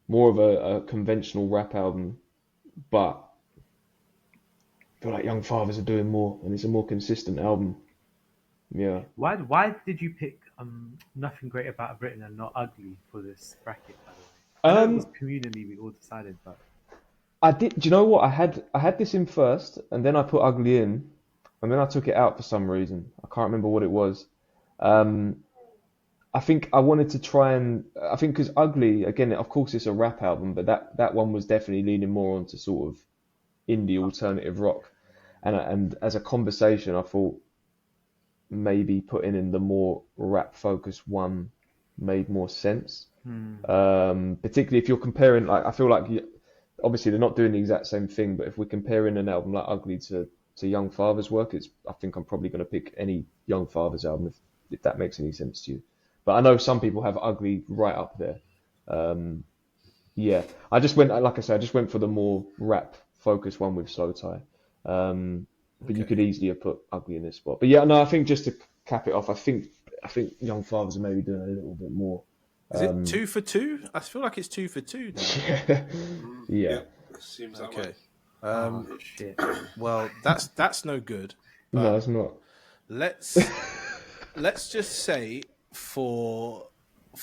More of a conventional rap album, but I feel like Young Fathers are doing more, and it's a more consistent album. Yeah. Why did you pick Nothing Great About Britain and not Ugly for this bracket, by the way? I know it was communally we all decided, but I did. Do you know what? I had this in first, and then I put Ugly in, and then I took it out for some reason. I can't remember what it was. I think I wanted to try and I think because Ugly, again, of course, it's a rap album, but that one was definitely leaning more onto sort of indie alternative rock, and as a conversation, I thought maybe putting in the more rap focused one made more sense. Particularly if you're comparing, like, I feel like obviously they're not doing the exact same thing, but if we're comparing an album like Ugly to Young Father's work, I think I'm probably going to pick any Young Father's album if that makes any sense to you. But I know some people have Ugly right up there. Yeah, I just went, like I said, I just went for the more rap focused one with Slow Tie. But you could easily have put Ugly in this spot. But yeah, no, I think just to cap it off, I think Young Fathers are maybe doing a little bit more. Is it 2 for 2? I feel like it's 2 for 2 now. Yeah. Seems that Okay. way. shit. Well, that's no good. No, it's not. Let's just say for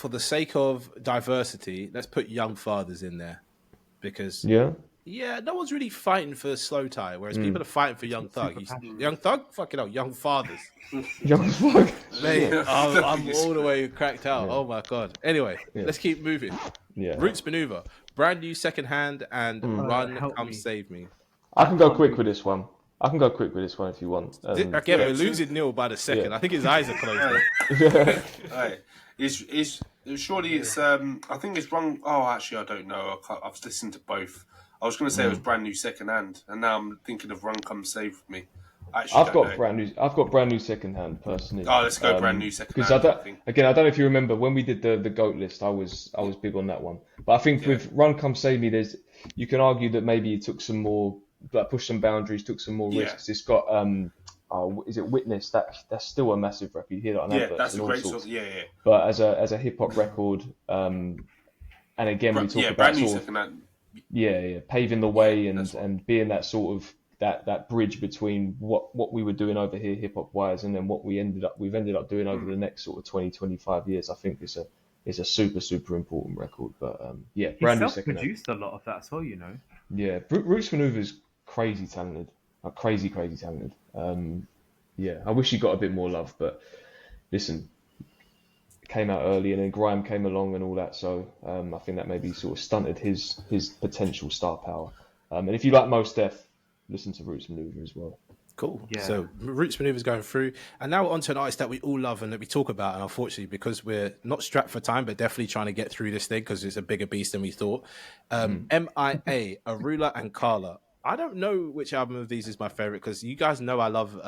the sake of diversity, let's put Young Fathers in there because no one's really fighting for Slow Tie, whereas people are fighting for Young Thug. Young Thug, fucking hell, Young Fathers. Young Thug, mate. I'm all the way cracked out. Oh my god. Anyway, let's keep moving. Yeah. Roots Maneuver, Brand New Second Hand, and Run Come Save Me. I can go quick with this one. If you want. Again, we're losing Neil by the second. I think his eyes are closed. Hey, surely it's I think it's wrong. Oh, actually, I don't know. I've listened to both. I was going to say it was Brand New Second Hand, and now I'm thinking of Run Come Save Me. I've got Brand New Second Hand personally. Oh, let's go Brand New Second Hand. I don't know if you remember when we did the GOAT list. I was big on that one, but I think with Run Come Save Me, you can argue that maybe it took some more, like, pushed some boundaries, took some more risks. It's got is it Witness? That's still a massive record. You hear that on adverts. That's a great sort. Yeah. But as a hip hop record, and again we talk about Brand New sort Second Hand. Paving the way and being that sort of that bridge between what we were doing over here hip hop wise and then what we've ended up doing over the next sort of 20-25 years. I think it's it's a super important record. But yeah, He brand new second album. self-produced a lot of that as well, you know. Yeah, Roots Maneuver's crazy talented, like crazy talented. Yeah, I wish he got a bit more love, but listen, it came out early, and then Grime came along and all that, so I think that maybe sort of stunted his potential star power. And if you like Mos Def, listen to Roots Maneuver as well. Cool. Yeah. So Roots Maneuver's going through. And now we're on to an artist that we all love and that we talk about. And unfortunately, because we're not strapped for time, but definitely trying to get through this thing because it's a bigger beast than we thought. MIA, Arula and Carla. I don't know which album of these is my favorite because you guys know I love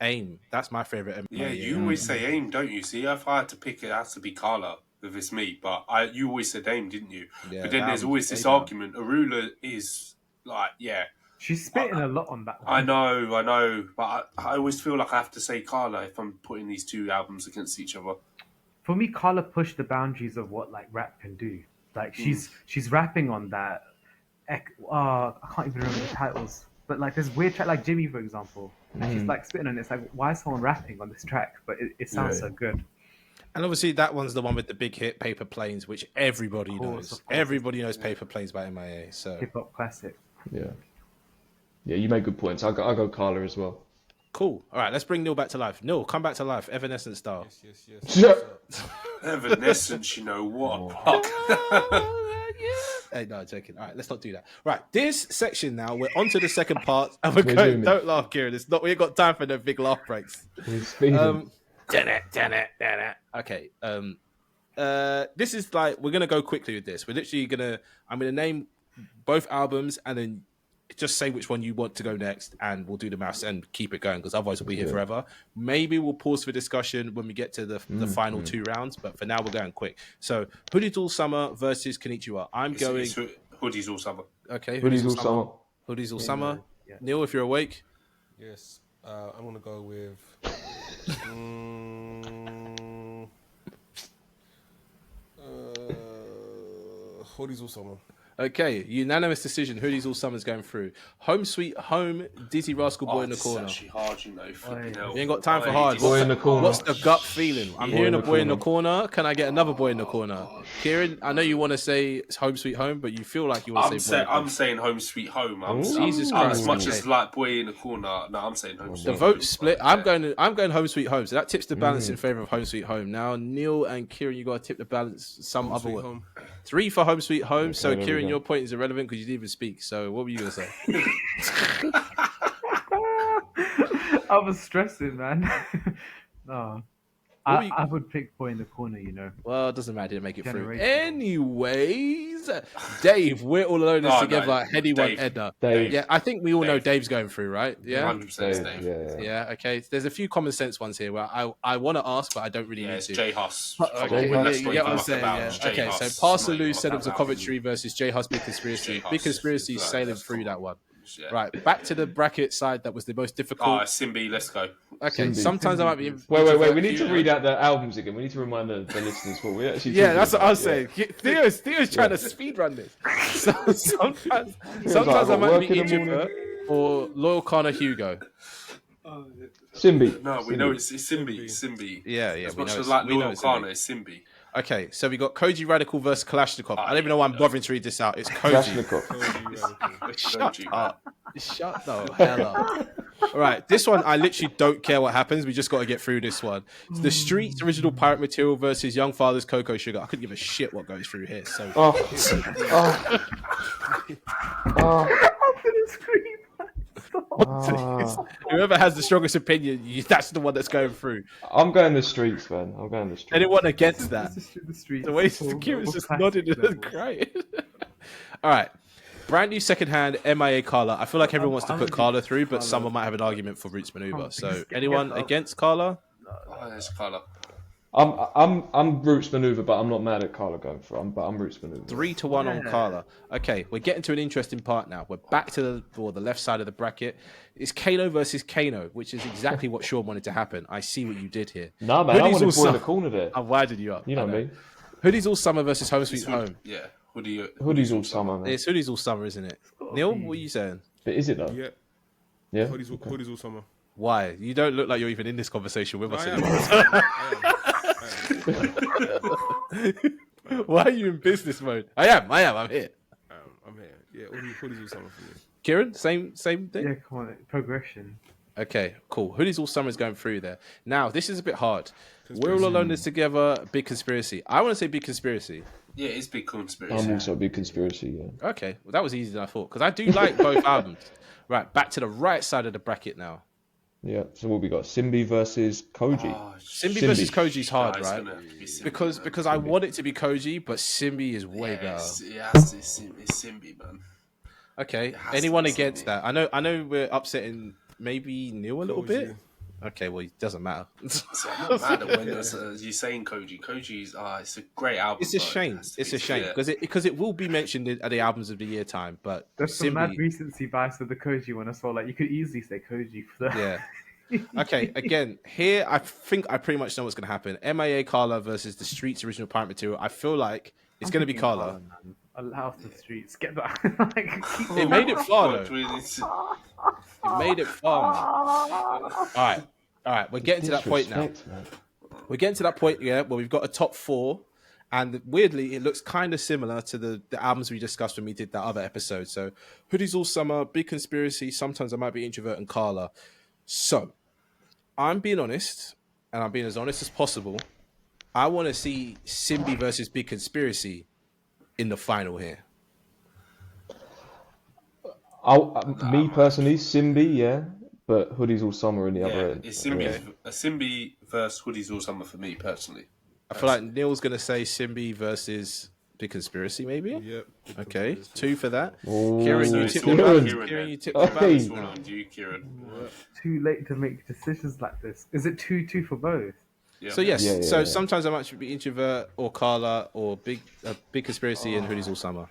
AIM. That's my favorite. Yeah, you always say AIM, don't you? See, if I had to pick, it has to be Carla if it's me. But you always said AIM, didn't you? Yeah, but then there's always this argument. Arula is like, yeah. She's spitting a lot on that one. I know. But I always feel like I have to say Carla if I'm putting these two albums against each other. For me, Carla pushed the boundaries of what like rap can do. Like she's rapping on that. I can't even remember the titles. But like there's weird track like Jimmy, for example. And she's like spitting on it. It's like, why is someone rapping on this track? But it sounds so good. And obviously that one's the one with the big hit Paper Planes, which everybody knows. Of course. Everybody knows Paper Planes by MIA. So Hip hop classic. Yeah, you make good points. I'll go Carla as well. cool. All right, let's bring Neil back to life. Neil, come back to life, Evanescence style. Yes. Evanescence, you know what? Hey, no, joking. All right, let's not do that. Right, this section now, we're on to the second part, and we're going. Don't laugh, Kieran. It's not. We ain't got time for no big laugh breaks. Okay. This is like we're gonna go quickly with this. We're literally gonna. I'm gonna name both albums, and then just say which one you want to go next, and we'll do the maths and keep it going because otherwise we'll be here forever. Maybe we'll pause for discussion when we get to the final two rounds, but for now we're going quick. So Hoodies All Summer versus Konnichiwa. I'm going It's Hoodies All Summer. Okay, Hoodies All Summer. Hoodies All Summer. Yeah. Neil, if you're awake. Yes, I'm gonna go with Hoodies All Summer. Okay, unanimous decision. Hoodies All Summer's going through. Home Sweet Home, Dizzy Rascal Boy in the This Corner. is actually hard, you know. Flipping hell. You ain't got time for hard. Boy in the corner. What's the gut feeling? I'm hearing a boy in the corner. Can I get another boy in the corner? Kieran, I know you want to say it's Home Sweet Home, but you feel like you want to say boy in the corner. I'm saying Home Sweet Home. Jesus Christ. As much Okay. as like Boy in the Corner, no, I'm saying Home Sweet The Home. vote split. I'm going Home Sweet Home. So that tips the balance in favor of Home Sweet Home. Now Neil and Kieran, you got to tip the balance some other way. Home. 3 for Home Sweet Home. Okay, So there we Kieran, go. your point is irrelevant because you didn't even speak. So what were you going to say? I was stressing, man. No. I would pick Boy in the Corner, you know. Well, it doesn't matter. Didn't make it through. Generational. Anyways, Dave, we're all alone this Oh, together. no. Heady one, Dave. Edna. Dave. Yeah, I think we all know Dave. Dave's going through, right? Yeah. 100% Dave. Yeah. Yeah. Okay. There's a few common sense ones here where I want to ask, but I don't really Yeah, need it's to. J Huss. Okay, Well, you get what I'm saying, yeah. Okay, so Parsaloo set up to comment. Coventry versus J Huss Big Conspiracy. J Huss. Big Conspiracy That's sailing cool. through that one. Yeah. Right, back to the bracket side that was the most difficult. Simbi, let's go. Okay, Simbi. sometimes I might be. Wait. We need to read out the albums again. We need to remind the listeners what we actually. Yeah, talking that's what I was about. saying. Theo's trying to speed run this. So sometimes like, I might work be in the introvert or Loyal Connor Hugo. Simbi. No, we know it's Simbi. Yeah, As we much know as like we know Loyal it's Kana, Simbi. it's Simbi. Okay, so we got Koji Radical versus Kalashnikov. I don't even know why I'm bothering to read this out. It's Koji. Kalashnikov. Shut up. Shut the hell up. All right, this one, I literally don't care what happens. We just got to get through this one. It's the Streets original Pirate Material versus Young Father's Cocoa Sugar. I couldn't give a shit what goes through here. So Oh. I'm gonna scream. whoever has the strongest opinion, that's the one that's going through. I'm going the streets, man. I'm going the streets. Anyone against that? Let's just do the streets. The way Full- Kieran's full just classic nodding and level. crying. All right. Brand new secondhand MIA Carla. I feel like everyone wants to put Carla through, but someone might have an argument for Roots Maneuver. So anyone against Carla? Oh, there's Kana. I'm Roots Maneuver, but I'm not mad at Carla going for. I'm Roots Maneuver. 3-1 on Carla. Okay, we're getting to an interesting part now. We're back to the left side of the bracket. It's Kano versus Kano, which is exactly what Sean wanted to happen. I see what you did here. Nah, man, I Hoodies wanted all Boy in the sum- corner there. I'm winding you up. You know I me. Hoodies All Summer versus Home Sweet Home. Yeah, Hoodie. Hoodies all summer, man. It's Hoodies All Summer, isn't it? Neil, what are you saying? But is it though? Yeah, Yeah. Hoodies All Summer. Why? You don't look like you're even in this conversation with us I anymore. am. Why are you in business mode? I am. I'm here. I'm here. Yeah, hoodies all summer for me. Kieran, same thing. Yeah, come on, progression. Okay, cool. Hoodies all summer is going through there. Now, this is a bit hard. We're all alone this together. Big conspiracy. I want to say big conspiracy. Yeah, it's big conspiracy. I'm also a big conspiracy. Yeah. Okay, well, that was easier than I thought because I do like both albums. Right, back to the right side of the bracket now. Yeah. So what we got? Simbi versus Koji. Simbi versus Koji's hard, It's right? gonna have to be Simbi, Because I want it to be Koji, but Simbi is way better. it's Simbi, man. Okay. has to Anyone be against Simbi. that? I know we're upsetting maybe Neil a little bit. Koji. Okay, well, it doesn't matter. So I'm not mad at when you're saying Koji. Koji's it's a great album. It's a but it shame. has to It's be- a shame yeah. because it will be mentioned at the albums of the year time. But There's some mad Simbi, recency bias with the Koji one as well. Like you could easily say Koji for that. yeah. Okay, again, here I think I pretty much know what's going to happen. MIA Carla versus the Streets original Pirate Material. I feel like it's going to be Carla. Man. Allow off the streets. Get that. Like, keep It made it far God, though. really, It made it far. Man. All right. We're getting to that point now. Disrespect, man. We're getting to that point, yeah, where we've got a top four, and weirdly, it looks kind of similar to the albums we discussed when we did that other episode. So, Hoodies All Summer, Big Conspiracy, Sometimes I Might Be Introvert, and Carla. So, I'm being honest, and I'm being as honest as possible. I want to see Simbi versus Big Conspiracy in the final here. Me personally, Simbi, yeah, but Hoodies All Summer in the other end. It's Simbi versus Hoodies All Summer for me personally. I feel like Neil's going to say Simbi versus Big Conspiracy, maybe? Yep. Okay, 2 for that. Oh, Kieran, So you it's tip all the on balance. Kieran Kieran, then. you tip the Hey. balance. It's all on you, Kieran. too late to make decisions like this. Is it 2-2 for both? Yeah. So yes, Yeah, yeah, so yeah. sometimes I might be Introvert or Carla or Big Conspiracy and Hoodies All Summer.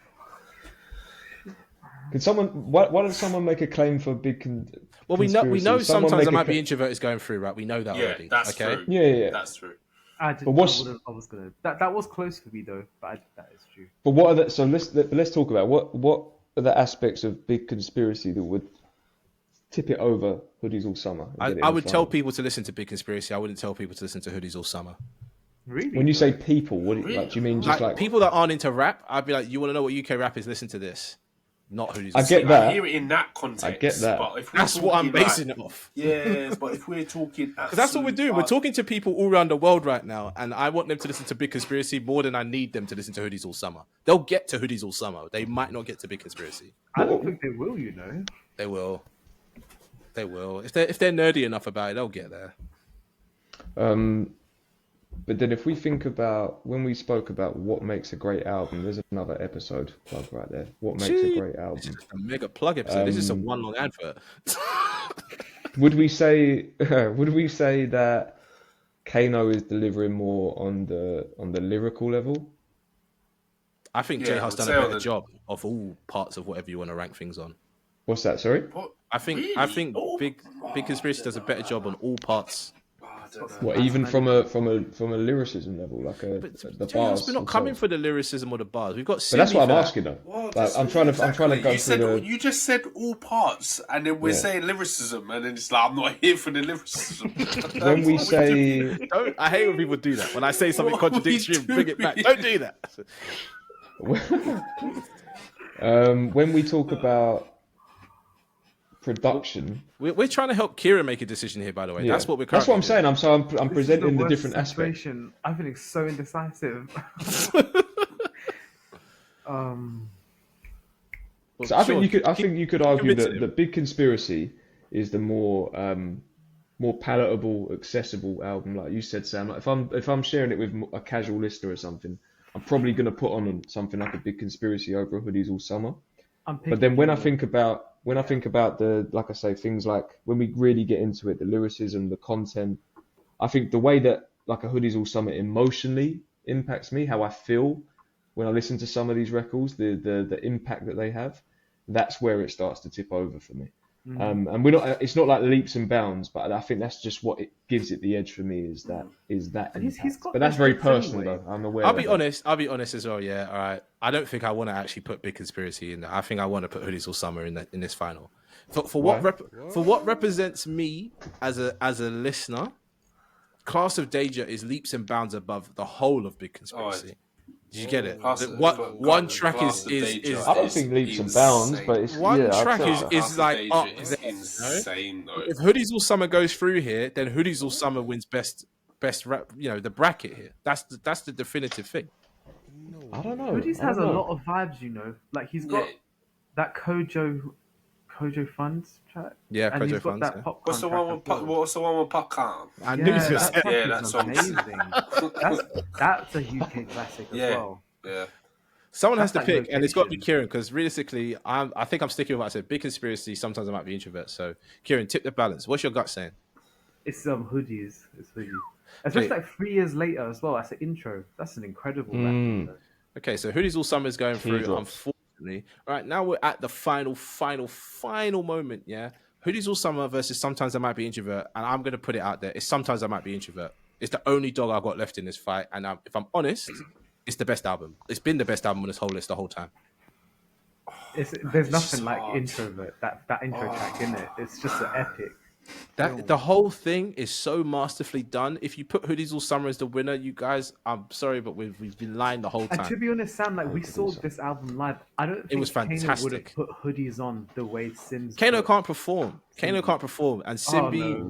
Can someone? Why does someone make a claim for Well, we know conspiracy? Someone sometimes make I a might be cla- Introvert is going through, right? We know that Yeah, already. that's okay. true. Yeah. That's true. I did. But what's- I was gonna. That was close for me though. But that is true. But what are the? So let's talk about what are the aspects of Big Conspiracy that would tip it over Hoodies All Summer? and get it I in would the tell final? people to listen to Big Conspiracy. I wouldn't tell people to listen to Hoodies All Summer. Really? When you say people, what do you mean? Just like people that aren't into rap, I'd be like, you want to know what UK rap is? Listen to this, not Hoodies. I All get Summer. that. I hear it in that context. I get that. But if we're That's what I'm talking, basing like, it off. Yeah, but if we're talking, Because that's what we're doing. We're talking to people all around the world right now, and I want them to listen to Big Conspiracy more than I need them to listen to Hoodies All Summer. They'll get to Hoodies All Summer. They might not get to Big Conspiracy. I don't think they will. You know. They will. They will. If they're nerdy enough about it, they'll get there. But then if we think about when we spoke about what makes a great album, there's another episode plug right there. What makes a great It's album? just a mega plug episode. This is a one long advert. Would we say that Kano is delivering more on the lyrical level? I think Yeah, J I House would done say a on better the- job of all parts of whatever you want to rank things on. What's that? Sorry. What? I think Really? Oh, Big Conspiracy does a better job on all parts. I don't know. What even from a lyricism level, like But the J House, bars. we're not themselves? coming for the lyricism or the bars. We've got. But that's Cindy what I'm for that. asking though. Well, Like, that's- I'm trying to go you said, through the. You just said all parts, and then we're Yeah. saying lyricism, and then it's like I'm not here for the lyricism. When we say Don't. I hate when people do that. When I say something What are we contradictory, bring it back. doing? Don't do that. when we talk about production, We're trying to help Kira make a decision here. By the way, yeah. that's what we're. That's what I'm currently saying. I'm This is presenting the worst different aspects. situation. I think it's so indecisive. doing. So I think Sure. you could argue convince that him. the Big Conspiracy is the more palatable, accessible album, like you said, Sam. Like if I'm sharing it with a casual listener or something, I'm probably gonna put on something like a Big Conspiracy over Hoodies All Summer. But then when I think about the, like I say, things like when we really get into it, the lyricism, the content, I think the way that like a Hoodies All Summer emotionally impacts me, how I feel when I listen to some of these records, the impact that they have, that's where it starts to tip over for me. And we're not. It's not like leaps and bounds, but I think that's just what it gives it the edge for me is that He's impact. got But that's very those personal, anyway. though. I'm aware. I'll of be it. honest. I'll be honest as well. Yeah. All right. I don't think I want to actually put Big Conspiracy in there. I think I want to put Hoodies All Summer in this final. For what Why? for what represents me as a listener, Class of Danger is leaps and bounds above the whole of Big Conspiracy. Did you get it? One track Class of is Danger I don't think leaps and bounds, insane. but it's one yeah, I'd track say so. is like up Danger is there. insane though. If Hoodies All Summer goes through here, then Hoodies All Summer wins best rap. The bracket here. That's the definitive thing. I don't know. Hoodies I has a don't know. lot of vibes, Like he's got that Kojo Funds track. Yeah, and he's Kojo got Funds, that yeah. popcorn What's the track one with as well. What's the one with Popcorn? I knew Yeah, you that said track Yeah, is that song's- amazing. that's a UK classic as Yeah. well. Yeah. Someone has to That's like pick, and it's got to be location. Kieran, because realistically, I think I'm sticking with what I said. Big Conspiracy. Sometimes I might be introvert. So, Kieran, tip the balance. What's your gut saying? It's Hoodies. It's Hoodies. Especially Okay. like 3 years later as well. That's an intro. That's an incredible rap intro. Okay, so Hoodies All Summer is going through, Teardrops. unfortunately. All right, now we're at the final moment, yeah? Hoodies All Summer versus Sometimes I Might Be Introvert, and I'm going to put it out there. It's Sometimes I Might Be Introvert. It's the only dog I've got left in this fight, and if I'm honest, it's the best album. It's been the best album on this whole list the whole time. There's nothing like hard. Introvert. That intro track in it. It's just an epic. The whole thing is so masterfully done. If you put Hoodies All Summer as the winner, you guys, I'm sorry, but we've been lying the whole And to time. be honest, Sam, like we saw this album live. I don't think was Kano would have fantastic. put Hoodies on the way Sims. Kano put- can't perform. And Simbi.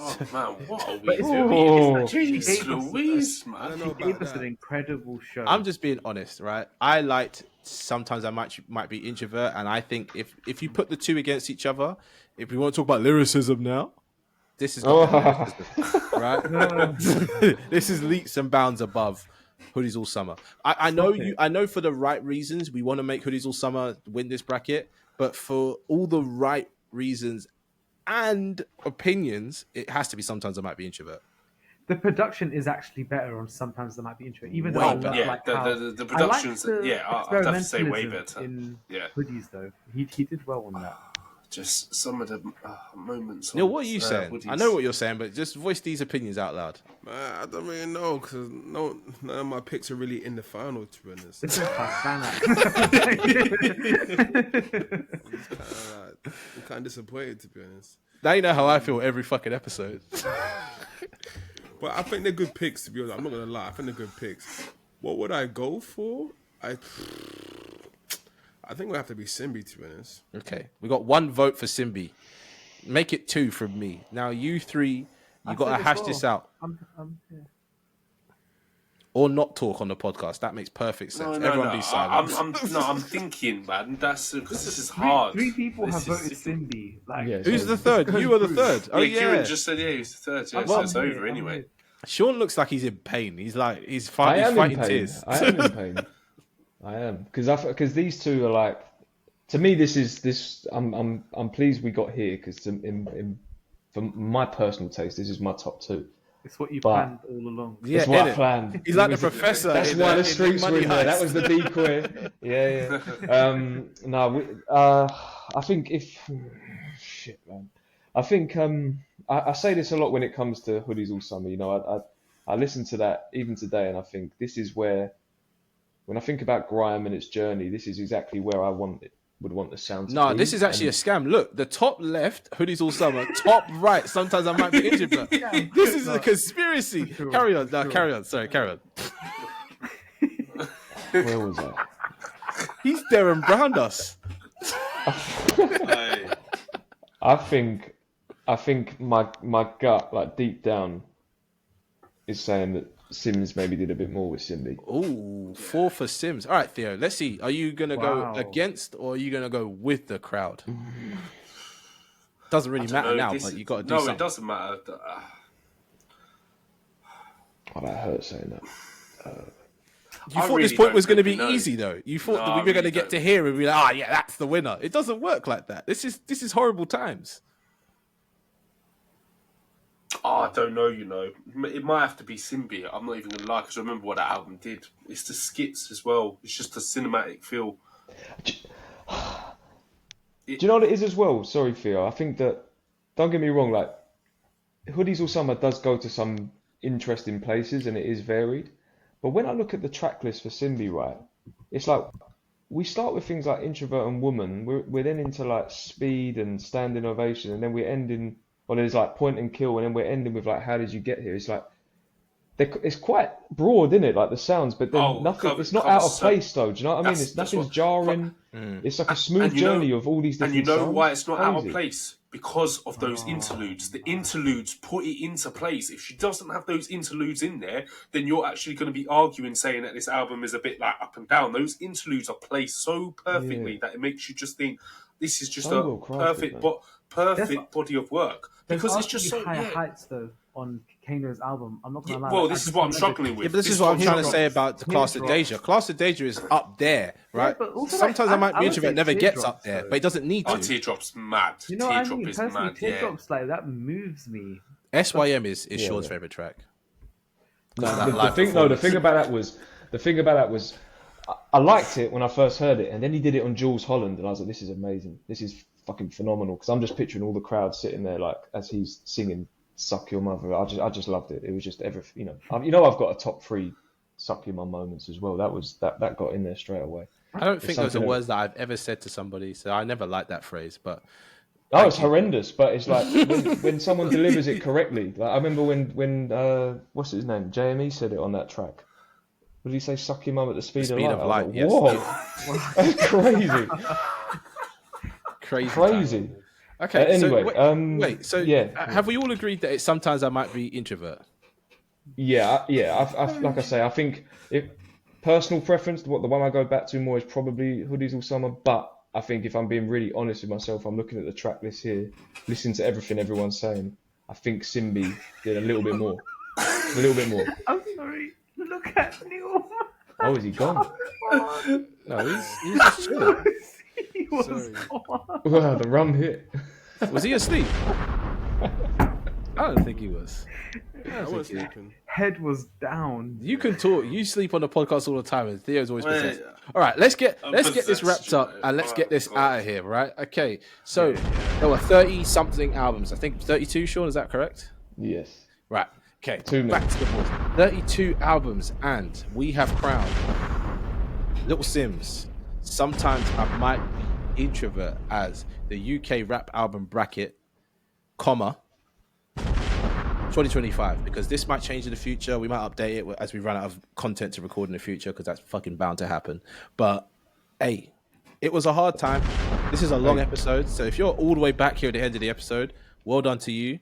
Oh man, what are we But it's doing? He Jeez gave us- Louise, I man. don't know He about gave us that. an incredible show. I'm just being honest, right? I liked Sometimes I Might Be Introvert, and I think if you put the two against each other, if we want to talk about lyricism now, this is got lyricism, right? This is leaps and bounds above Hoodies All Summer. I know for the right reasons we want to make Hoodies All Summer win this bracket, but for all the right reasons and opinions, it has to be Sometimes I Might Be Introvert. The production is actually better on Sometimes There Might Be Intro, even though Way I better. love, Yeah, like the how productions. I like the Yeah, I'd have to say way experimentalism better. in Yeah. Hoodies though. He did well on that. Just some of the moments. Neil, on, what are you saying? Woody's. I know what you're saying, but just voice these opinions out loud. I don't really know because none of my picks are really in the final, to be honest. This is fun. I'm kind of disappointed, to be honest. Now you know how I feel every fucking episode. But I think they're good picks, to be honest. I'm not going to lie. I think they're good picks. What would I go for? I think it would have to be Simbi, to be honest. Okay, we got one vote for Simbi. Make it 2 from me. Now you 3, you got to hash this out Yeah. or not talk on the podcast. That makes perfect sense. Everyone be silent. I'm thinking, man. That's because this is hard. Three people This have is- voted Simbi. Like, Yeah, Who's so- the third? You are the third. Oh Yeah, Kieran yeah. just said he was the third. Yeah, I'm so it's here, over I'm anyway. here. Sean looks like he's in pain. He's I fighting am in pain. tears. I am in pain. I am because these two are like, to me this. I'm pleased we got here because for my personal taste, this is my top 2. It's what you But- planned all along. Yeah, That's what I innit? planned. He's like It the was- professor. That's in, why in the streets were Money in there. That Heist. was the decoy. Yeah. I think shit, man. I think I say this a lot when it comes to Hoodies All Summer. You know, I listen to that even today, and I think this is where, when I think about grime and its journey, this is exactly where I would want the sound to No, be. this is actually a And scam. Look, the top left, Hoodies All Summer. Top right, Sometimes I Might Be Introvert. This is a conspiracy. Sure, Carry on. No, sure. carry on. Sorry, carry on. where was I? He's Darren Browned us. Hey, I think my gut, like deep down, is saying that Sims maybe did a bit more with Simbi. Ooh, 4 for Sims. All right, Theo, let's see. Are you going to go Wow. against or are you going to go with the crowd? Doesn't really I don't matter know, now, this- but you got to do No, something. it doesn't matter. Oh, that hurts saying that. You I thought this really point don't was going to be really know. easy, though. You thought No, that I we were going to really get don't. to here and be like, yeah, that's the winner. It doesn't work like that. This is horrible times. Oh, I don't know, you know. It might have to be Simbi. I'm not even going to lie, because I remember what that album did. It's the skits as well. It's just a cinematic feel. Do you know what it is as well? Sorry, Theo. I think that, don't get me wrong, like, Hoodies All Summer does go to some interesting places and it is varied. But when I look at the track list for Simbi, right, it's like, we start with things like Introvert and Woman, we're then into like Speed and Standing Ovation, and then we're ending or there's like point and kill, and then we're ending with like how did you get here? It's like it's quite broad, isn't it? Like the sounds, but then nothing. It's not out of place though. Do you know what I mean? It's nothing's jarring. It's like a smooth journey of all these different. And you know sounds. why it's not Crazy. out of place? Because of those interludes. The interludes put it into place. If she doesn't have those interludes in there, then you're actually going to be arguing, saying that this album is a bit like up and down. Those interludes are placed so perfectly that it makes you just think this is just a perfect body of work. Because it's just so higher heights though on Kano's album. I'm not gonna lie. Well, this is what I'm struggling with. Yeah, but this is what I'm trying to say about the Class of Deja. Class of Deja is up there, right? Yeah, but also, sometimes like, I might be introvert, never gets up Teardrops, there, though. but it doesn't need to. Oh, Teardrop's mad. You know what I Teardrop mean? is Personally, mad. Teardrops like that moves me. SYM is Sean's favorite track. The thing about that was, I liked it when I first heard it, and then he did it on Jules Holland, and I was like, this is amazing. This is fucking phenomenal. Because I'm just picturing all the crowd sitting there like as he's singing "Suck Your Mother." I just loved it. It was just everything. I've got a top 3 "Suck Your Mum" moments as well. That got in there straight away. I don't think those are words that I've ever said to somebody, so I never liked that phrase. But it's horrendous. But it's like when someone delivers it correctly. Like I remember when what's his name, JME said it on that track. What did he say? "Suck your mum at the speed of light." Like, yes. Whoa, that's crazy. Crazy. Okay. Anyway, wait. So have we all agreed that sometimes I might be introvert? Yeah. Like I say, I think personal preference, the one I go back to more is probably Hoodies All Summer. But I think if I'm being really honest with myself, I'm looking at the track list here, listening to everything everyone's saying. I think Simbi did a little bit more. I'm sorry. Look at Neil. Oh, is he gone? No, he's just chilling. He was gone. Wow, the rum hit. Was he asleep? I don't think he was. I was sleeping. Head was down. You can talk. You sleep on the podcast all the time, and Theo's always possessed. All right, let's get this wrapped up and let's get this out of here, right? Okay, so there were 30-something albums. I think 32. Sean, is that correct? Yes. Right. Okay. Too many. Back to the board. 32 albums, and we have crowned Little Sims. Sometimes I might be introvert as the UK rap album bracket, 2025, because this might change in the future. We might update it as we run out of content to record in the future, because that's fucking bound to happen. But hey, it was a hard time. This is a long episode, so if you're all the way back here at the end of the episode, well done to you.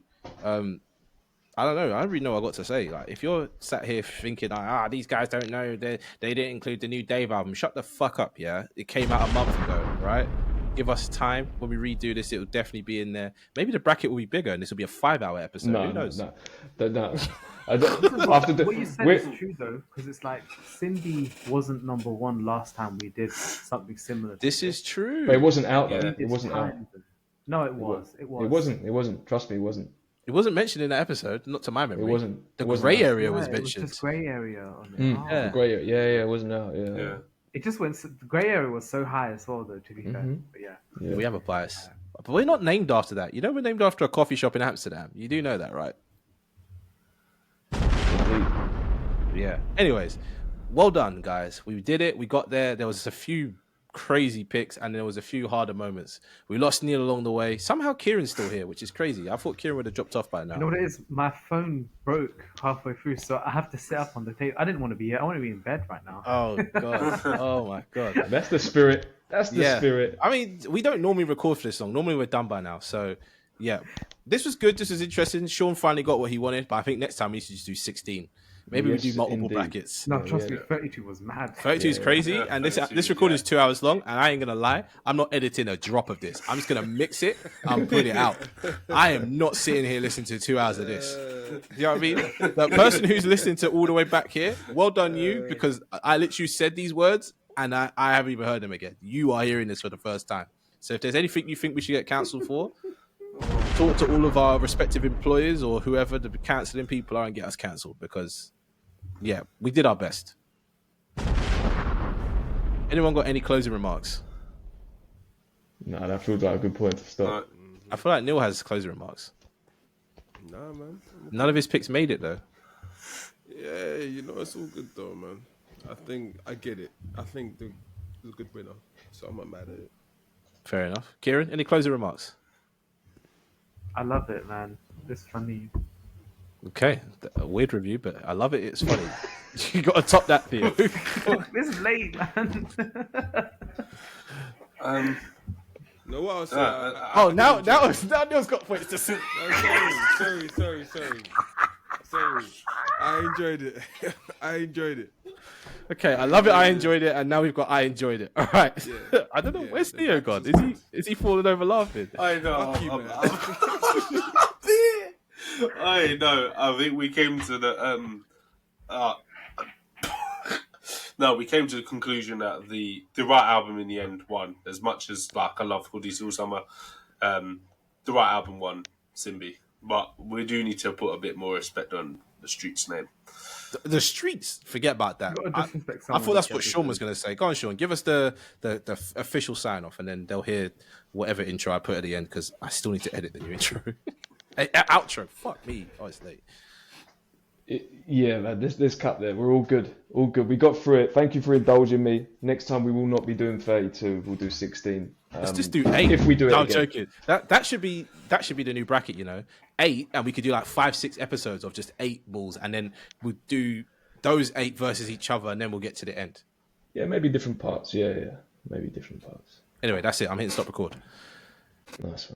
I don't know. I don't really know what I got to say. Like, if you're sat here thinking, these guys don't know, they didn't include the new Dave album. Shut the fuck up, yeah? It came out a month ago, right? Give us time. When we redo this, it will definitely be in there. Maybe the bracket will be bigger, and this will be a 5-hour episode. Who knows? No. What you said is true, though, because it's like Cindy wasn't number 1 last time we did something similar. This is true. But it wasn't out, though. It wasn't out. No, it was. It wasn't. Trust me, it wasn't. It wasn't mentioned in that episode, not to my memory. It wasn't. The grey area was mentioned. It was just grey area on it. Yeah. The grey area. Yeah, it wasn't out. Yeah. It just went. The grey area was so high as well, though. To be fair, but yeah, we have a bias, but we're not named after that. You know, we're named after a coffee shop in Amsterdam. You do know that, right? Yeah. Anyways, well done, guys. We did it. We got there. There was a few crazy picks, and there was a few harder moments. We lost Neil along the way. Somehow Kieran's still here, which is crazy. I thought Kieran would have dropped off by now. You know what it is? My phone broke halfway through, so I have to sit up on the table. I didn't want to be here. I want to be in bed right now. Oh god. Oh my god. That's the spirit. That's the spirit. I mean, we don't normally record for this long. Normally we're done by now. So yeah, this was good. This was interesting. Sean finally got what he wanted, but I think next time we should just do 16. Maybe we do multiple brackets. No, trust me, 32 was mad. 32 is crazy, and this recording is 2 hours long, and I ain't gonna lie, I'm not editing a drop of this. I'm just gonna mix it and put it out. I am not sitting here listening to 2 hours of this. You know what I mean? The person who's listening to all the way back here, well done you, because I literally said these words, and I haven't even heard them again. You are hearing this for the first time. So if there's anything you think we should get cancelled for, talk to all of our respective employers or whoever the cancelling people are and get us cancelled, because yeah, we did our best. Anyone got any closing remarks? No, that feels like a good point to start. I feel like Neil has closing remarks. Nah, man. None of his picks made it though. Yeah, you know, it's all good though, man. I get it. I think it's a good winner, so I'm not mad at it. Fair enough. Kieran, any closing remarks? I love it, man. It's funny. Okay, a weird review, but I love it. It's funny. You got to top that, Theo. It's late, man. No, what I was Oh, now Neil's got points to sit. Sorry. I enjoyed it. I enjoyed it. Okay, I love it. I enjoyed it, and now we've got I enjoyed it. All right. Yeah. I don't know Yeah, where's the Theo gone. Is he falling over laughing? I know. Fuck you, man. I know. I think we came to the no, we came to the conclusion that the right album in the end won. As much as like I love Hoodies All Summer, the right album won Simbi. But we do need to put a bit more respect on the Streets name. The Streets, forget about that. You gotta disrespect I someone thought that's each what Sean episode. was going to say. Go on, Sean. Give us the official sign off, and then they'll hear whatever intro I put at the end because I still need to edit the new intro. Outro. Fuck me. Oh, it's late. Yeah, man, this cut there. We're all good. All good. We got through it. Thank you for indulging me. Next time we will not be doing 32. We'll do 16. Let's just do 8. If we do it no, I'm again. joking. That should be the new bracket, 8, and we could do like 5-6 episodes of just 8 balls, and then we'll do those 8 versus each other, and then we'll get to the end. Yeah, maybe different parts. Yeah. Maybe different parts. Anyway, that's it. I'm hitting stop record. Nice one.